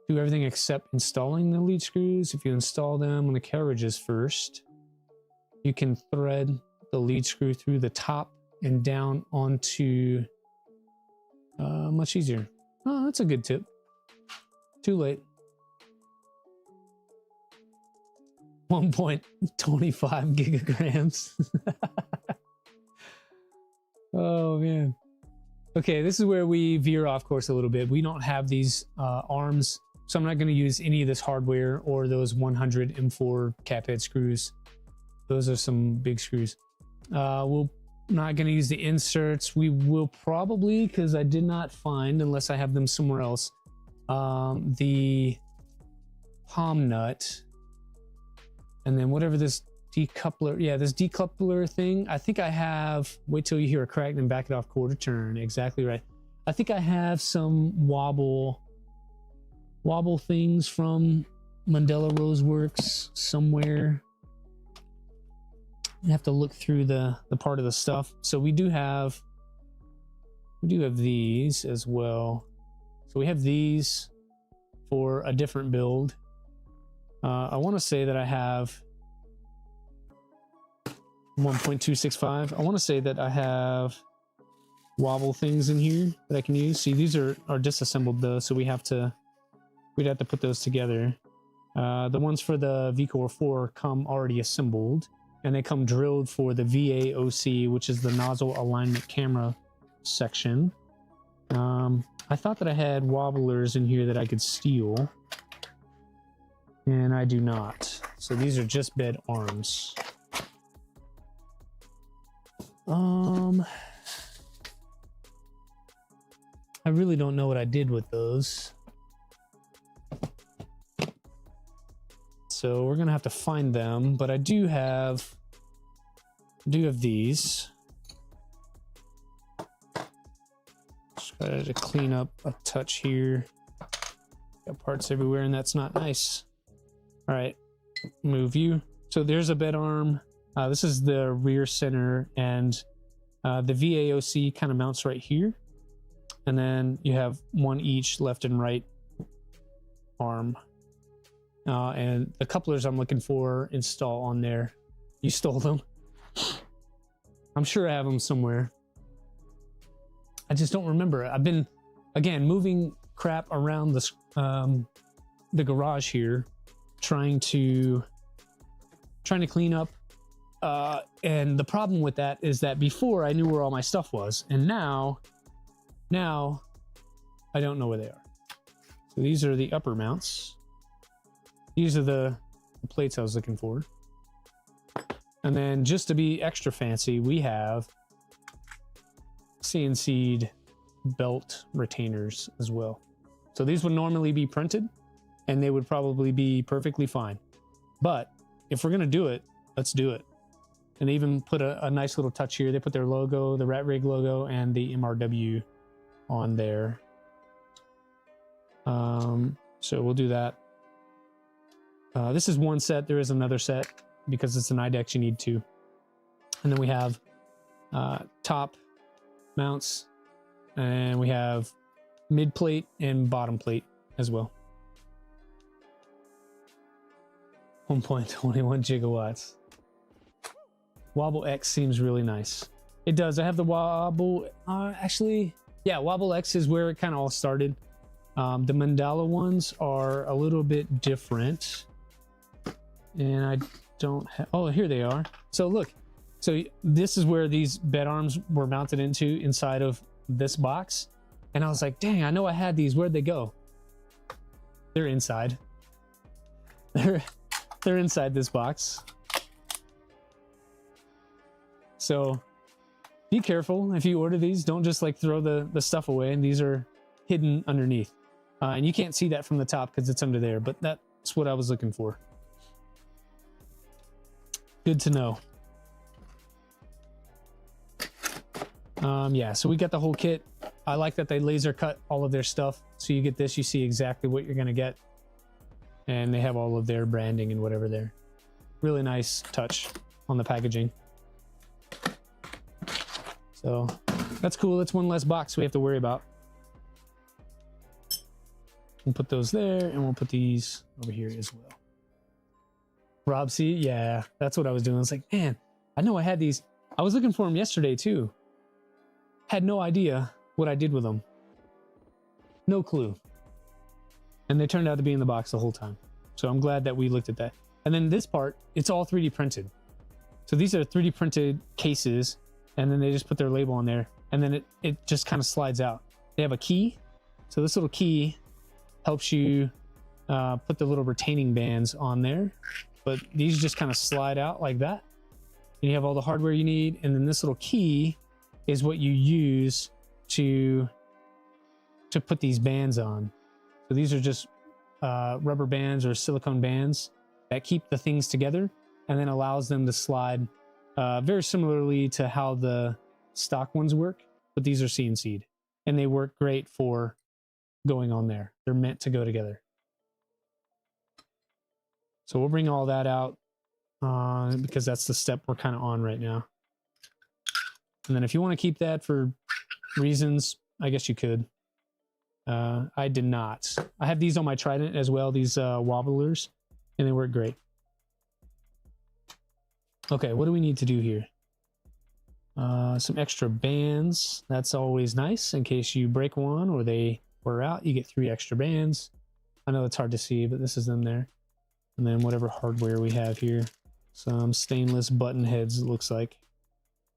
Do everything except installing the lead screws. If you install them on the carriages first, you can thread the lead screw through the top and down onto much easier. Oh, that's a good tip. Too late. 1.25 gigagrams. Oh man. Okay, this is where we veer off course a little bit. We don't have these arms, so I'm not going to use any of this hardware or those 100 M4 cap head screws. Those are some big screws. We're not going to use the inserts. We will probably, because I did not find, unless I have them somewhere else, the palm nut. And then whatever this decoupler. Yeah, this decoupler thing. I think I have, wait till you hear a crack and back it off quarter turn. Exactly right. I think I have some wobble things from Mandela Roseworks somewhere. You have to look through the part of the stuff. So we do have these as well. So we have these for a different build. I want to say that I have 1.265. I want to say that I have wobble things in here that I can use. See, these are disassembled though, so we'd have to put those together. The ones for the V-Core 4 come already assembled, and they come drilled for the VAOC, which is the nozzle alignment camera section. I thought that I had wobblers in here that I could steal, and I do not. So these are just bed arms. I really don't know what I did with those. So we're gonna have to find them, but I do have these. Just try to clean up a touch here. Got parts everywhere, and that's not nice. All right, move you. So there's a bed arm. This is the rear center, and the VAOC kind of mounts right here. And then you have one each left and right arm. And the couplers I'm looking for install on there. You stole them. I'm sure I have them somewhere. I just don't remember. I've been, again, moving crap around the garage here, trying to clean up. And the problem with that is that before I knew where all my stuff was, and now I don't know where they are. So these are the upper mounts. These are the plates I was looking for. And then just to be extra fancy, we have CNC'd belt retainers as well. So these would normally be printed and they would probably be perfectly fine. But if we're gonna do it, let's do it. And they even put a nice little touch here. They put their logo, the RatRig logo, and the MRW on there. So we'll do that. This is one set. There is another set because it's an IDEX. You need two. And then we have top mounts, and we have mid plate and bottom plate as well. 1.21 gigawatts. Wobble X seems really nice. It does. I have the Wobble. Actually, yeah, Wobble X is where it kind of all started. The Mandala ones are a little bit different. And I don't have, oh, here they are. So look, so this is where these bed arms were mounted into inside of this box. And I was like, dang, I know I had these. Where'd they go? They're inside. They're inside this box. So be careful if you order these. Don't just like throw the stuff away. And these are hidden underneath. And you can't see that from the top because it's under there, but that's what I was looking for. Good to know. Yeah, so we got the whole kit. I like that they laser cut all of their stuff. So you get this, you see exactly what you're gonna get. And they have all of their branding and whatever there. Really nice touch on the packaging. So that's cool. That's one less box we have to worry about. We'll put those there, and we'll put these over here as well. Rob C, yeah, that's what I was doing. I was like, man, I know I had these. I was looking for them yesterday too. Had no idea what I did with them. No clue. And they turned out to be in the box the whole time. So I'm glad that we looked at that. And then this part, it's all 3D printed. So these are 3D printed cases, and then they just put their label on there, and then it just kind of slides out. They have a key. So this little key helps you put the little retaining bands on there, but these just kind of slide out like that. And you have all the hardware you need, and then this little key is what you use to put these bands on. So these are just rubber bands or silicone bands that keep the things together, and then allows them to slide very similarly to how the stock ones work, but these are CNC'd and they work great for going on there. They're meant to go together. So we'll bring all that out because that's the step we're kind of on right now. And then if you want to keep that for reasons, I guess you could. I did not. I have these on my Trident as well, these wobblers, and they work great. Okay, what do we need to do here? Some extra bands. That's always nice in case you break one or they wear out. You get 3 extra bands. I know it's hard to see, but this is them there. And then whatever hardware we have here. Some stainless button heads, it looks like.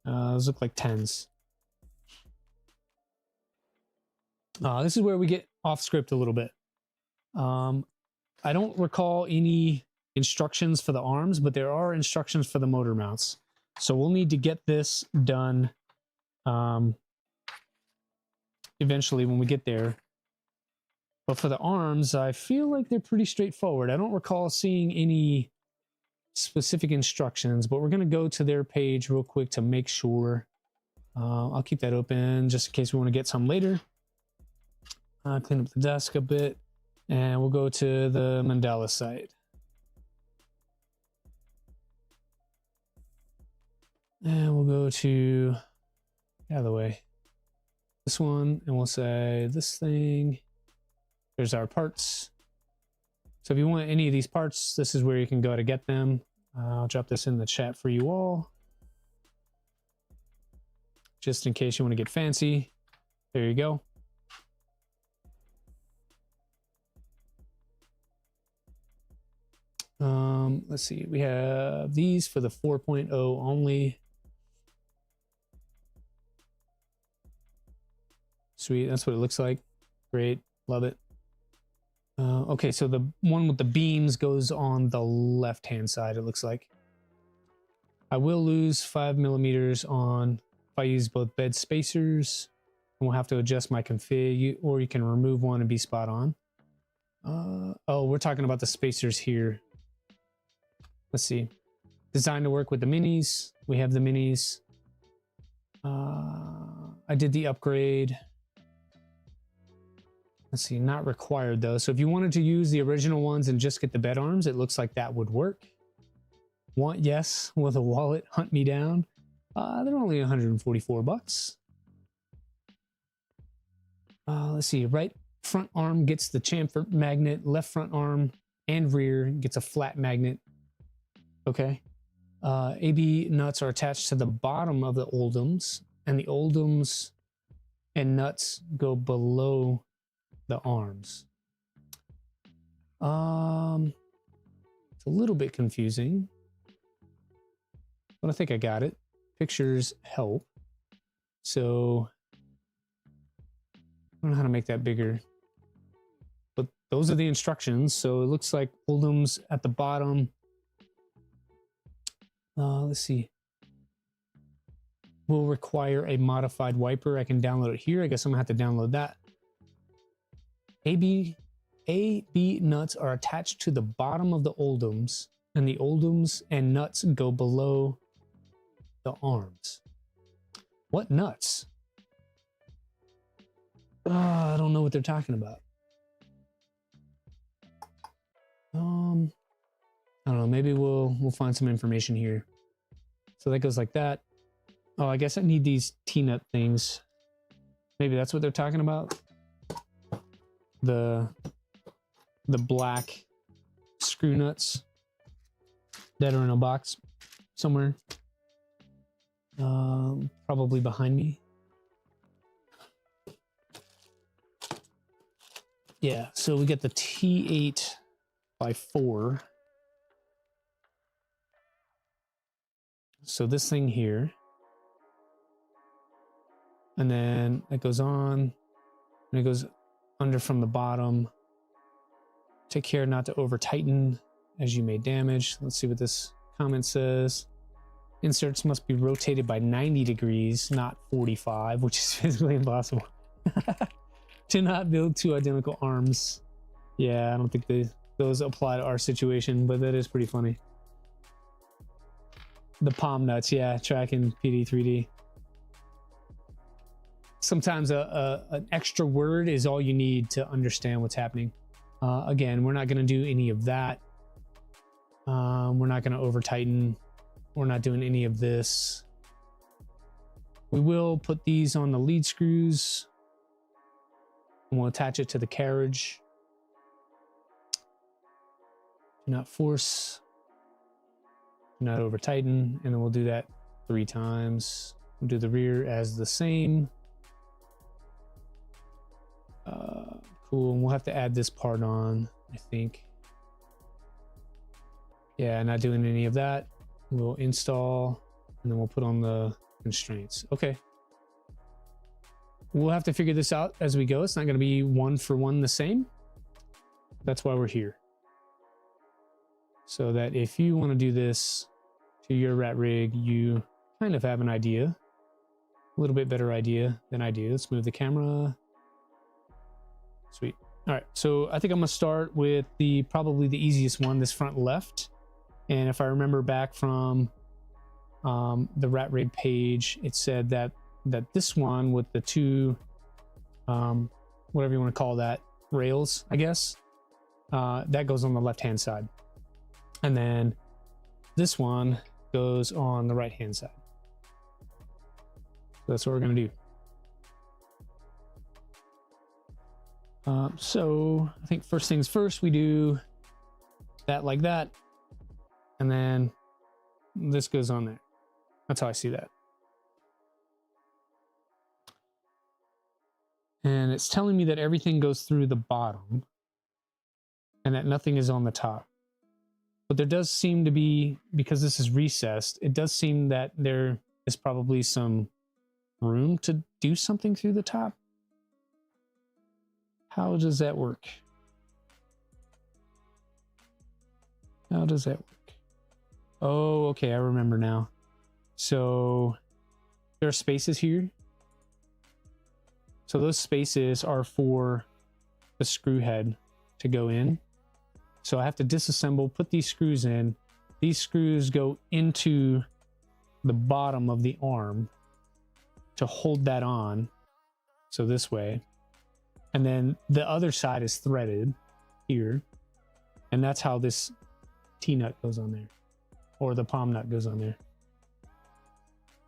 Those look like 10s. This is where we get off script a little bit. I don't recall any instructions for the arms, but there are instructions for the motor mounts. So we'll need to get this done eventually when we get there. But for the arms, I feel like they're pretty straightforward. I don't recall seeing any specific instructions, but we're going to go to their page real quick to make sure. I'll keep that open just in case we want to get some later. Clean up the desk a bit, and we'll go to the Mandala site. And we'll go to, out of the way, this one, and we'll say this thing. There's our parts. So if you want any of these parts, this is where you can go to get them. I'll drop this in the chat for you all. Just in case you want to get fancy. There you go. Let's see, we have these for the 4.0 only. Sweet, that's what it looks like. Great, love it. Okay, so the one with the beams goes on the left-hand side, it looks like. I will lose 5 millimeters on if I use both bed spacers, and we'll have to adjust my config, or you can remove one and be spot on. Oh, we're talking about the spacers here. Let's see. Designed to work with the minis. We have the minis. I did the upgrade. Let's see, not required though. So if you wanted to use the original ones and just get the bed arms, it looks like that would work. Want yes, with a wallet, hunt me down. They're only 144 bucks. Let's see, right front arm gets the chamfer magnet, left front arm and rear gets a flat magnet. Okay. AB nuts are attached to the bottom of the Oldhams, and the Oldhams and nuts go below the arms. It's a little bit confusing, but I think I got it. Pictures help. So I don't know how to make that bigger, but those are the instructions. So it looks like Oldhams at the bottom. Let's see. Will require a modified wiper. I can download it here. I guess I'm gonna have to download that. AB nuts are attached to the bottom of the Oldhams, and the Oldhams and nuts go below the arms. What nuts? I don't know what they're talking about. I don't know, maybe we'll find some information here. So that goes like that. Oh, I guess I need these T-nut things. Maybe that's what they're talking about. The black screw nuts that are in a box somewhere. Probably behind me. Yeah, so we get the T8x4. So this thing here, and then it goes on, and it goes under from the bottom. Take care not to over tighten as you may damage. Let's see what this comment says. Inserts must be rotated by 90 degrees, not 45, which is physically impossible. To not build 2 identical arms. Yeah, I don't think those apply to our situation, but that is pretty funny. The palm nuts, yeah, tracking PD 3D. Sometimes an extra word is all you need to understand what's happening. Again, we're not going to do any of that. We're not going to over tighten. We're not doing any of this. We will put these on the lead screws and we'll attach it to the carriage. Do not force, do not over tighten, and then we'll do that 3 times. We'll do the rear as the same. Cool, and we'll have to add this part on, I think. Yeah, not doing any of that. We'll install, and then we'll put on the constraints. Okay. We'll have to figure this out as we go. It's not going to be one for one the same. That's why we're here. So that if you want to do this to your RatRig, you kind of have an idea. A little bit better idea than I do. Let's move the camera. Sweet. All right, so I think I'm gonna start with probably the easiest one, this front left. And if I remember back from the RatRig page, it said that this one with the 2, whatever you want to call that, rails, I guess, that goes on the left-hand side. And then this one goes on the right-hand side. So that's what we're gonna do. So I think first things first, we do that like that, and then this goes on there. That's how I see that. And it's telling me that everything goes through the bottom and that nothing is on the top. But there does seem to be, because this is recessed, it does seem that there is probably some room to do something through the top. How does that work? How does that work? Oh, okay, I remember now. So there are spaces here. So those spaces are for the screw head to go in. So I have to disassemble, put these screws in. These screws go into the bottom of the arm to hold that on. So this way. And then the other side is threaded here. And that's how this T-nut goes on there. Or the palm nut goes on there.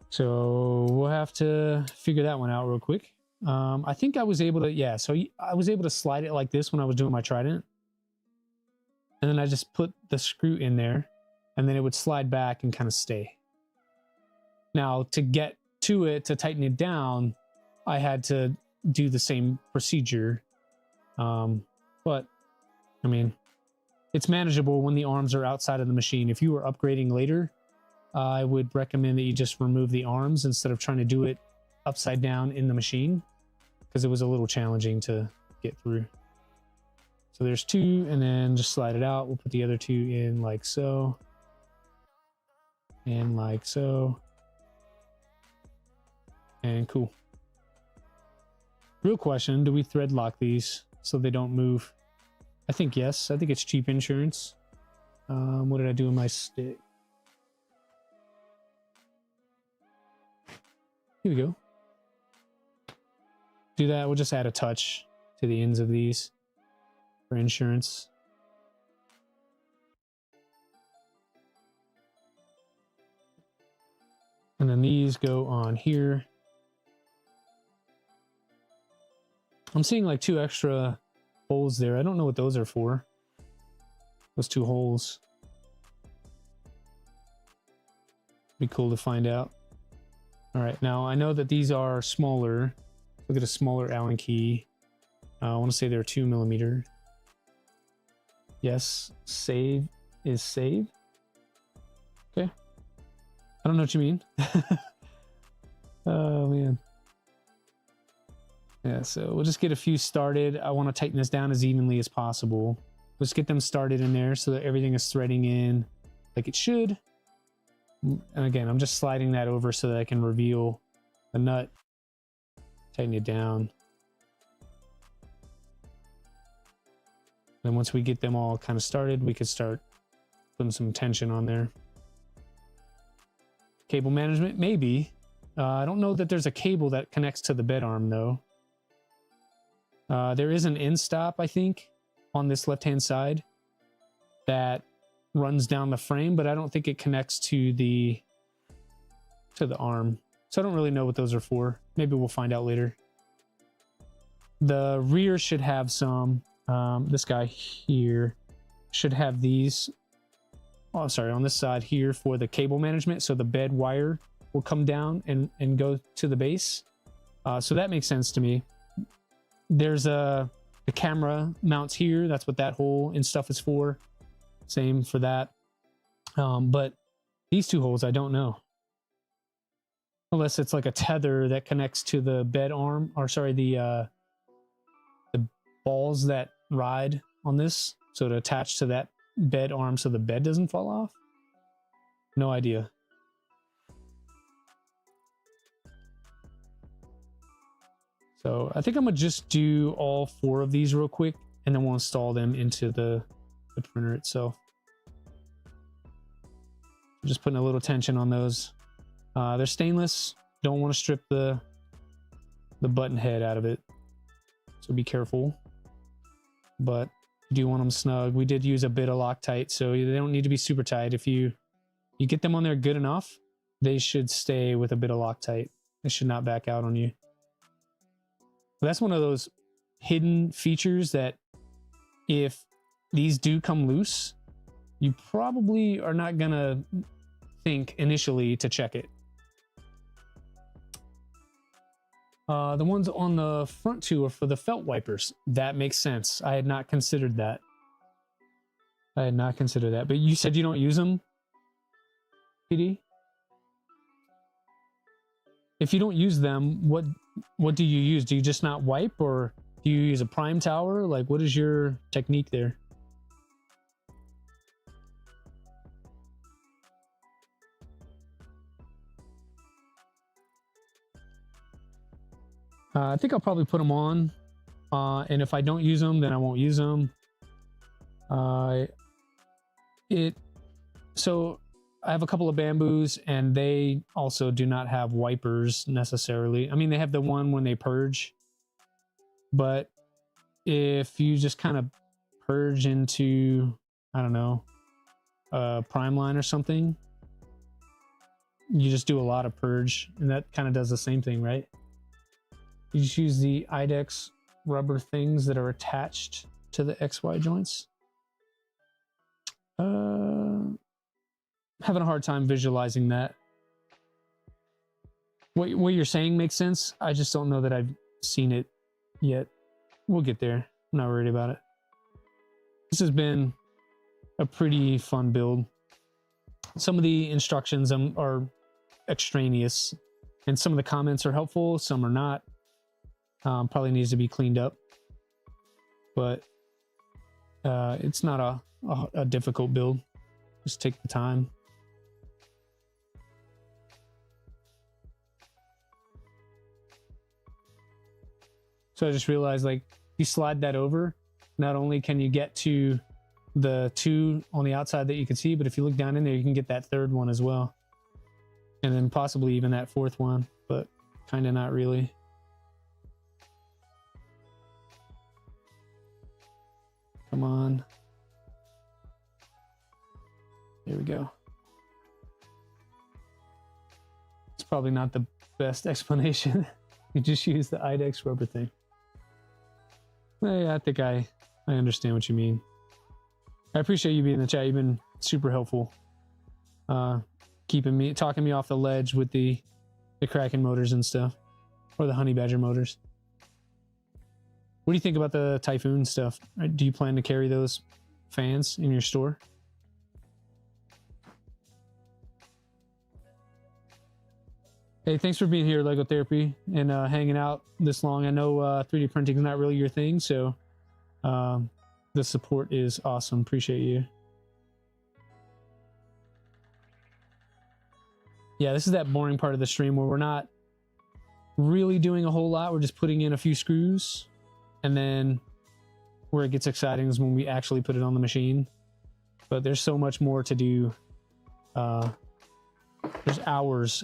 So we'll have to figure that one out real quick. I think I was able to, yeah, so I was able to slide it like this when I was doing my trident. And then I just put the screw in there. And then it would slide back and kind of stay. Now, to get to it, to tighten it down, I had to do the same procedure, but I mean, it's manageable when the arms are outside of the machine. If you were upgrading later, I would recommend that you just remove the arms instead of trying to do it upside down in the machine, because it was a little challenging to get through. So there's 2, and then just slide it out. We'll put the other 2 in like so, and like so, and cool. Real question, do we thread lock these so they don't move? I think yes. I think it's cheap insurance. What did I do with my stick? Here we go. Do that. We'll just add a touch to the ends of these for insurance. And then these go on here. I'm seeing like 2 extra holes there. I don't know what those are for. Those 2 holes. Be cool to find out. All right, now I know that these are smaller. Look at a smaller Allen key. I want to say they're 2mm. Yes, save is save. Okay. I don't know what you mean. Oh man. Yeah, so we'll just get a few started. I want to tighten this down as evenly as possible. Let's get them started in there so that everything is threading in like it should. And again, I'm just sliding that over so that I can reveal the nut. Tighten it down. Then once we get them all kind of started, we could start putting some tension on there. Cable management, maybe. I don't know that there's a cable that connects to the bed arm though. There is an end stop, I think, on this left-hand side that runs down the frame, but I don't think it connects to the arm. So I don't really know what those are for. Maybe we'll find out later. The rear should have some, this guy here should have these, oh, sorry, on this side here for the cable management. So the bed wire will come down and go to the base. So that makes sense to me. There's the camera mounts here. That's what that hole and stuff is for. Same for that. But these two holes, I don't know. Unless it's like a tether that connects to the bed arm, or sorry, the balls that ride on this. So to attach to that bed arm so the bed doesn't fall off. No idea. So I think I'm gonna just do all 4 of these real quick, and then we'll install them into the printer itself. Just putting a little tension on those. They're stainless. Don't want to strip the button head out of it, so be careful. But you do want them snug. We did use a bit of Loctite, so they don't need to be super tight. If you get them on there good enough, they should stay with a bit of Loctite. They should not back out on you. But that's one of those hidden features that if these do come loose, you probably are not gonna think initially to check it. The ones on the front 2 are for the felt wipers. That makes sense. I had not considered that. But you said you don't use them, PD? If you don't use them, what do you use? Do you just not wipe, or do you use a prime tower? Like, what is your technique there? I think I'll probably put them on, and if I don't use them, then I won't use them. So I have a couple of bamboos, and they also do not have wipers necessarily. I mean, they have the one when they purge, but if you just kind of purge into, I don't know, a prime line or something, you just do a lot of purge, and that kind of does the same thing, right? You just use the IDEX rubber things that are attached to the XY joints. Having a hard time visualizing that. What you're saying makes sense. I just don't know that I've seen it yet. We'll get there. I'm not worried about it. This has been a pretty fun build. Some of the instructions are extraneous, and some of the comments are helpful, some are not. Probably needs to be cleaned up, but it's not a difficult build. Just take the time. So I just realized, like, you slide that over, not only can you get to the 2 on the outside that you can see, but if you look down in there, you can get that 3rd one as well, and then possibly even that 4th one, but kind of not really. Come on. Here we go. It's probably not the best explanation. You just use the IDEX rubber thing. Yeah, I think I understand what you mean. I appreciate you being in the chat. You've been super helpful. Talking me off the ledge with the Kraken motors and stuff, or the Honey Badger motors. What do you think about the Typhoon stuff? Do you plan to carry those fans in your store? Hey, thanks for being here, Lego Therapy, and hanging out this long. I know 3D printing is not really your thing, so the support is awesome. Appreciate you. Yeah, this is that boring part of the stream where we're not really doing a whole lot. We're just putting in a few screws. And then where it gets exciting is when we actually put it on the machine. But there's so much more to do There's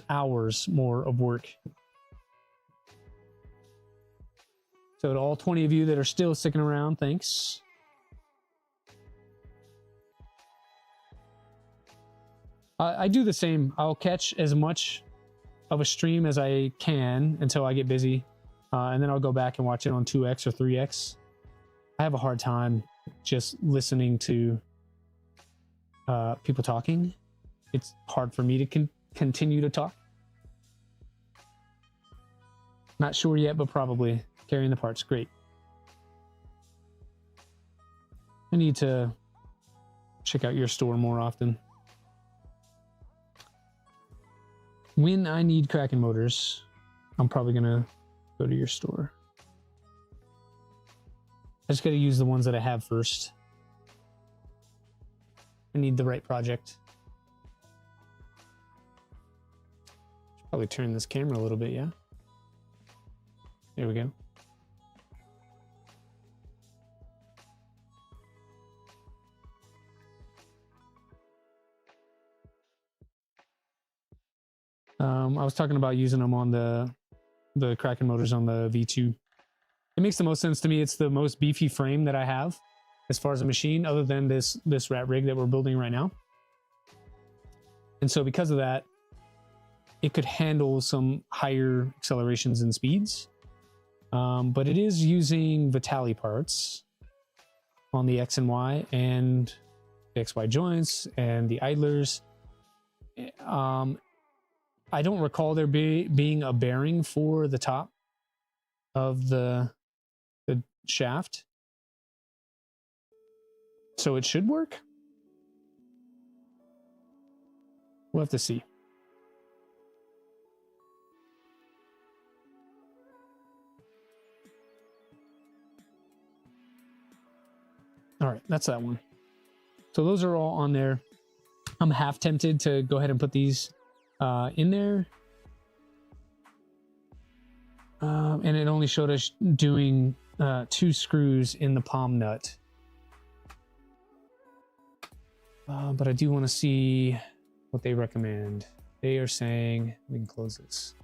hours more of work. So to all 20 of you that are still sticking around, thanks. I do the same. I'll catch as much of a stream as I can until I get busy. And then I'll go back and watch it on 2x or 3x. I have a hard time just listening to people talking. It's hard for me to continue to talk. Not sure yet, but probably. Carrying the parts, great. I need to check out your store more often. When I need Kraken motors, I'm probably gonna go to your store. I just gotta use the ones that I have first. I need the right project. Should probably turn this camera a little bit, yeah? There we go. I was talking about using them on the Kraken motors on the V2. It makes the most sense to me. It's the most beefy frame that I have as far as a machine, other than this RatRig that we're building right now. And so because of that, it could handle some higher accelerations and speeds. But it is using Vitali parts on the X and Y and the XY joints and the idlers. I don't recall there being a bearing for the top of the shaft. So it should work. We'll have to see. All right, that's that one. So those are all on there. I'm half tempted to go ahead and put these in there. And it only showed us doing 2 screws in the palm nut. But I do want to see what they recommend. They are saying, we can close this.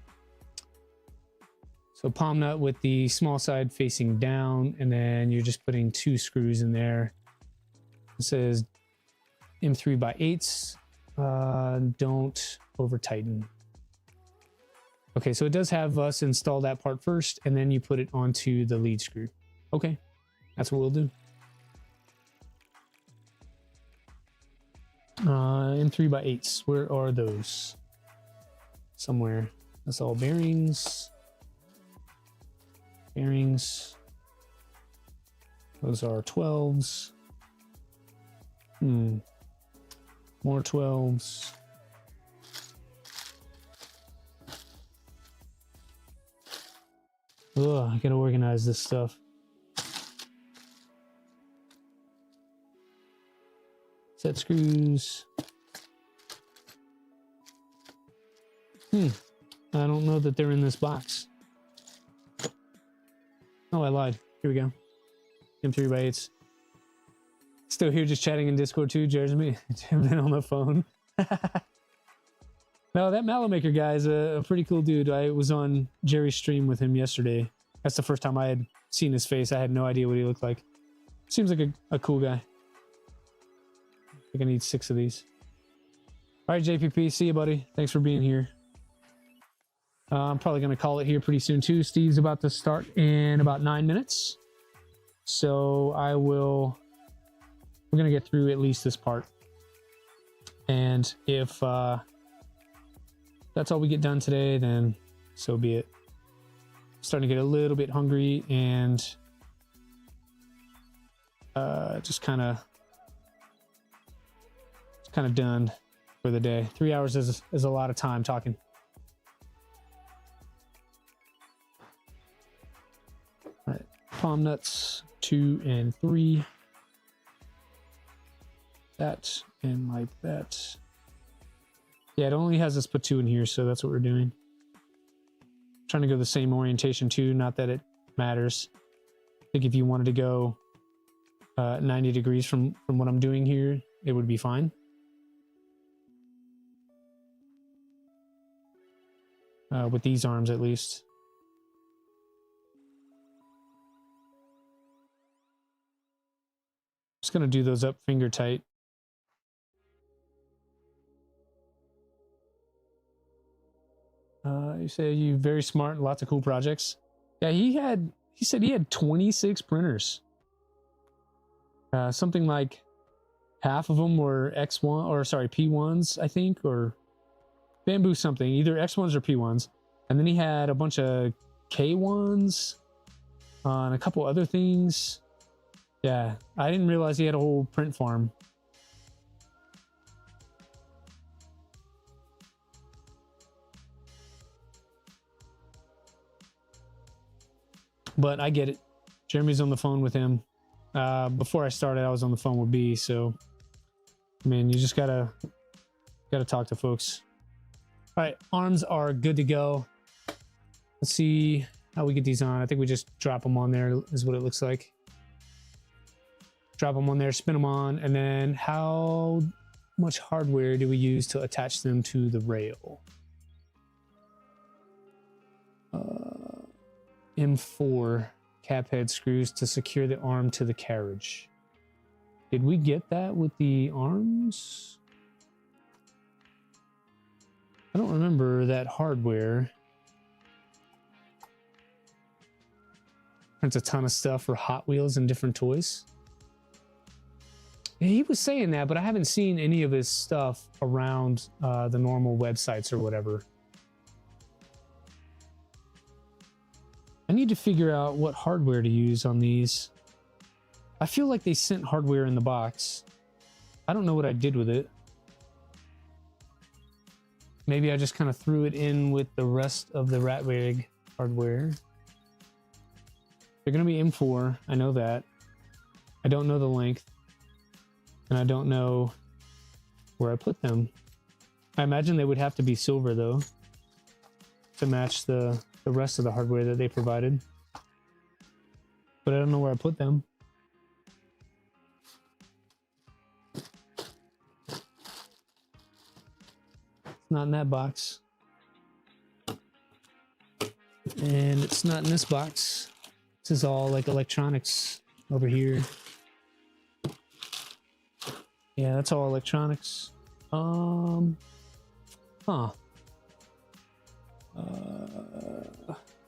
So palm nut with the small side facing down, and then you're just putting 2 screws in there. It says M3x8s. Don't over tighten. Okay, so it does have us install that part first, and then you put it onto the lead screw. Okay, that's what we'll do. M3x8s, where are those? Somewhere. That's all bearings. Bearings. Those are 12s. More 12s. Ugh, I gotta organize this stuff. Set screws. I don't know that they're in this box. Oh, I lied. Here we go. M3x8s. Still here just chatting in Discord too. Jared's been on the phone. No, that Polymaker guy is a pretty cool dude. I was on Jerry's stream with him yesterday. That's the first time I had seen his face. I had no idea what he looked like. Seems like a cool guy. I think I need 6 of these. All right, JPP, see you, buddy. Thanks for being here. I'm probably going to call it here pretty soon too. Steve's about to start in about 9 minutes. So we're going to get through at least this part. And if that's all we get done today, then so be it. Starting to get a little bit hungry and just kind of done for the day. 3 hours is a lot of time talking. All right, palm nuts 2 and 3. That and like that. Yeah, it only has us put 2 in here, so that's what we're doing. Trying to go the same orientation too, not that it matters. I think if you wanted to go 90 degrees from what I'm doing here, it would be fine. with these arms at least. Just gonna do those up finger tight. You say you're very smart and lots of cool projects. Yeah, he said he had 26 printers. Something like half of them were X1 or sorry, P1s, I think, or bamboo something, either X1s or P1s. And then he had a bunch of K1s and a couple other things. Yeah, I didn't realize he had a whole print farm. But I get it. Jeremy's on the phone with him. Before I started, I was on the phone with B, so I mean, you just gotta talk to folks. All right, arms are good to go. Let's see how we get these on. I think we just drop them on there is what it looks like. Drop them on there, spin them on, and then how much hardware do we use to attach them to the rail? M4 cap head screws to secure the arm to the carriage. Did we get that with the arms? I don't remember that hardware. Prints a ton of stuff for Hot Wheels and different toys. He was saying that, but I haven't seen any of his stuff around the normal websites or whatever. I need to figure out what hardware to use on these. I feel like they sent hardware in the box. I don't know what I did with it. Maybe I just kind of threw it in with the rest of the RatRig hardware. They're going to be M4. I know that. I don't know the length. And I don't know where I put them. I imagine they would have to be silver, though, to match the rest of the hardware that they provided. But I don't know where I put them. It's not in that box. And it's not in this box. This is all like electronics over here. Yeah, that's all electronics.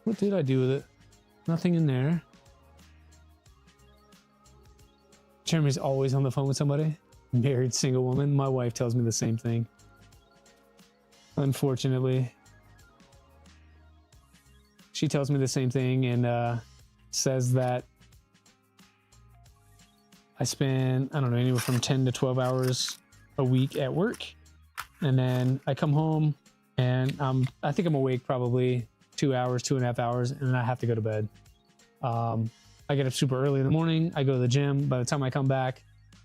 What did I do with it? Nothing in there. Jeremy's always on the phone with somebody. Married single woman. My wife tells me the same thing. Unfortunately. She tells me the same thing and says that I spend, I don't know, anywhere from 10 to 12 hours a week at work. And then I come home and I think I'm awake probably 2 hours, 2.5 hours, and then I have to go to bed. I get up super early in the morning. I go to the gym. By the time I come back,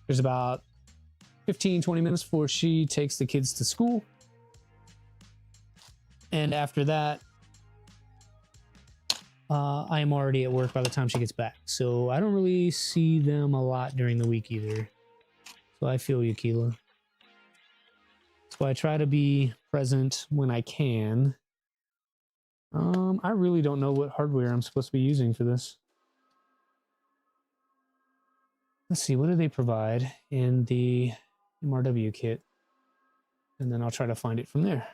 there's about 15, 20 minutes before she takes the kids to school. And after that, I am already at work by the time she gets back. So I don't really see them a lot during the week either. So I feel you, Keela. So I try to be present when I can. I really don't know what hardware I'm supposed to be using for this. Let's see, what do they provide in the MRW kit? And then I'll try to find it from there.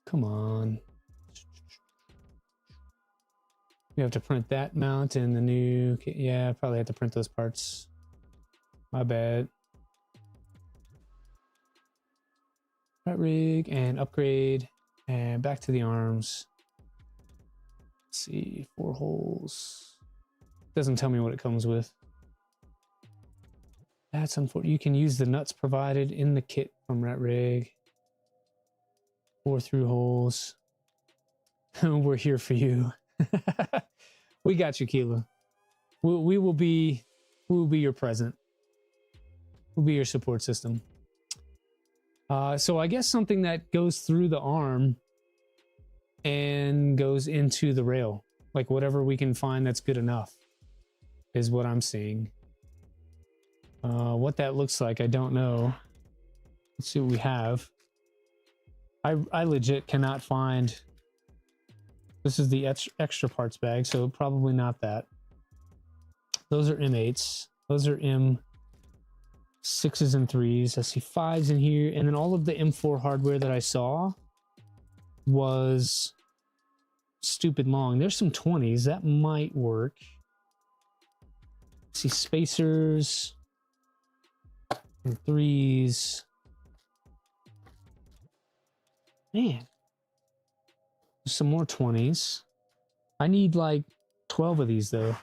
Come on. We have to print that mount in the new kit. Yeah, I probably have to print those parts. My bad. RatRig and upgrade and back to the arms. Let's see, 4 holes. Doesn't tell me what it comes with. That's unfortunate. You can use the nuts provided in the kit from RatRig. 4 through holes. We're here for you. We got you, Keela. We will be your present. We'll be your support system. So I guess something that goes through the arm and goes into the rail, like whatever we can find that's good enough, is what I'm seeing. What that looks like, I don't know. Let's see what we have. I legit cannot find. This is the extra parts bag, so probably not that. Those are M8s. Those are M6s and 3s. I see 5s in here, and then all of the M4 hardware that I saw was stupid long. There's some 20s that might work. See spacers and 3s. Man, there's some more 20s. I need like 12 of these though.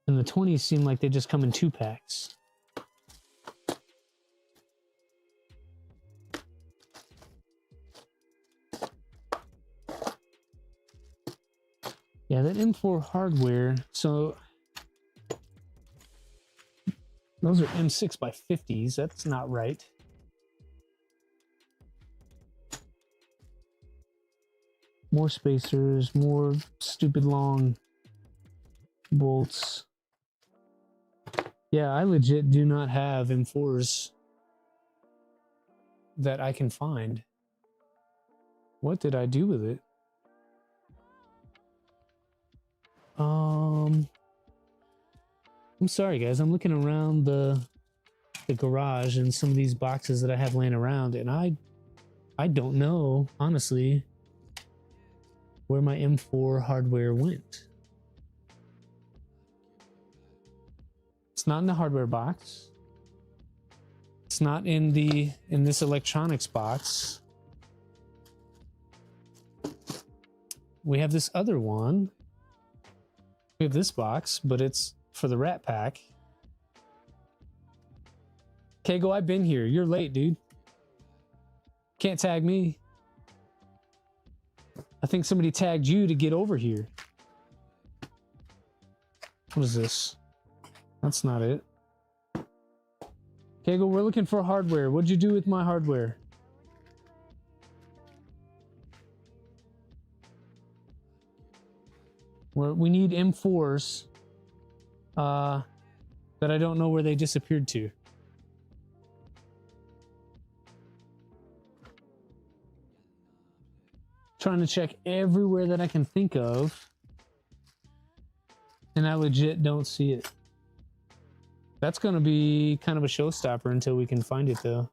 And the 20s seem like they just come in 2 packs. Yeah, that M4 hardware, so those are M6 by 50s. That's not right. More spacers, more stupid long bolts. Yeah, I legit do not have M4s that I can find. What did I do with it? I'm sorry guys, I'm looking around the garage and some of these boxes that I have laying around, and I don't know, honestly, where my M4 hardware went. It's not in the hardware box. It's not in this electronics box. We have this other one. We have this box, but it's for the Rat Pack. Kago, I've been here. You're late, dude. Can't tag me. I think somebody tagged you to get over here. What is this? That's not it. Kago, we're looking for hardware. What'd you do with my hardware? We need M4s that I don't know where they disappeared to. Trying to check everywhere that I can think of, and I legit don't see it. That's going to be kind of a showstopper until we can find it, though.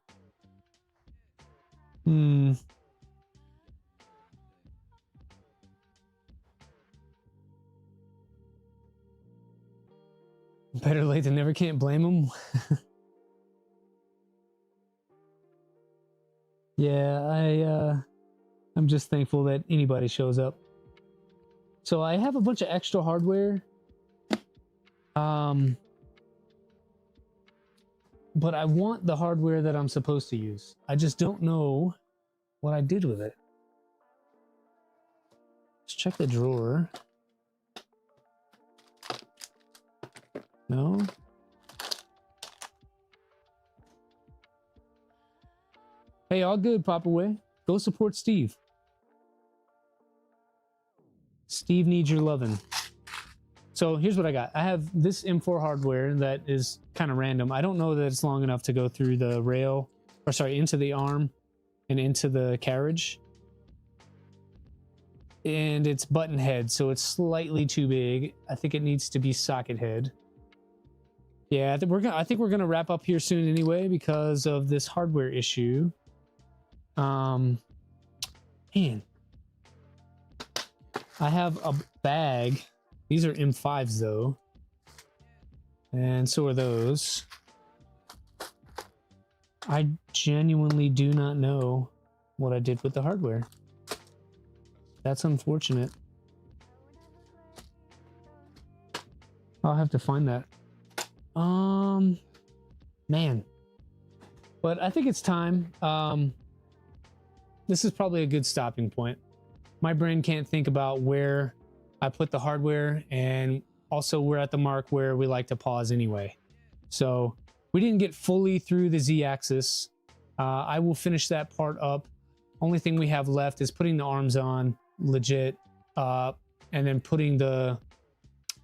Better late than never, can't blame them. Yeah, I'm just thankful that anybody shows up. So I have a bunch of extra hardware. But I want the hardware that I'm supposed to use. I just don't know what I did with it. Let's check the drawer. No. Hey, all good, Pop Away. Go support Steve. Steve needs your loving. So here's what I got. I have this M4 hardware that is kind of random. I don't know that it's long enough to go through the rail, or sorry, into the arm and into the carriage. And it's button head, so it's slightly too big. I think it needs to be socket head. Yeah, I think we're gonna wrap up here soon anyway because of this hardware issue. Man, I have a bag. These are M5s though, and so are those. I genuinely do not know what I did with the hardware. That's unfortunate. I'll have to find that. Man. But I think it's time. This is probably a good stopping point. My brain can't think about where I put the hardware, and also we're at the mark where we like to pause anyway. So we didn't get fully through the Z-axis. I will finish that part up. Only thing we have left is putting the arms on legit, and then putting the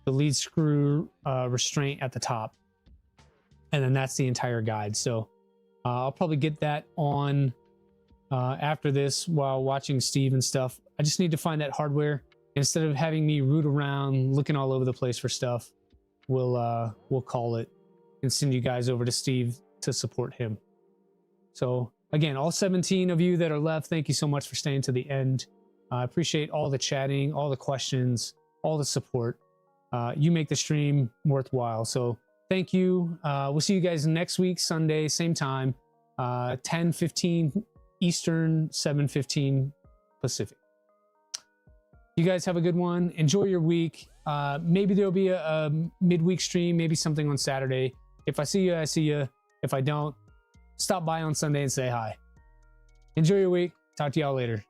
lead screw restraint at the top. And then that's the entire guide. So I'll probably get that on after this while watching Steve and stuff. I just need to find that hardware. Instead of having me root around looking all over the place for stuff, we'll call it and send you guys over to Steve to support him. So again, all 17 of you that are left, thank you so much for staying to the end. I appreciate all the chatting, all the questions, all the support. You make the stream worthwhile. So thank you. We'll see you guys next week, Sunday, same time, 10:15 Eastern, 7:15 Pacific. You guys have a good one. Enjoy your week. Maybe there'll be a midweek stream, maybe something on Saturday. If I see you, I see you. If I don't, stop by on Sunday and say hi. Enjoy your week. Talk to y'all later.